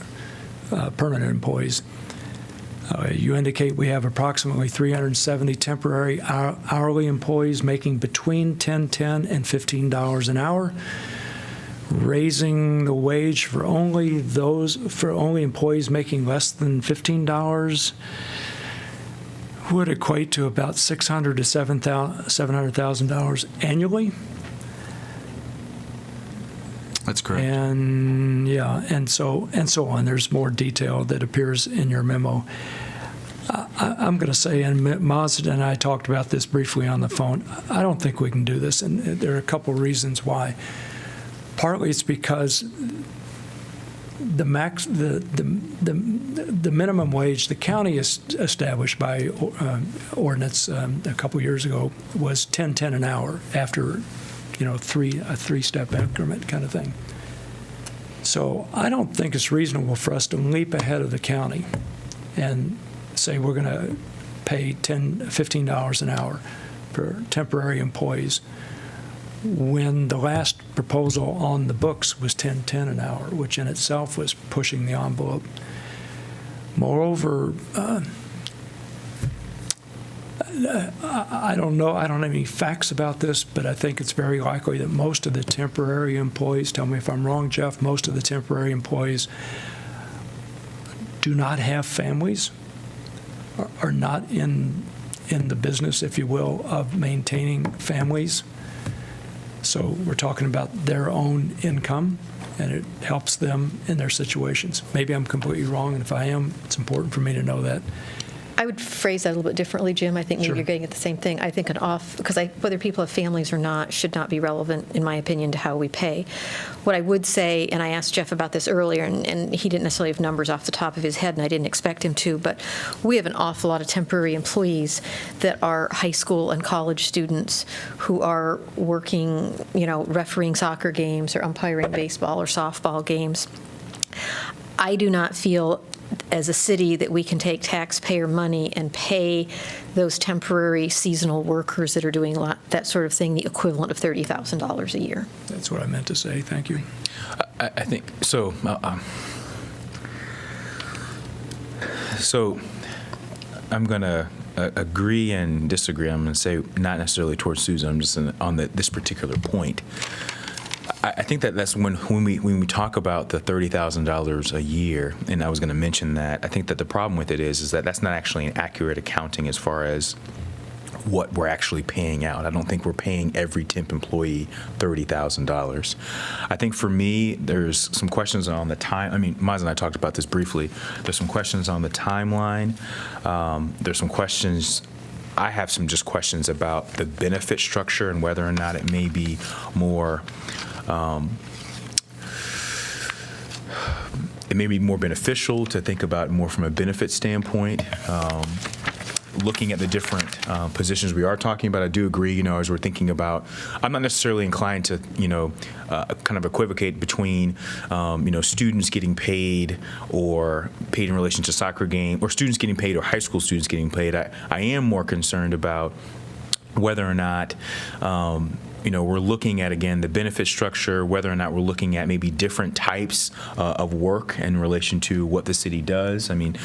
permanent employees. You indicate we have approximately 370 temporary hourly employees making between $10.10 and $15 an hour. Raising the wage for only employees making less than $15 would equate to about $600,000 to $700,000 annually. That's correct. And so on. There's more detail that appears in your memo. I'm going to say, and Mazda and I talked about this briefly on the phone, I don't think we can do this, and there are a couple reasons why. Partly it's because the minimum wage the county is established by ordinance a couple years ago was $10.10 an hour after a three-step increment kind of thing. So I don't think it's reasonable for us to leap ahead of the county and say we're going to pay $15 an hour for temporary employees when the last proposal on the books was $10.10 an hour, which in itself was pushing the envelope. Moreover, I don't know, I don't have any facts about this, but I think it's very likely that most of the temporary employees, tell me if I'm wrong, Jeff, most of the temporary employees do not have families, are not in the business, if you will, of maintaining families. So we're talking about their own income, and it helps them in their situations. Maybe I'm completely wrong, and if I am, it's important for me to know that. I would phrase that a little bit differently, Jim. I think maybe Sure. you're getting at the same thing. I think because whether people have families or not should not be relevant, in my opinion, to how we pay. What I would say, and I asked Jeff about this earlier, and he didn't necessarily have numbers off the top of his head, and I didn't expect him to, but we have an awful lot of temporary employees that are high school and college students who are working, refereeing soccer games or umpiring baseball or softball games. I do not feel as a city that we can take taxpayer money and pay those temporary seasonal workers that are doing that sort of thing the equivalent of $30,000 a year. That's what I meant to say. Thank you. I think so. So I'm going to agree and disagree. I'm going to say not necessarily towards Susan. I'm just on this particular point. I think that's when we talk about the $30,000 a year, and I was going to mention that. I think that the problem with it is that that's not actually an accurate accounting as far as what we're actually paying out. I don't think we're paying every temp employee $30,000. I think for me, there's some questions on the time. I mean, Maz and I talked about this briefly. There's some questions on the timeline. There's some questions. I have some just questions about the benefit structure and whether or not it may be more. It may be more beneficial to think about more from a benefit standpoint. Looking at the different positions we are talking about, I do agree, as we're thinking about, I'm not necessarily inclined to, kind of equivocate between, students getting paid or paid in relation to soccer game, or students getting paid or high school students getting paid. I am more concerned about whether or not we're looking at, again, the benefit structure, whether or not we're looking at maybe different types of work in relation to what the city does. I mean,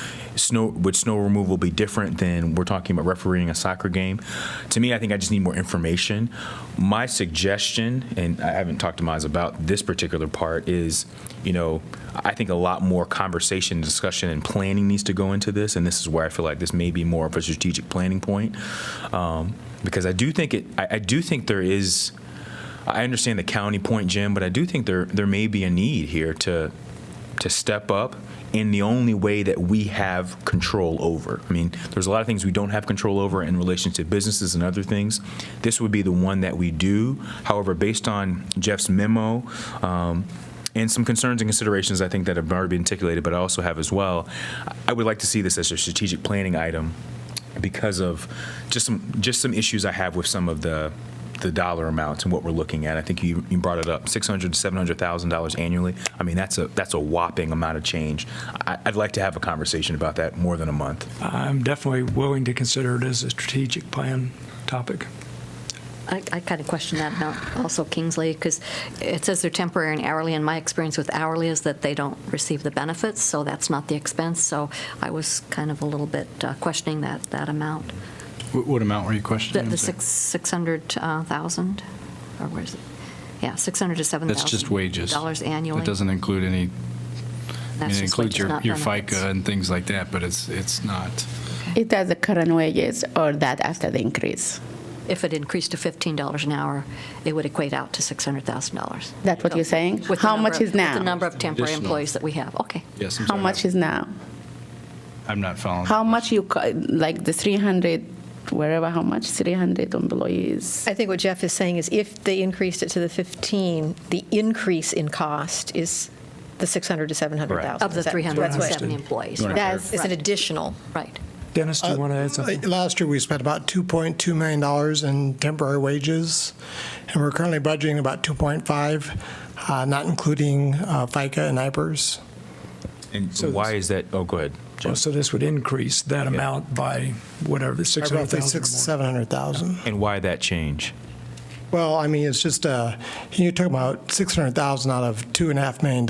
would snow removal be different than we're talking about refereeing a soccer game? To me, I think I just need more information. My suggestion, and I haven't talked to Maz about this particular part, is, I think a lot more conversation, discussion, and planning needs to go into this, and this is where I feel like this may be more of a strategic planning point. Because I do think there is, I understand the county point, Jim, but I do think there may be a need here to step up in the only way that we have control over. I mean, there's a lot of things we don't have control over in relation to businesses and other things. This would be the one that we do. However, based on Jeff's memo, and some concerns and considerations I think that have already been articulated, but I also have as well, I would like to see this as a strategic planning item because of just some issues I have with some of the dollar amounts and what we're looking at. I think you brought it up, $600,000 to $700,000 annually. I mean, that's a whopping amount of change. I'd like to have a conversation about that more than a month. I'm definitely willing to consider it as a strategic plan topic. I kind of question that amount also, Kingsley, because it says they're temporary and hourly, and my experience with hourly is that they don't receive the benefits, so that's not the expense. So I was kind of a little bit questioning that amount. What amount were you questioning? The 600,000, or where is it? Yeah, 600 to 7,000. That's just wages. Dollars annually. It doesn't include any. That's It just includes wages, not your benefits. FICA and things like that, but it's not. It has the current wages or that after the increase? If it increased to $15 an hour, it would equate out to $600,000. That's what you're saying? With the How number much of- is now? With the number of temporary Additional. employees that we have. Okay. Yes, I'm How sorry. much is now? I'm not following. How much like the 300, wherever, how much 300 employees? I think what Jeff is saying is if they increased it to the 15, the increase in cost is the 600 to 700,000. Of the Is that- that's what- 370 employees. You wanna Right. That's- It's an additional. Right. Dennis, do you want to add something? Last year, we spent about $2.2 million in temporary wages, and we're currently budgeting about 2.5, not including FICA and IPERS. And So why is that? Oh, go ahead, Jim. So this would increase that amount by whatever, By roughly 600,000 or $600,000 to more. $700,000. And why that change? Well, I mean, it's just, you're talking about $600,000 out of $2.5 million.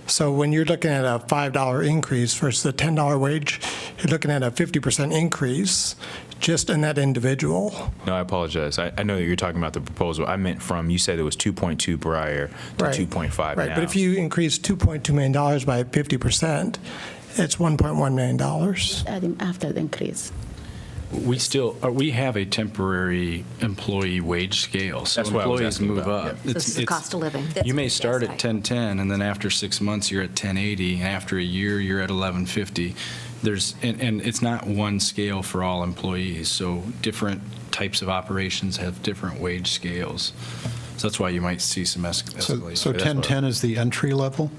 So when you're looking at a $5 increase versus a $10 wage, you're looking at a 50% increase just in that individual. No, I apologize. I know that you're talking about the proposal. I meant you said it was 2.2 prior to Right. 2.5 Right, now. but if you increase $2.2 million by 50%, it's $1.1 million. Adding after the increase. We have a temporary employee wage scale, so That's what I was employees asking move about, up. This is the cost of living. You may start at 1010, and then after 6 months, you're at 1080, and after a year, you're at 1150. And it's not one scale for all employees, so different types of operations have different wage scales. So that's why you might see some escalation. So 1010 is the entry level?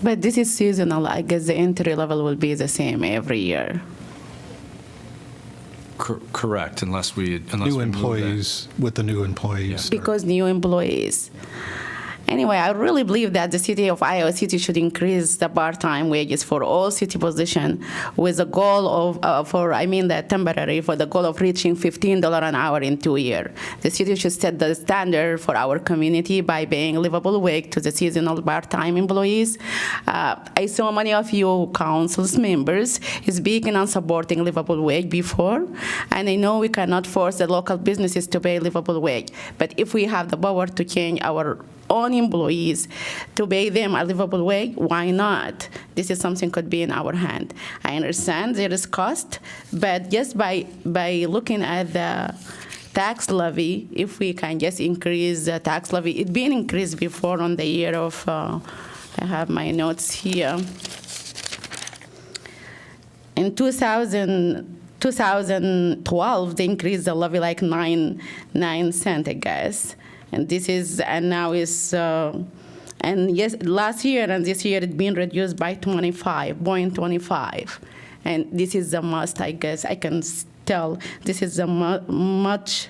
But this is seasonal. I guess the entry level will be the same every year. Correct, unless we New move that. employees with the new employees. Because new employees. Anyway, I really believe that the city of Iowa City should increase the part-time wages for all city positions with the goal of, the temporary, for the goal of reaching $15 an hour in 2 years. The city should set the standard for our community by paying livable wage to the seasonal part-time employees. I saw many of you council members speaking on supporting livable wage before, and I know we cannot force the local businesses to pay livable wage, but if we have the power to change our own employees to pay them a livable wage, why not? This is something could be in our hand. I understand there is cost, but just by looking at the tax levy, if we can just increase the tax levy, it's been increased before on the year of, I have my notes here. In 2012, they increased the levy like 9 cents, I guess. And this is, and now is, and yes, last year and this year it's been reduced by 25.25. And this is the most, I guess, I can tell, this is the much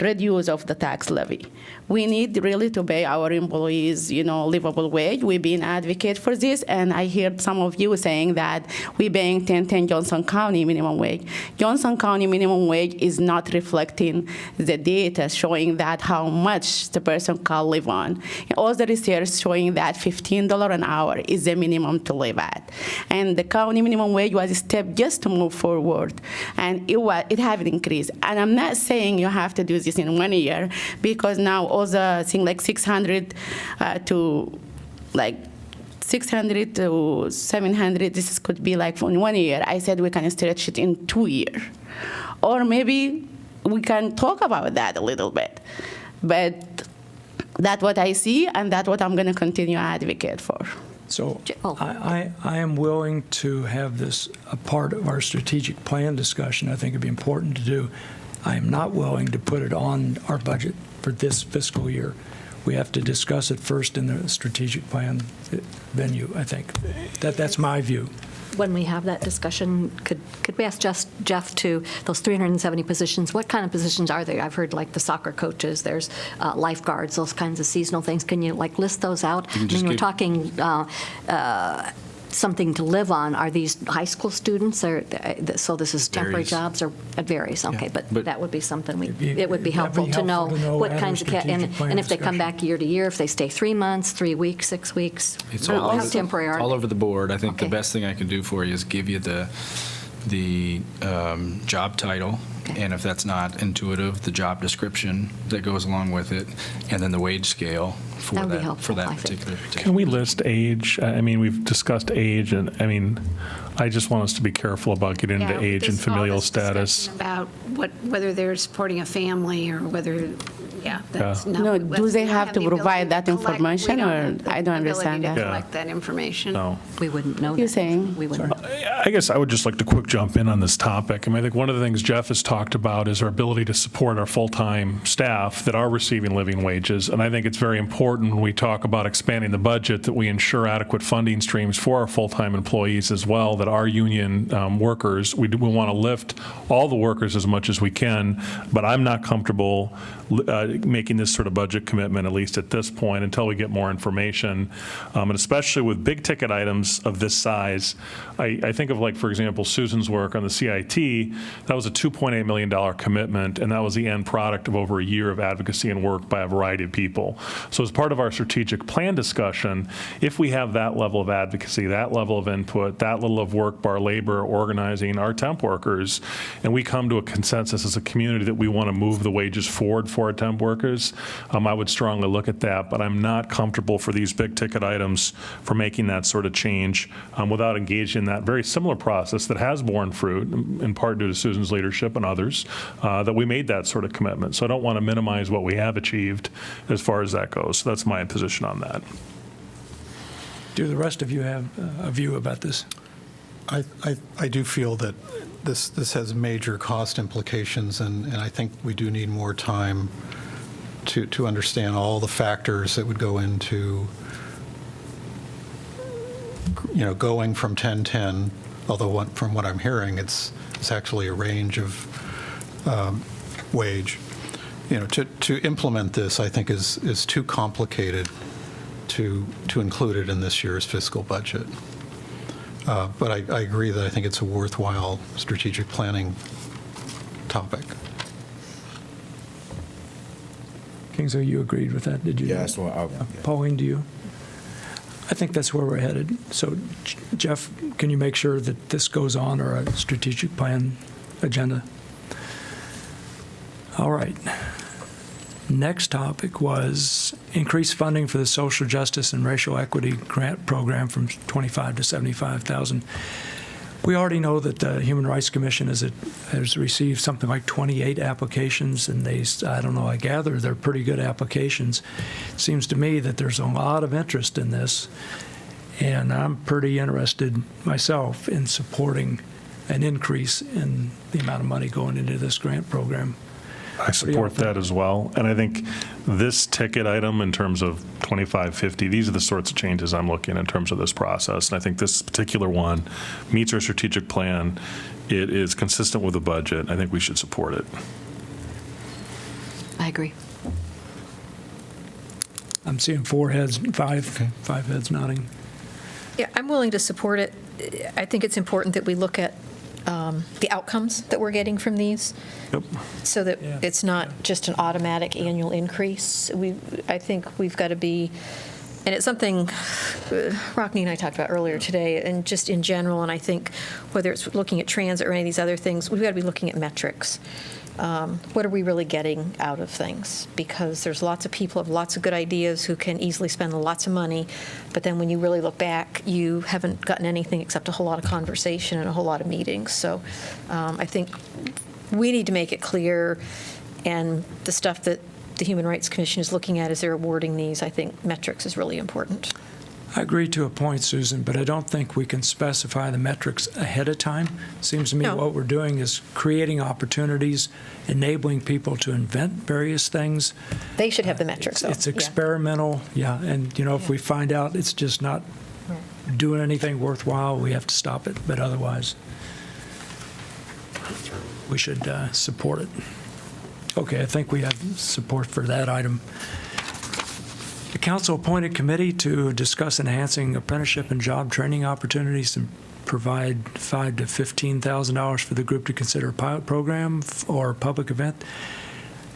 reduce of the tax levy. We need really to pay our employees, livable wage. We've been advocate for this, and I heard some of you saying that we're paying 10 Johnson County minimum wage. Johnson County minimum wage is not reflecting the data showing that how much the person can live on. All the research showing that $15 an hour is the minimum to live at. And the county minimum wage was a step just to move forward, and it haven't increased. And I'm not saying you have to do this in 1 year, because now all the things like 600 to 700, this could be like in 1 year. I said we can stretch it in 2 years. Or maybe we can talk about that a little bit. But that's what I see, and that's what I'm going to continue to advocate for. So I am willing to have this a part of our strategic plan discussion. I think it'd be important to do. I am not willing to put it on our budget for this fiscal year. We have to discuss it first in the strategic plan venue, I think. That's my view. When we have that discussion, could we ask Jeff to those 370 positions, what kind of positions are they? I've heard like the soccer coaches, there's lifeguards, those kinds of seasonal things. Can you list those out? I mean, we're talking something to live on. Are these high school students? Or so this is temporary Varies. jobs, or it varies? Okay, but that would be something it would be that'd helpful be to know helpful to know what at a kinds of strategic plan and if they come discussion. back year to year, if they stay 3 months, 3 weeks, 6 weeks. It's How all over, temporary are all they? over the board. I think Okay. the best thing I can do for you is give you the job title, and if that's not intuitive, the job description that goes along with it, and then the wage scale for That would be that helpful, I think. particular. Can we list age? I mean, we've discussed age, and I mean, I just want us to be careful about getting into Yeah, age and this- all familial this status. discussion About whether they're supporting a family or whether, that's Yeah. not. No, we do they don't have to the ability provide that to collect- information, we don't or have the I don't understand ability to that? Yeah. collect that information. No. We wouldn't know You're that. saying? We wouldn't. I guess I would just like to quick jump in on this topic. I mean, I think one of the things Jeff has talked about is our ability to support our full-time staff that are receiving living wages. And I think it's very important when we talk about expanding the budget that we ensure adequate funding streams for our full-time employees as well, that our union workers, we want to lift all the workers as much as we can, but I'm not comfortable making this sort of budget commitment, at least at this point, until we get more information. And especially with big ticket items of this size, I think of, like, for example, Susan's work on the CIT. That was a $2.8 million commitment, and that was the end product of over a year of advocacy and work by a variety of people. So as part of our strategic plan discussion, if we have that level of advocacy, that level of input, that level of work by our labor organizing our temp workers, and we come to a consensus as a community that we want to move the wages forward for our temp workers, I would strongly look at that. But I'm not comfortable for these big ticket items for making that sort of change without engaging in that very similar process that has borne fruit, in part due to Susan's leadership and others, that we made that sort of commitment. So I don't want to minimize what we have achieved as far as that goes. So that's my position on that. Do the rest of you have a view about this? I do feel that this has major cost implications, and I think we do need more time to understand all the factors that would go into, going from 1010, although from what I'm hearing, it's actually a range of wage. To implement this, I think is too complicated to include it in this year's fiscal budget. But I agree that I think it's a worthwhile strategic planning topic. Kingsley, you agreed with that, did you? Yes. Pauline, do you? I think that's where we're headed. So, Jeff, can you make sure that this goes on our strategic plan agenda? All right. Next topic was increased funding for the Social Justice and Racial Equity Grant Program from $25,000 to $75,000. We already know that the Human Rights Commission has received something like 28 applications, and I gather they're pretty good applications. It seems to me that there's a lot of interest in this, and I'm pretty interested myself in supporting an increase in the amount of money going into this grant program. I support that as well. And I think this ticket item in terms of 2550, these are the sorts of changes I'm looking in terms of this process. And I think this particular one meets our strategic plan. It is consistent with the budget. I think we should support it. agree. I'm seeing four heads, five heads nodding. Yeah, I'm willing to support it. I think it's important that we look at the outcomes that we're getting from these, so that it's not just an automatic annual increase. I think we've got to be, and it's something Rockne and I talked about earlier today, and just in general, and I think whether it's looking at transit or any of these other things, we've got to be looking at metrics. What are we really getting out of things? Because there's lots of people have lots of good ideas who can easily spend lots of money, but then when you really look back, you haven't gotten anything except a whole lot of conversation and a whole lot of meetings. So I think we need to make it clear, and the stuff that the Human Rights Commission is looking at as they're awarding these, I think metrics is really important. I agree to a point, Susan, but I don't think we can specify the metrics ahead of time. Seems to me what we're doing is creating opportunities, enabling people to invent various things. They should have the metrics, though. It's experimental, and if we find out it's just not doing anything worthwhile, we have to stop it, but otherwise, we should support it. Okay, I think we have support for that item. The council appointed committee to discuss enhancing apprenticeship and job training opportunities and provide $5,000 to $15,000 for the group to consider a pilot program or public event.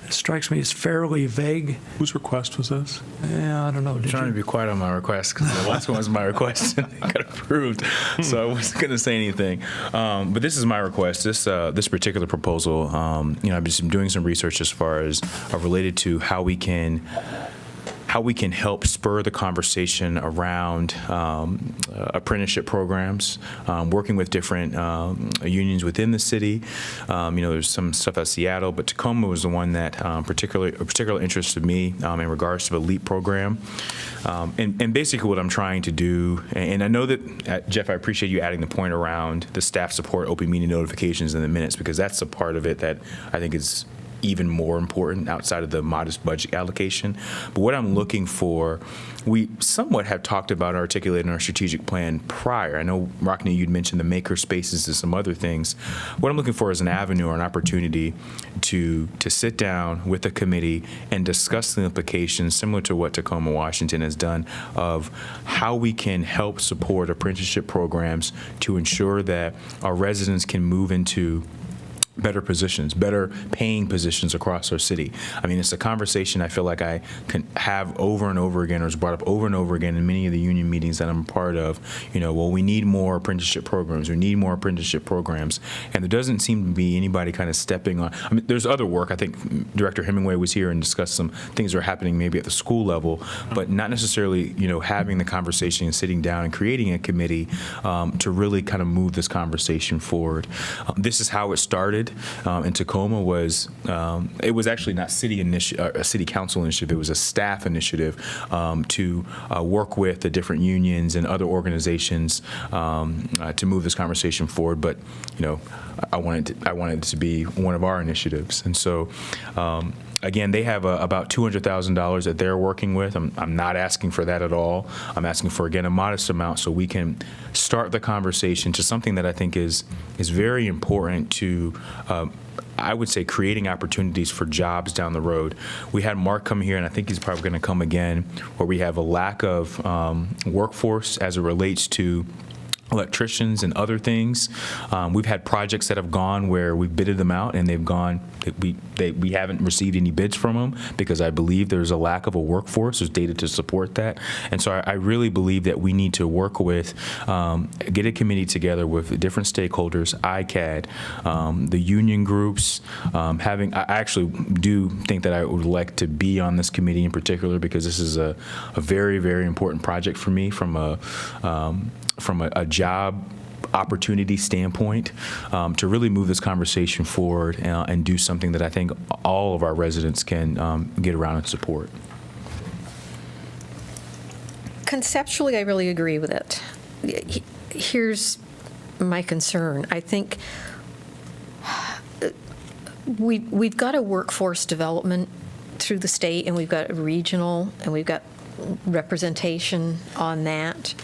It strikes me as fairly vague. Whose request was this? Yeah, I don't know. I'm trying to be quiet on my request because the last one was my request and it got approved, so I wasn't going to say anything. But this is my request. This particular proposal, I've just been doing some research as far as related to how we can help spur the conversation around apprenticeship programs, working with different unions within the city. There's some stuff at Seattle, but Tacoma was the one that particular interested me in regards to the LEAP program. And basically what I'm trying to do, and I know that, Jeff, I appreciate you adding the point around the staff support open meeting notifications in the minutes, because that's a part of it that I think is even more important outside of the modest budget allocation. But what I'm looking for, we somewhat have talked about articulating our strategic plan prior. I know, Rockne, you'd mentioned the maker spaces and some other things. What I'm looking for is an avenue or an opportunity to sit down with the committee and discuss the implications, similar to what Tacoma, Washington has done, of how we can help support apprenticeship programs to ensure that our residents can move into better positions, better paying positions across our city. I mean, it's a conversation I feel like I can have over and over again, or is brought up over and over again in many of the union meetings that I'm a part of. We need more apprenticeship programs. We need more apprenticeship programs. And there doesn't seem to be anybody kind of stepping on. I mean, there's other work. I think Director Hemingway was here and discussed some things that are happening maybe at the school level, but not necessarily, having the conversation and sitting down and creating a committee to really kind of move this conversation forward. This is how it started. In Tacoma it was actually not a city council initiative. It was a staff initiative to work with the different unions and other organizations to move this conversation forward. But I wanted it to be one of our initiatives, and so. Again, they have about $200,000 that they're working with. I'm not asking for that at all. I'm asking for, again, a modest amount so we can start the conversation to something that I think is very important to, I would say, creating opportunities for jobs down the road. We had Mark come here, and I think he's probably going to come again, where we have a lack of workforce as it relates to electricians and other things. We've had projects that have gone where we've bidded them out and they've gone, we haven't received any bids from them because I believe there's a lack of a workforce. There's data to support that. And so I really believe that we need to work with, get a committee together with different stakeholders, ICAD, the union groups, I actually do think that I would like to be on this committee in particular because this is a very, very important project for me from a job opportunity standpoint, to really move this conversation forward and do something that I think all of our residents can get around and support. Conceptually, I really agree with it. Here's my concern. I think we've got a workforce development through the state, and we've got a regional, and we've got representation on that.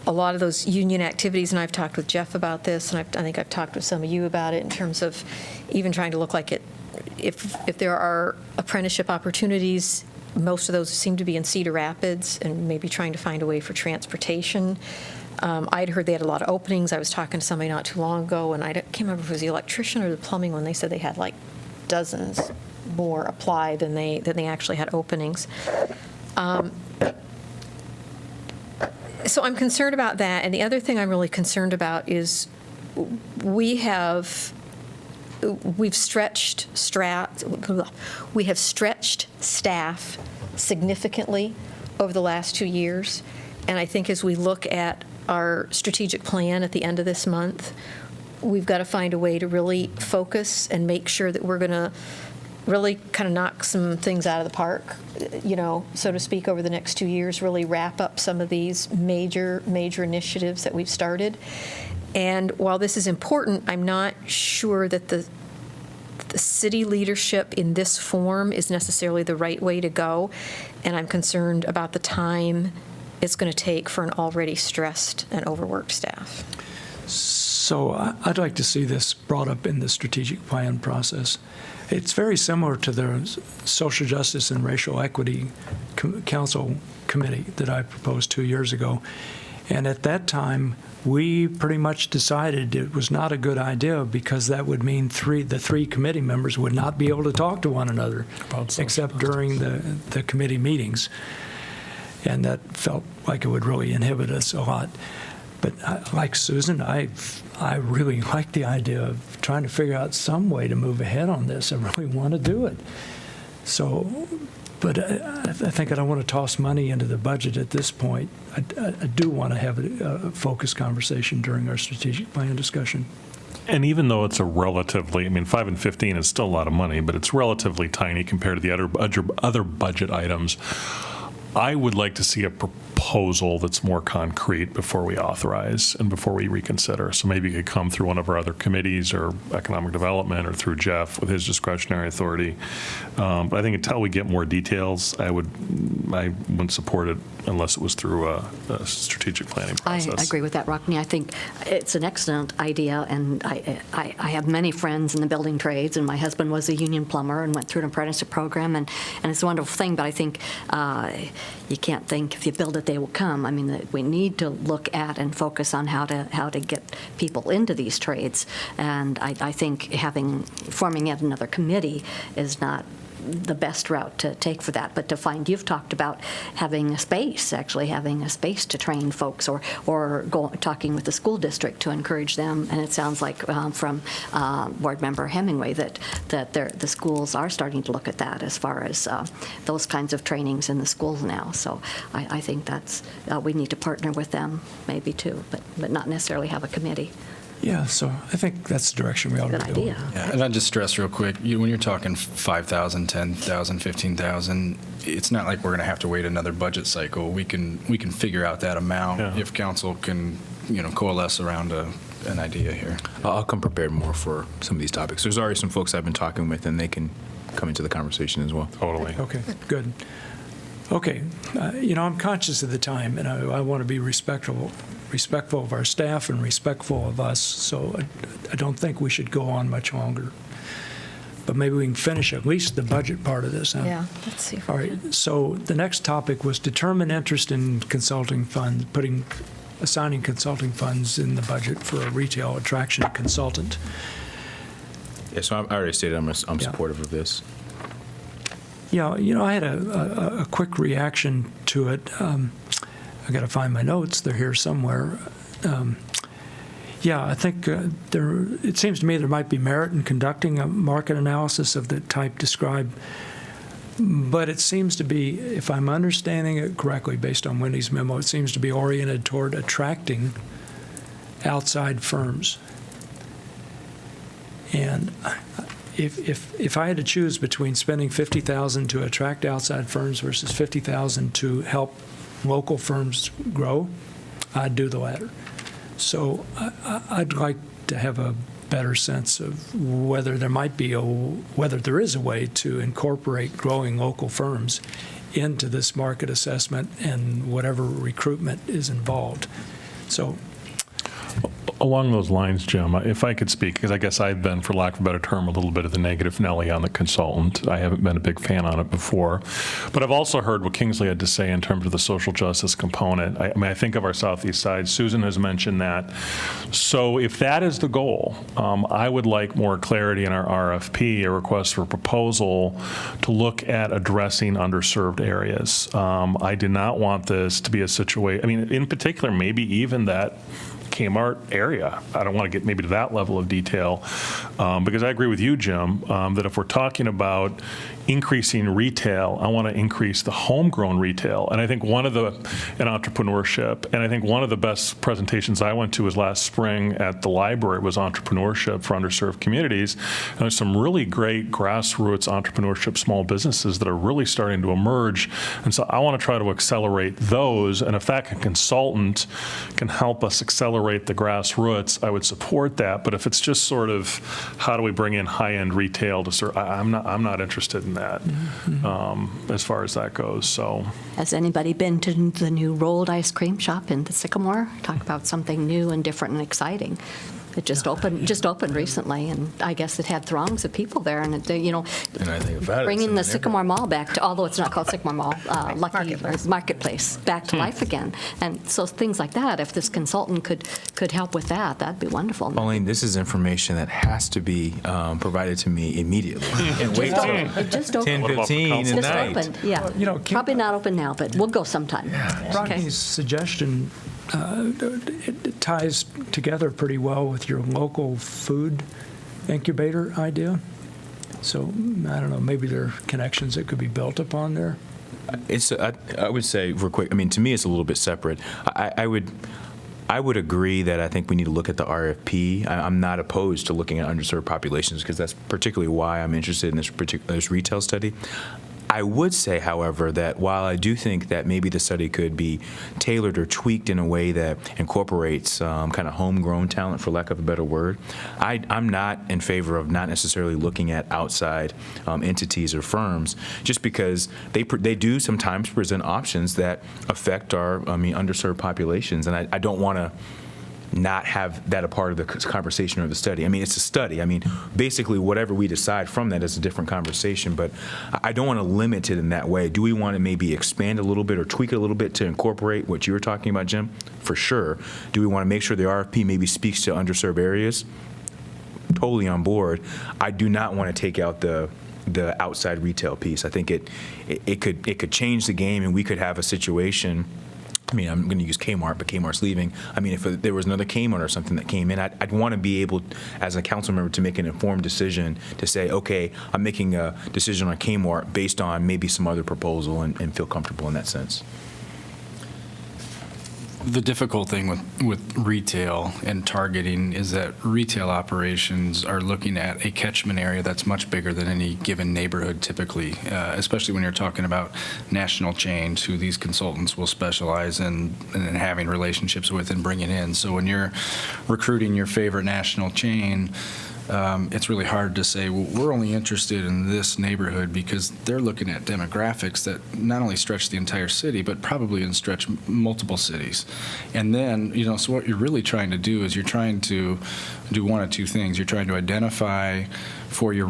A lot of those union activities, and I've talked with Jeff about this, and I think I've talked with some of you about it in terms of even trying to look like if there are apprenticeship opportunities, most of those seem to be in Cedar Rapids and maybe trying to find a way for transportation. I'd heard they had a lot of openings. I was talking to somebody not too long ago, and I can't remember if it was the electrician or the plumbing one. They said they had like dozens more apply than they actually had openings. So I'm concerned about that. And the other thing I'm really concerned about is we have stretched staff significantly over the last 2 years. And I think as we look at our strategic plan at the end of this month, we've got to find a way to really focus and make sure that we're going to really kind of knock some things out of the park, so to speak, over the next 2 years, really wrap up some of these major initiatives that we've started. And while this is important, I'm not sure that the city leadership in this form is necessarily the right way to go. And I'm concerned about the time it's going to take for an already stressed and overworked staff. So I'd like to see this brought up in the strategic plan process. It's very similar to the Social Justice and Racial Equity Council Committee that I proposed 2 years ago. And at that time, we pretty much decided it was not a good idea because that would mean the three committee members would not be able to talk to one another except during the committee meetings. And that felt like it would really inhibit us a lot. But like Susan, I really like the idea of trying to figure out some way to move ahead on this. I really want to do it. So, but I think I don't want to toss money into the budget at this point. I do want to have a focused conversation during our strategic plan discussion. And even though it's a relatively, $5 and 15 is still a lot of money, but it's relatively tiny compared to the other budget items. I would like to see a proposal that's more concrete before we authorize and before we reconsider. So maybe it could come through one of our other committees or economic development or through Jeff with his discretionary authority. But I think until we get more details, I wouldn't support it unless it was through a strategic planning process. I agree with that, Rockne. I think it's an excellent idea, and I have many friends in the building trades, and my husband was a union plumber and went through an apprenticeship program, and it's a wonderful thing, but I think you can't think if you build it, they will come. We need to look at and focus on how to get people into these trades, and I think forming yet another committee is not the best route to take for that, but you've talked about having a space to train folks, or talking with the school district to encourage them. And it sounds like from Board Member Hemingway that the schools are starting to look at that as far as those kinds of trainings in the schools now. So I think that's we need to partner with them maybe too, but not necessarily have a committee. Yeah, so I think that's the direction we ought to Good go. idea. Yeah, and I'd just stress real quick, when you're talking 5,000, 10,000, 15,000, it's not like we're going to have to wait another budget cycle. We can figure out that amount if council can, coalesce around an idea here. I'll come prepared more for some of these topics. There's already some folks I've been talking with, and they can come into the conversation as well. Totally. Okay, good. Okay, I'm conscious of the time, and I want to be respectful of our staff and respectful of us, so I don't think we should go on much longer. But maybe we can finish at least the budget part of this, huh? Yeah, let's see. All right, so the next topic was determine interest in consulting funds, assigning consulting funds in the budget for a retail attraction consultant. Yeah, so I already stated I'm supportive of this. Yeah, I had a quick reaction to it. I got to find my notes. They're here somewhere. I think it seems to me there might be merit in conducting a market analysis of the type described. But it seems to be, if I'm understanding it correctly based on Wendy's memo, it seems to be oriented toward attracting outside firms. And if I had to choose between spending $50,000 to attract outside firms versus $50,000 to help local firms grow, I'd do the latter. So I'd like to have a better sense of whether there is a way to incorporate growing local firms into this market assessment and whatever recruitment is involved. So Along those lines, Jim, if I could speak, because I guess I've been, for lack of a better term, a little bit of the negative Nelly on the consultant. I haven't been a big fan on it before. But I've also heard what Kingsley had to say in terms of the social justice component. I mean, I think of our southeast side. Susan has mentioned that. So if that is the goal, I would like more clarity in our RFP, a request for proposal, to look at addressing underserved areas. I do not want this to be a situation, I mean, in particular, maybe even that Kmart area. I don't want to get maybe to that level of detail, because I agree with you, Jim, that if we're talking about increasing retail, I want to increase the homegrown retail. And I think in entrepreneurship, and I think one of the best presentations I went to was last spring at the library was entrepreneurship for underserved communities. And there's some really great grassroots entrepreneurship small businesses that are really starting to emerge. And so I want to try to accelerate those. And if that consultant can help us accelerate the grassroots, I would support that. But if it's just sort of how do we bring in high-end retail to serve, I'm not interested in that as far as that goes. So, has anybody been to the new rolled ice cream shop in the Sycamore? Talk about something new and different and exciting. It just opened recently, and I guess it had throngs of people there. And And I think about bringing the Sycamore Mall back to, although it's not called Sycamore Mall, Lucky Marketplace back to life again. And so things like that, if this consultant could help with that, that'd be wonderful. Pauline, this is information that has to be provided to me immediately. And wait till It just opened. 10:15 at Just night. opened, yeah. Probably not open now, but we'll go sometime. Okay. Rodney's suggestion it ties together pretty well with your local food incubator idea. So I don't know, maybe there are connections that could be built upon there. I would say real quick, I mean, to me, it's a little bit separate. I would agree that I think we need to look at the RFP. I'm not opposed to looking at underserved populations because that's particularly why I'm interested in this retail study. I would say, however, that while I do think that maybe the study could be tailored or tweaked in a way that incorporates kind of homegrown talent, for lack of a better word, I'm not in favor of not necessarily looking at outside entities or firms, just because they do sometimes present options that affect our underserved populations, and I don't want to not have that a part of the conversation or the study. I mean, it's a study. I mean, basically, whatever we decide from that is a different conversation, but I don't want to limit it in that way. Do we want to maybe expand a little bit or tweak it a little bit to incorporate what you were talking about, Jim? For sure. Do we want to make sure the RFP maybe speaks to underserved areas? Totally on board. I do not want to take out the outside retail piece. I think it could change the game, and we could have a situation. I mean, I'm going to use Kmart, but Kmart's leaving. I mean, if there was another Kmart or something that came in, I'd want to be able, as a council member, to make an informed decision to say, okay, I'm making a decision on Kmart based on maybe some other proposal and feel comfortable in that sense. The difficult thing with retail and targeting is that retail operations are looking at a catchment area that's much bigger than any given neighborhood typically, especially when you're talking about national chains who these consultants will specialize in having relationships with and bringing in. So when you're recruiting your favorite national chain, it's really hard to say, well, we're only interested in this neighborhood because they're looking at demographics that not only stretch the entire city, but probably stretch multiple cities. And then, so what you're really trying to do is you're trying to do one of two things. You're trying to identify for your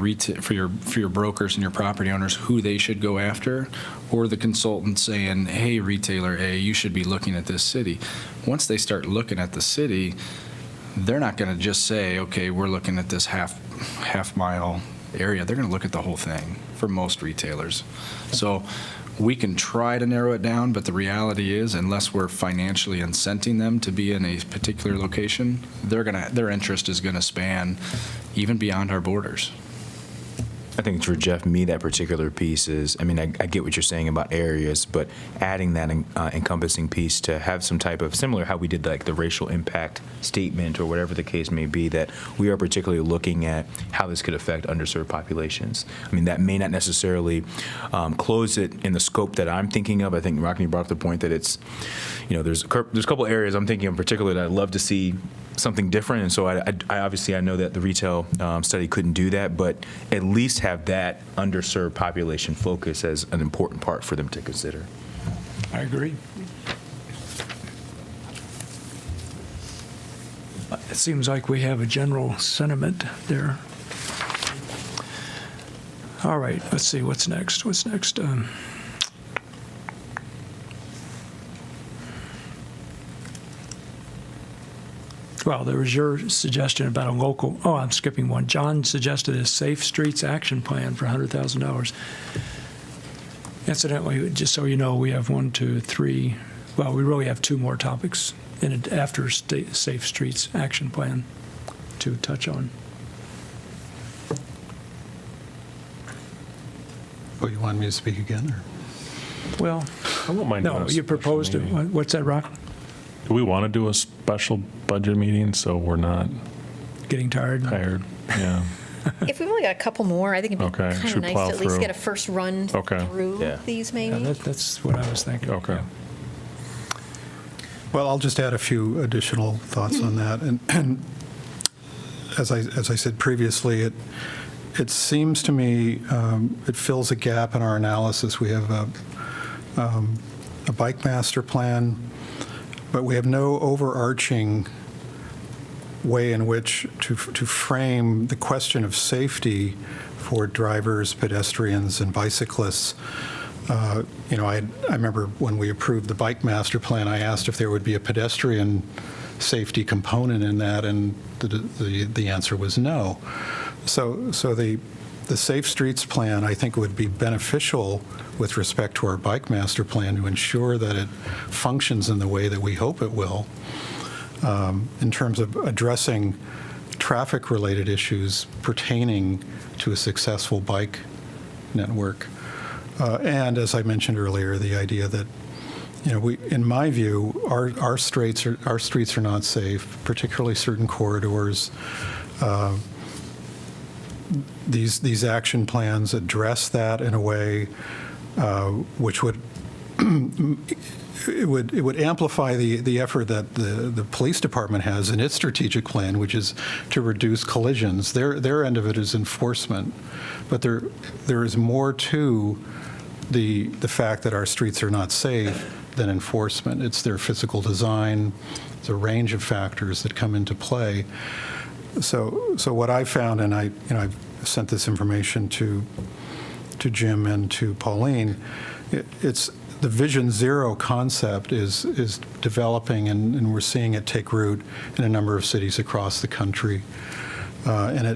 brokers and your property owners who they should go after, or the consultant saying, hey, retailer A, you should be looking at this city. Once they start looking at the city, they're not going to just say, okay, we're looking at this half mile area. They're going to look at the whole thing for most retailers. So we can try to narrow it down, but the reality is, unless we're financially incenting them to be in a particular location, their interest is going to span even beyond our borders. I think for Jeff, that particular piece is, I mean, I get what you're saying about areas, but adding that encompassing piece to have some type of, similar how we did like the racial impact statement or whatever the case may be, that we are particularly looking at how this could affect underserved populations. I mean, that may not necessarily close it in the scope that I'm thinking of. I think Rockne brought up the point that it's, there's a couple areas I'm thinking of in particular that I'd love to see something different, and so I obviously know that the retail study couldn't do that, but at least have that underserved population focus as an important part for them to consider. I agree. It seems like we have a general sentiment there. All right, let's see, what's next? What's next? Well, there was your suggestion about a local, oh, I'm skipping one. John suggested a Safe Streets Action Plan for $100,000. Incidentally, just so you know, we have 1, 2, 3, well, we really have 2 more topics in it after Safe Streets Action Plan to touch on. Oh, you want me to speak again, or? Well, I won't mind doing no, a you proposed it. meeting. What's that, Rock? Do we want to do a special budget meeting so we're not Getting tired? Yeah. If we've only got a couple more, I think it'd be Okay, kind of should nice plow to at least through. get a first run Okay. through Yeah. these, Yeah, maybe. that's what I was thinking. Okay. Well, I'll just add a few additional thoughts on that. And as I said previously, it seems to me it fills a gap in our analysis. We have a bike master plan, but we have no overarching way in which to frame the question of safety for drivers, pedestrians, and bicyclists. I remember when we approved the bike master plan, I asked if there would be a pedestrian safety component in that, and the answer was no. So the Safe Streets plan, I think, would be beneficial with respect to our bike master plan to ensure that it functions in the way that we hope it will, in terms of addressing traffic-related issues pertaining to a successful bike network. And as I mentioned earlier, the idea that, in my view, our streets are not safe, particularly certain corridors. These action plans address that in a way which would it would amplify the effort that the police department has in its strategic plan, which is to reduce collisions. Their end of it is enforcement, but there is more to the fact that our streets are not safe than enforcement. It's their physical design. It's a range of factors that come into play. So what I found, and I've sent this information to Jim and to Pauline, it's the Vision Zero concept is developing, and we're seeing it take root in a number of cities across the country. And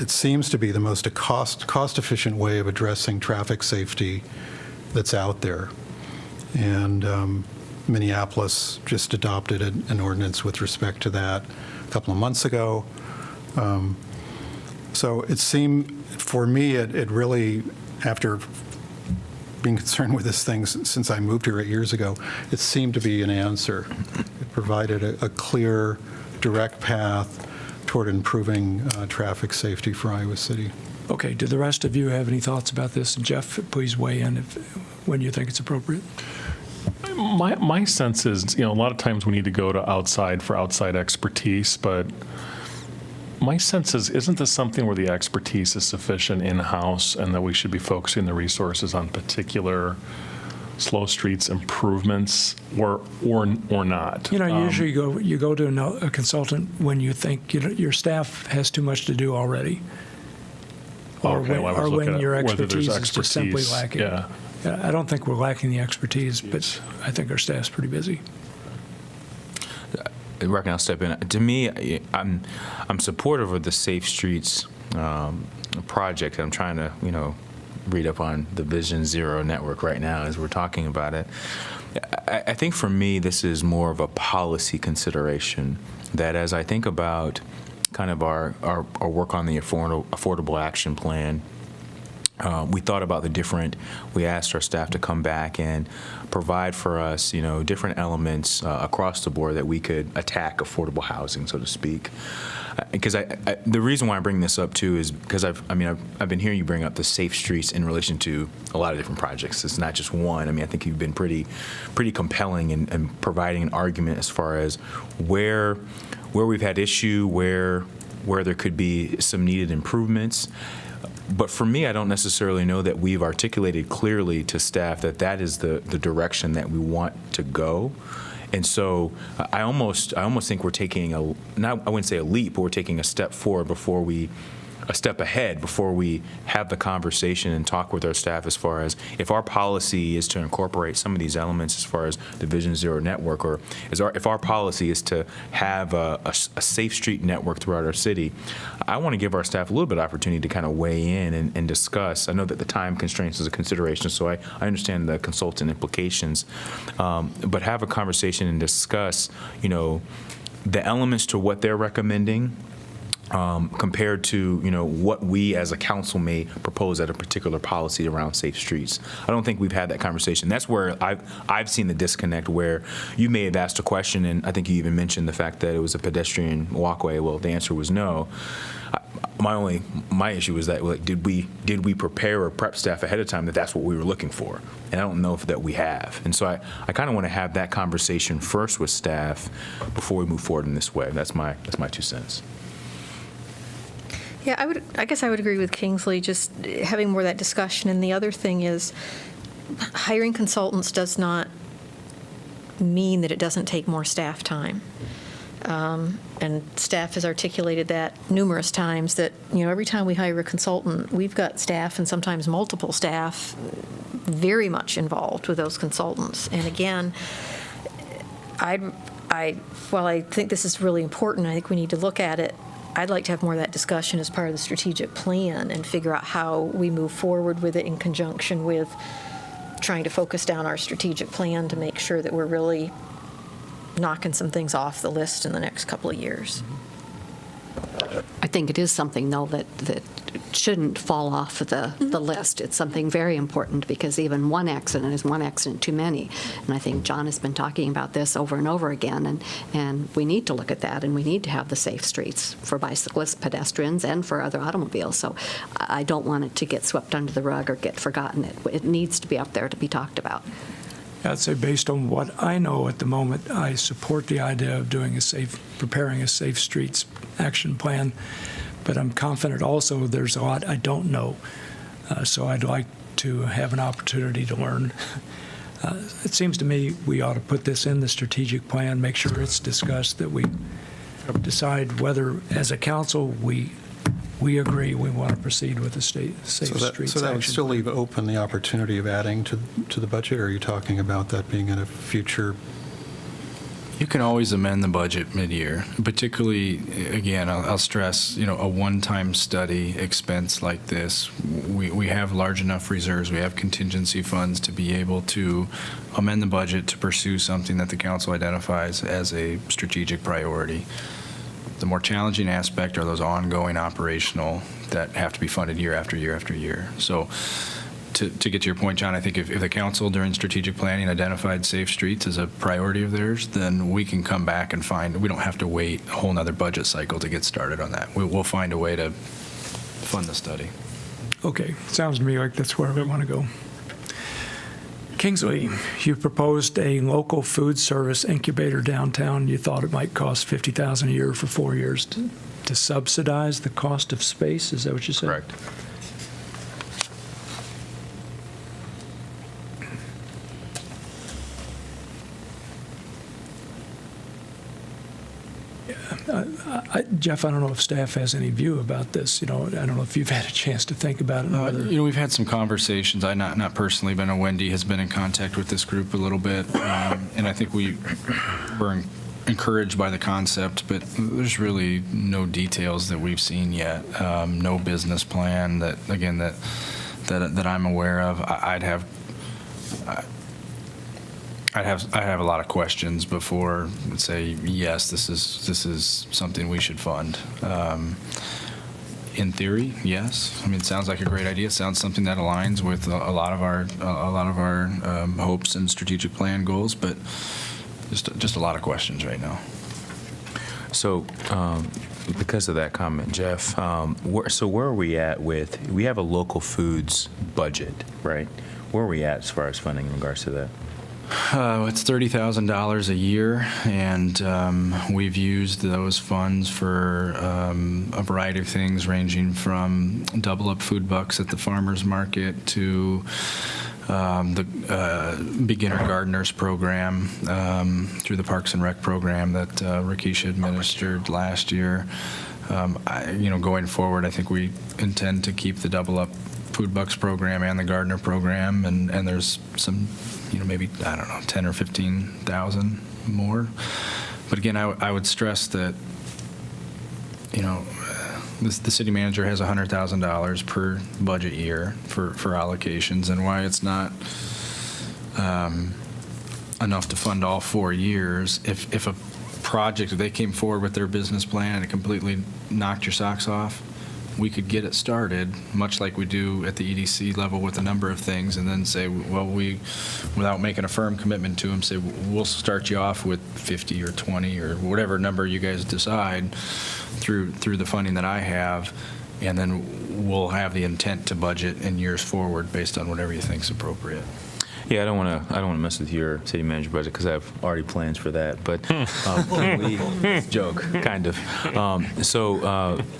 it seems to be the most cost-efficient way of addressing traffic safety that's out there. And Minneapolis just adopted an ordinance with respect to that a couple of months ago. So it seemed, for me, it really, after being concerned with this thing since I moved here 8 years ago, it seemed to be an answer. It provided a clear, direct path toward improving traffic safety for Iowa City. Okay, do the rest of you have any thoughts about this? And Jeff, please weigh in when you think it's appropriate. My sense is, a lot of times we need to go to outside for outside expertise, but my sense is, isn't this something where the expertise is sufficient in-house and that we should be focusing the resources on particular slow streets improvements or not? Usually you go to a consultant when you think your staff has too much to do already. Or when your expertise is just simply lacking. Yeah. I don't think we're lacking the expertise, but I think our staff's pretty busy. I reckon I'll step in. To me, I'm supportive of the Safe Streets project. I'm trying to, read up on the Vision Zero network right now as we're talking about it. I think for me, this is more of a policy consideration, that as I think about kind of our work on the Affordable Action Plan, we thought about we asked our staff to come back and provide for us, different elements across the board that we could attack affordable housing, so to speak. Because the reason why I bring this up too is because I've been hearing you bring up the Safe Streets in relation to a lot of different projects. It's not just one. I think you've been pretty compelling in providing an argument as far as where we've had issue, where there could be some needed improvements. But for me, I don't necessarily know that we've articulated clearly to staff that is the direction that we want to go. And so I almost think we're taking I wouldn't say a leap, but we're taking a step forward a step ahead before we have the conversation and talk with our staff as far as if our policy is to incorporate some of these elements as far as the Vision Zero network, or if our policy is to have a safe street network throughout our city. I want to give our staff a little bit of opportunity to kind of weigh in and discuss. I know that the time constraints is a consideration, so I understand the consultant implications, but have a conversation and discuss, the elements to what they're recommending, compared to what we as a council may propose at a particular policy around safe streets. I don't think we've had that conversation. That's where I've seen the disconnect, where you may have asked a question, and I think you even mentioned the fact that it was a pedestrian walkway. Well, the answer was no. My issue was that, did we prepare or prep staff ahead of time that that's what we were looking for? And I don't know if that we have. And so I kind of want to have that conversation first with staff before we move forward in this way. That's my 2 cents. Yeah, I guess I would agree with Kingsley, just having more of that discussion. And the other thing is, hiring consultants does not mean that it doesn't take more staff time. And staff has articulated that numerous times, that, every time we hire a consultant, we've got staff, and sometimes multiple staff, very much involved with those consultants. And again, while I think this is really important, I think we need to look at it. I'd like to have more of that discussion as part of the strategic plan and figure out how we move forward with it in conjunction with trying to focus down our strategic plan to make sure that we're really knocking some things off the list in the next couple of years. I think it is something, though, that shouldn't fall off of the list. It's something very important, because even one accident is one accident too many. And I think John has been talking about this over and over again, and we need to look at that, and we need to have the safe streets for bicyclists, pedestrians, and for other automobiles. So I don't want it to get swept under the rug or get forgotten. It needs to be up there to be talked about. I'd say, based on what I know at the moment, I support the idea of preparing a safe streets action plan, but I'm confident also there's a lot I don't know, so I'd like to have an opportunity to learn. It seems to me we ought to put this in the strategic plan, make sure it's discussed, that we decide whether, as a council, we agree we want to proceed with the safe streets So that would action still plan. leave open the opportunity of adding to the budget, or are you talking about that being in a future? You can always amend the budget mid-year, particularly, again, I'll stress, a one-time study expense like this. We have large enough reserves, we have contingency funds to be able to amend the budget to pursue something that the council identifies as a strategic priority. The more challenging aspect are those ongoing operational that have to be funded year after year after year. So to get to your point, John, I think if the council during strategic planning identified safe streets as a priority of theirs, then we can come back and we don't have to wait a whole nother budget cycle to get started on that. We'll find a way to fund the study. Okay, sounds to me like that's where we want to go. Kingsley, you proposed a local food service incubator downtown. You thought it might cost $50,000 a year for 4 years to subsidize the cost of space. Is that what you said? Correct. Jeff, I don't know if staff has any view about this. I don't know if you've had a chance to think about it. We've had some conversations. I not personally, but I know Wendy has been in contact with this group a little bit, and I think we're encouraged by the concept, but there's really no details that we've seen yet. No business plan that I'm aware of. I'd have a lot of questions before I'd say yes, this is something we should fund. In theory, yes. I mean, it sounds like a great idea. It sounds something that aligns with a lot of our hopes and strategic plan goals, but just a lot of questions right now. So, because of that comment, Jeff, where are we at with? We have a local foods budget, right? Where are we at as far as funding in regards to that? It's $30,000 a year, and we've used those funds for a variety of things, ranging from double-up food bucks at the farmers market to the Beginner Gardeners program through the Parks and Rec program that Rakeisha administered last year. Going forward, I think we intend to keep the Double Up Food Bucks program and the Gardener program, and there's some, maybe, I don't know, 10 or 15,000 more. But again, I would stress that, the city manager has $100,000 per budget year for allocations, and why it's not enough to fund all 4 years. If a project, if they came forward with their business plan and it completely knocked your socks off, we could get it started, much like we do at the EDC level with a number of things, and then say, well, without making a firm commitment to them, say, we'll start you off with 50 or 20 or whatever number you guys decide through the funding that I have, and then we'll have the intent to budget in years forward based on whatever you think is appropriate. Yeah, I don't want to mess with your city manager budget because I have already plans for that. But joke, kind of.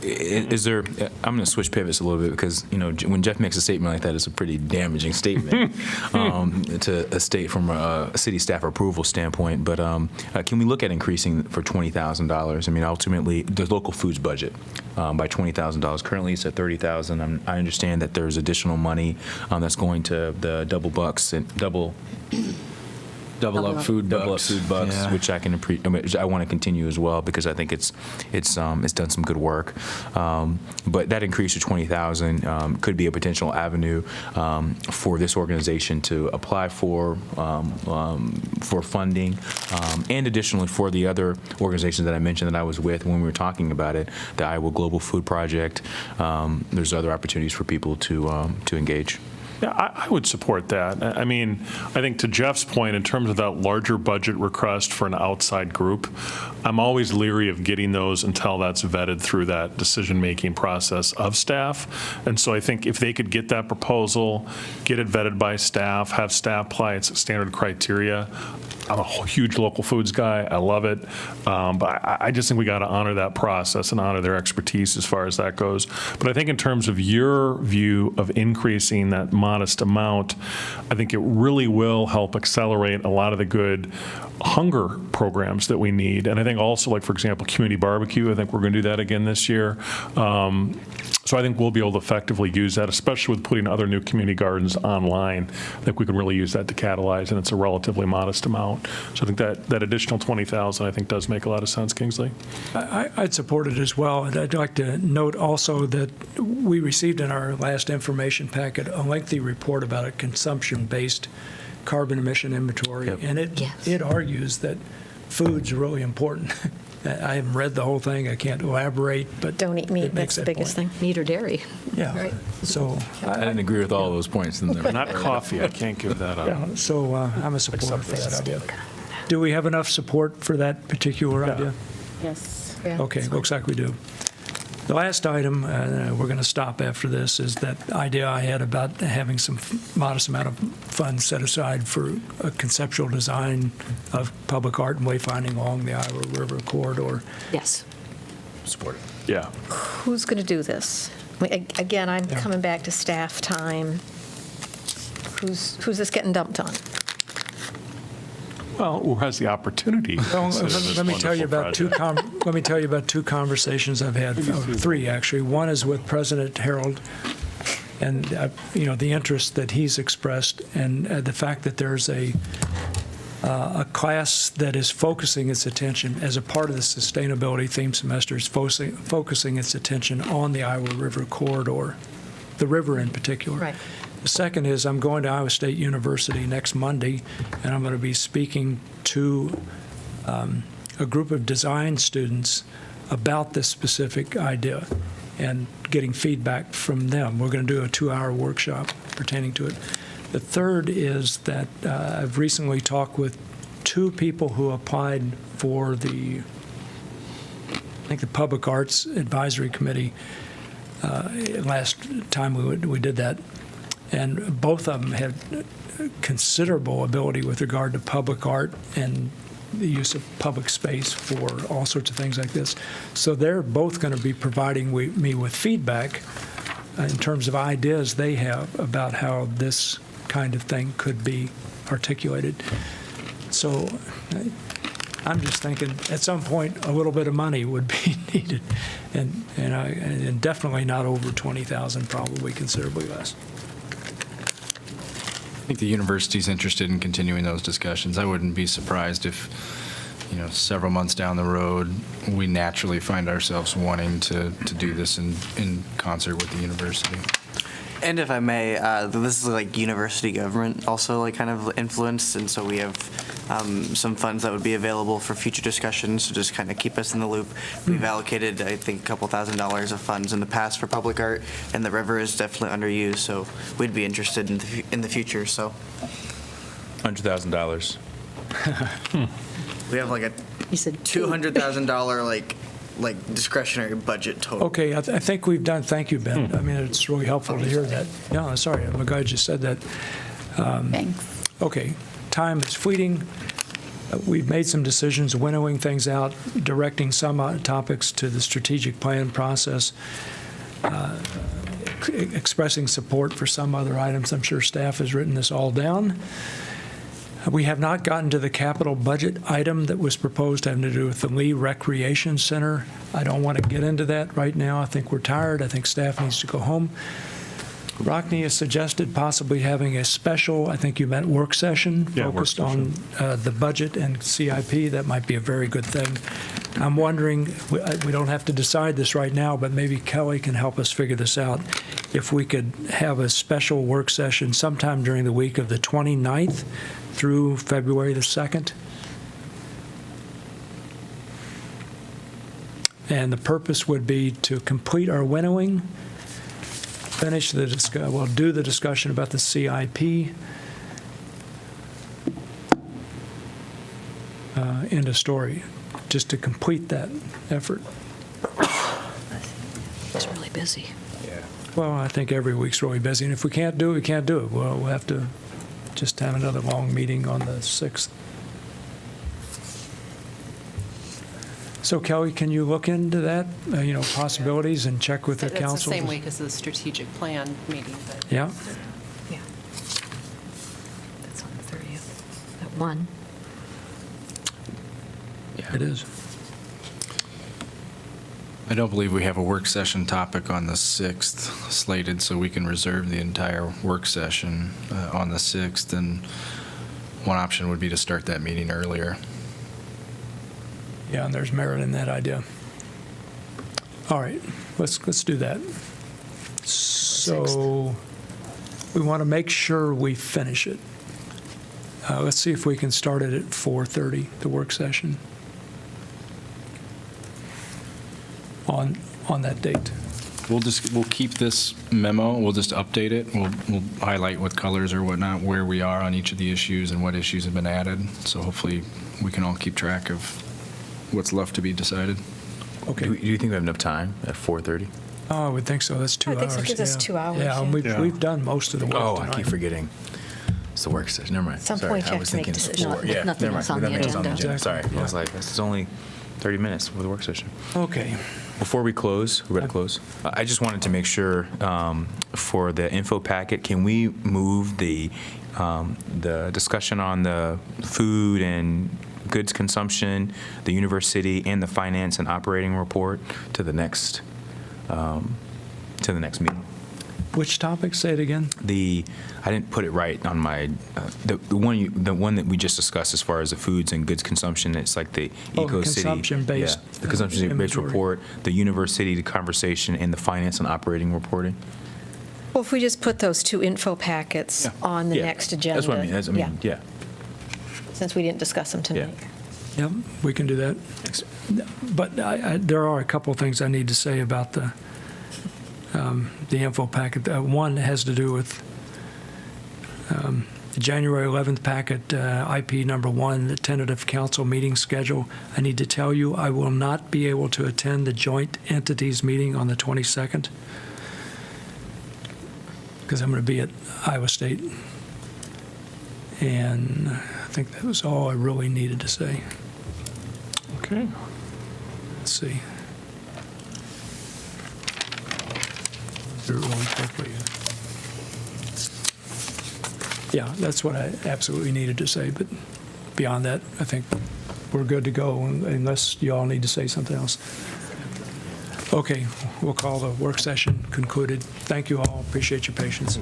Is there? I'm going to switch pivots a little bit because when Jeff makes a statement like that, it's a pretty damaging statement to a state from a city staff approval standpoint. But can we look at increasing for $20,000? I mean, ultimately, the local foods budget by $20,000. Currently, it's at $30,000. I understand that there's additional money that's going to the Double Bucks and Double Up Food Bucks, Yeah. which I want to continue as well because I think it's done some good work. But that increase to $20,000 could be a potential avenue for this organization to apply for funding, and additionally for the other organizations that I mentioned that I was with when we were talking about it, the Iowa Global Food Project. There's other opportunities for people to engage. Yeah, I would support that. I mean, I think to Jeff's point, in terms of that larger budget request for an outside group, I'm always leery of getting those until that's vetted through that decision-making process of staff. And so I think if they could get that proposal, get it vetted by staff, have staff apply its standard criteria. I'm a huge local foods guy. I love it. But I just think we got to honor that process and honor their expertise as far as that goes. But I think in terms of your view of increasing that modest amount, I think it really will help accelerate a lot of the good hunger programs that we need. And I think also, like, for example, community barbecue, I think we're going to do that again this year. So I think we'll be able to effectively use that, especially with putting other new community gardens online. I think we can really use that to catalyze, and it's a relatively modest amount. So I think that additional $20,000, I think, does make a lot of sense, Kingsley. I'd support it as well. And I'd like to note also that we received in our last information packet a lengthy report about a consumption-based carbon emission inventory. Yep. And it argues that food's really important. I haven't read the whole thing. I can't elaborate, but Don't eat meat, it makes that's the that biggest point. thing. Meat or dairy. Yeah. Right. So I didn't agree with all those points. Not coffee. I can't give that up. yeah, so I'm a supporter for that idea. Do we have enough support for that particular idea? Yes. Yeah. Okay, looks like we do. The last item, we're going to stop after this, is that idea I had about having some modest amount of funds set aside for a conceptual design of public art and wayfinding along the Iowa River corridor. Yes. Support it. Yeah. Who's going to do this? Again, I'm coming back to staff time. Who's this getting dumped on? Well, who has the opportunity? to Well, consider this let me tell you wonderful about project? let me tell you about two conversations I've had, three actually. One is with President Harold, and the interest that he's expressed, and the fact that there's a class that is focusing its attention as a part of the sustainability theme semester is focusing its attention on the Iowa River corridor, the river in particular. Right. The second is I'm going to Iowa State University next Monday, and I'm going to be speaking to a group of design students about this specific idea and getting feedback from them. We're going to do a 2-hour workshop pertaining to it. The third is that I've recently talked with two people who applied for the Public Arts Advisory Committee last time we did that. And both of them had considerable ability with regard to public art and the use of public space for all sorts of things like this. So they're both going to be providing me with feedback in terms of ideas they have about how this kind of thing could be articulated. So I'm just thinking, at some point, a little bit of money would be needed, and definitely not over 20,000, probably considerably less. I think the university's interested in continuing those discussions. I wouldn't be surprised if, several months down the road, we naturally find ourselves wanting to do this in concert with the university. And if I may, this is like university government also like kind of influenced, and so we have some funds that would be available for future discussions to just kind of keep us in the loop. We've allocated, I think, a couple $1,000s of funds in the past for public art, and the river is definitely underused, so we'd be interested in the future. So $100,000. we have like a $200,000 like discretionary budget total. Okay, I think we've done, thank you, Ben. I mean, it's really helpful to hear that. Yeah, sorry, I'm glad you said that. Thanks. Okay, time is fleeting. We've made some decisions, winnowing things out, directing some topics to the strategic plan process, expressing support for some other items. I'm sure staff has written this all down. We have not gotten to the capital budget item that was proposed having to do with the Lee Recreation Center. I don't want to get into that right now. I think we're tired. I think staff needs to go home. Rockne has suggested possibly having a special, I think you meant work session, Yeah, work focused on the budget and CIP. That might be a very good thing. I'm wondering, we don't have to decide this right now, but maybe Kelly can help us figure this out. If we could have a special work session sometime during the week of the 29th through February the 2nd. And the purpose would be to complete our winnowing, finish the do the discussion about the CIP, end of story, just to complete that effort. It's really busy. Well, I think every week's really busy, and if we can't do it, we can't do it. Well, we'll have to just have another long meeting on the 6th. So Kelly, can you look into that, possibilities, and check with the That's council? the same week as the strategic plan meeting. But Yeah? Yeah. That's on the 30th at 1. It is. I don't believe we have a work session topic on the 6th slated, so we can reserve the entire work session on the 6th, and one option would be to start that meeting earlier. Yeah, and there's merit in that idea. All right, let's do that. So we want to make sure we finish it. Let's see if we can start it at 4:30, the work session, on that date. We'll keep this memo, we'll just update it, we'll highlight with colors or whatnot where we are on each of the issues and what issues have been added, so hopefully we can all keep track of what's left to be decided. Okay. Do you think we have enough time at 4:30? Oh, I would think so. That's 2 hours. I think so. It gives us yeah. 2 hours, Yeah, and yeah. we've done most of the work Oh, tonight. I keep forgetting. It's the work session. Never mind. At some Sorry, point, you I have was to make thinking decisions. before. Yeah, Nothing never else mind. on the Nothing else agenda. Sorry, Exactly, I was yeah. like, this is only 30 minutes for the work session. Okay. Before we close, we're going to close. I just wanted to make sure for the info packet, can we move the discussion on the food and goods consumption, the university, and the finance and operating report to the next meeting? Which topic? Say it again. I didn't put it right on my the one that we just discussed as far as the foods and goods consumption. It's like the Oh, Eco the City, consumption-based, yeah, the consumption-based inventory. report, the university conversation, and the finance and operating reporting. Well, if we just put those 2 info packets on the Yeah, next agenda. That's what I mean. Yeah. Since we didn't discuss them tonight. Yep, we can do that. But there are a couple of things I need to say about the info packet. One has to do with the January 11th packet, IP number 1, the tentative council meeting schedule. I need to tell you, I will not be able to attend the joint entities meeting on the 22nd because I'm going to be at Iowa State. And I think that was all I really needed to say. Okay. Let's see. Do it really quickly. Yeah, that's what I absolutely needed to say, but beyond that, I think we're good to go unless you all need to say something else. Okay, we'll call the work session concluded. Thank you all. Appreciate your patience.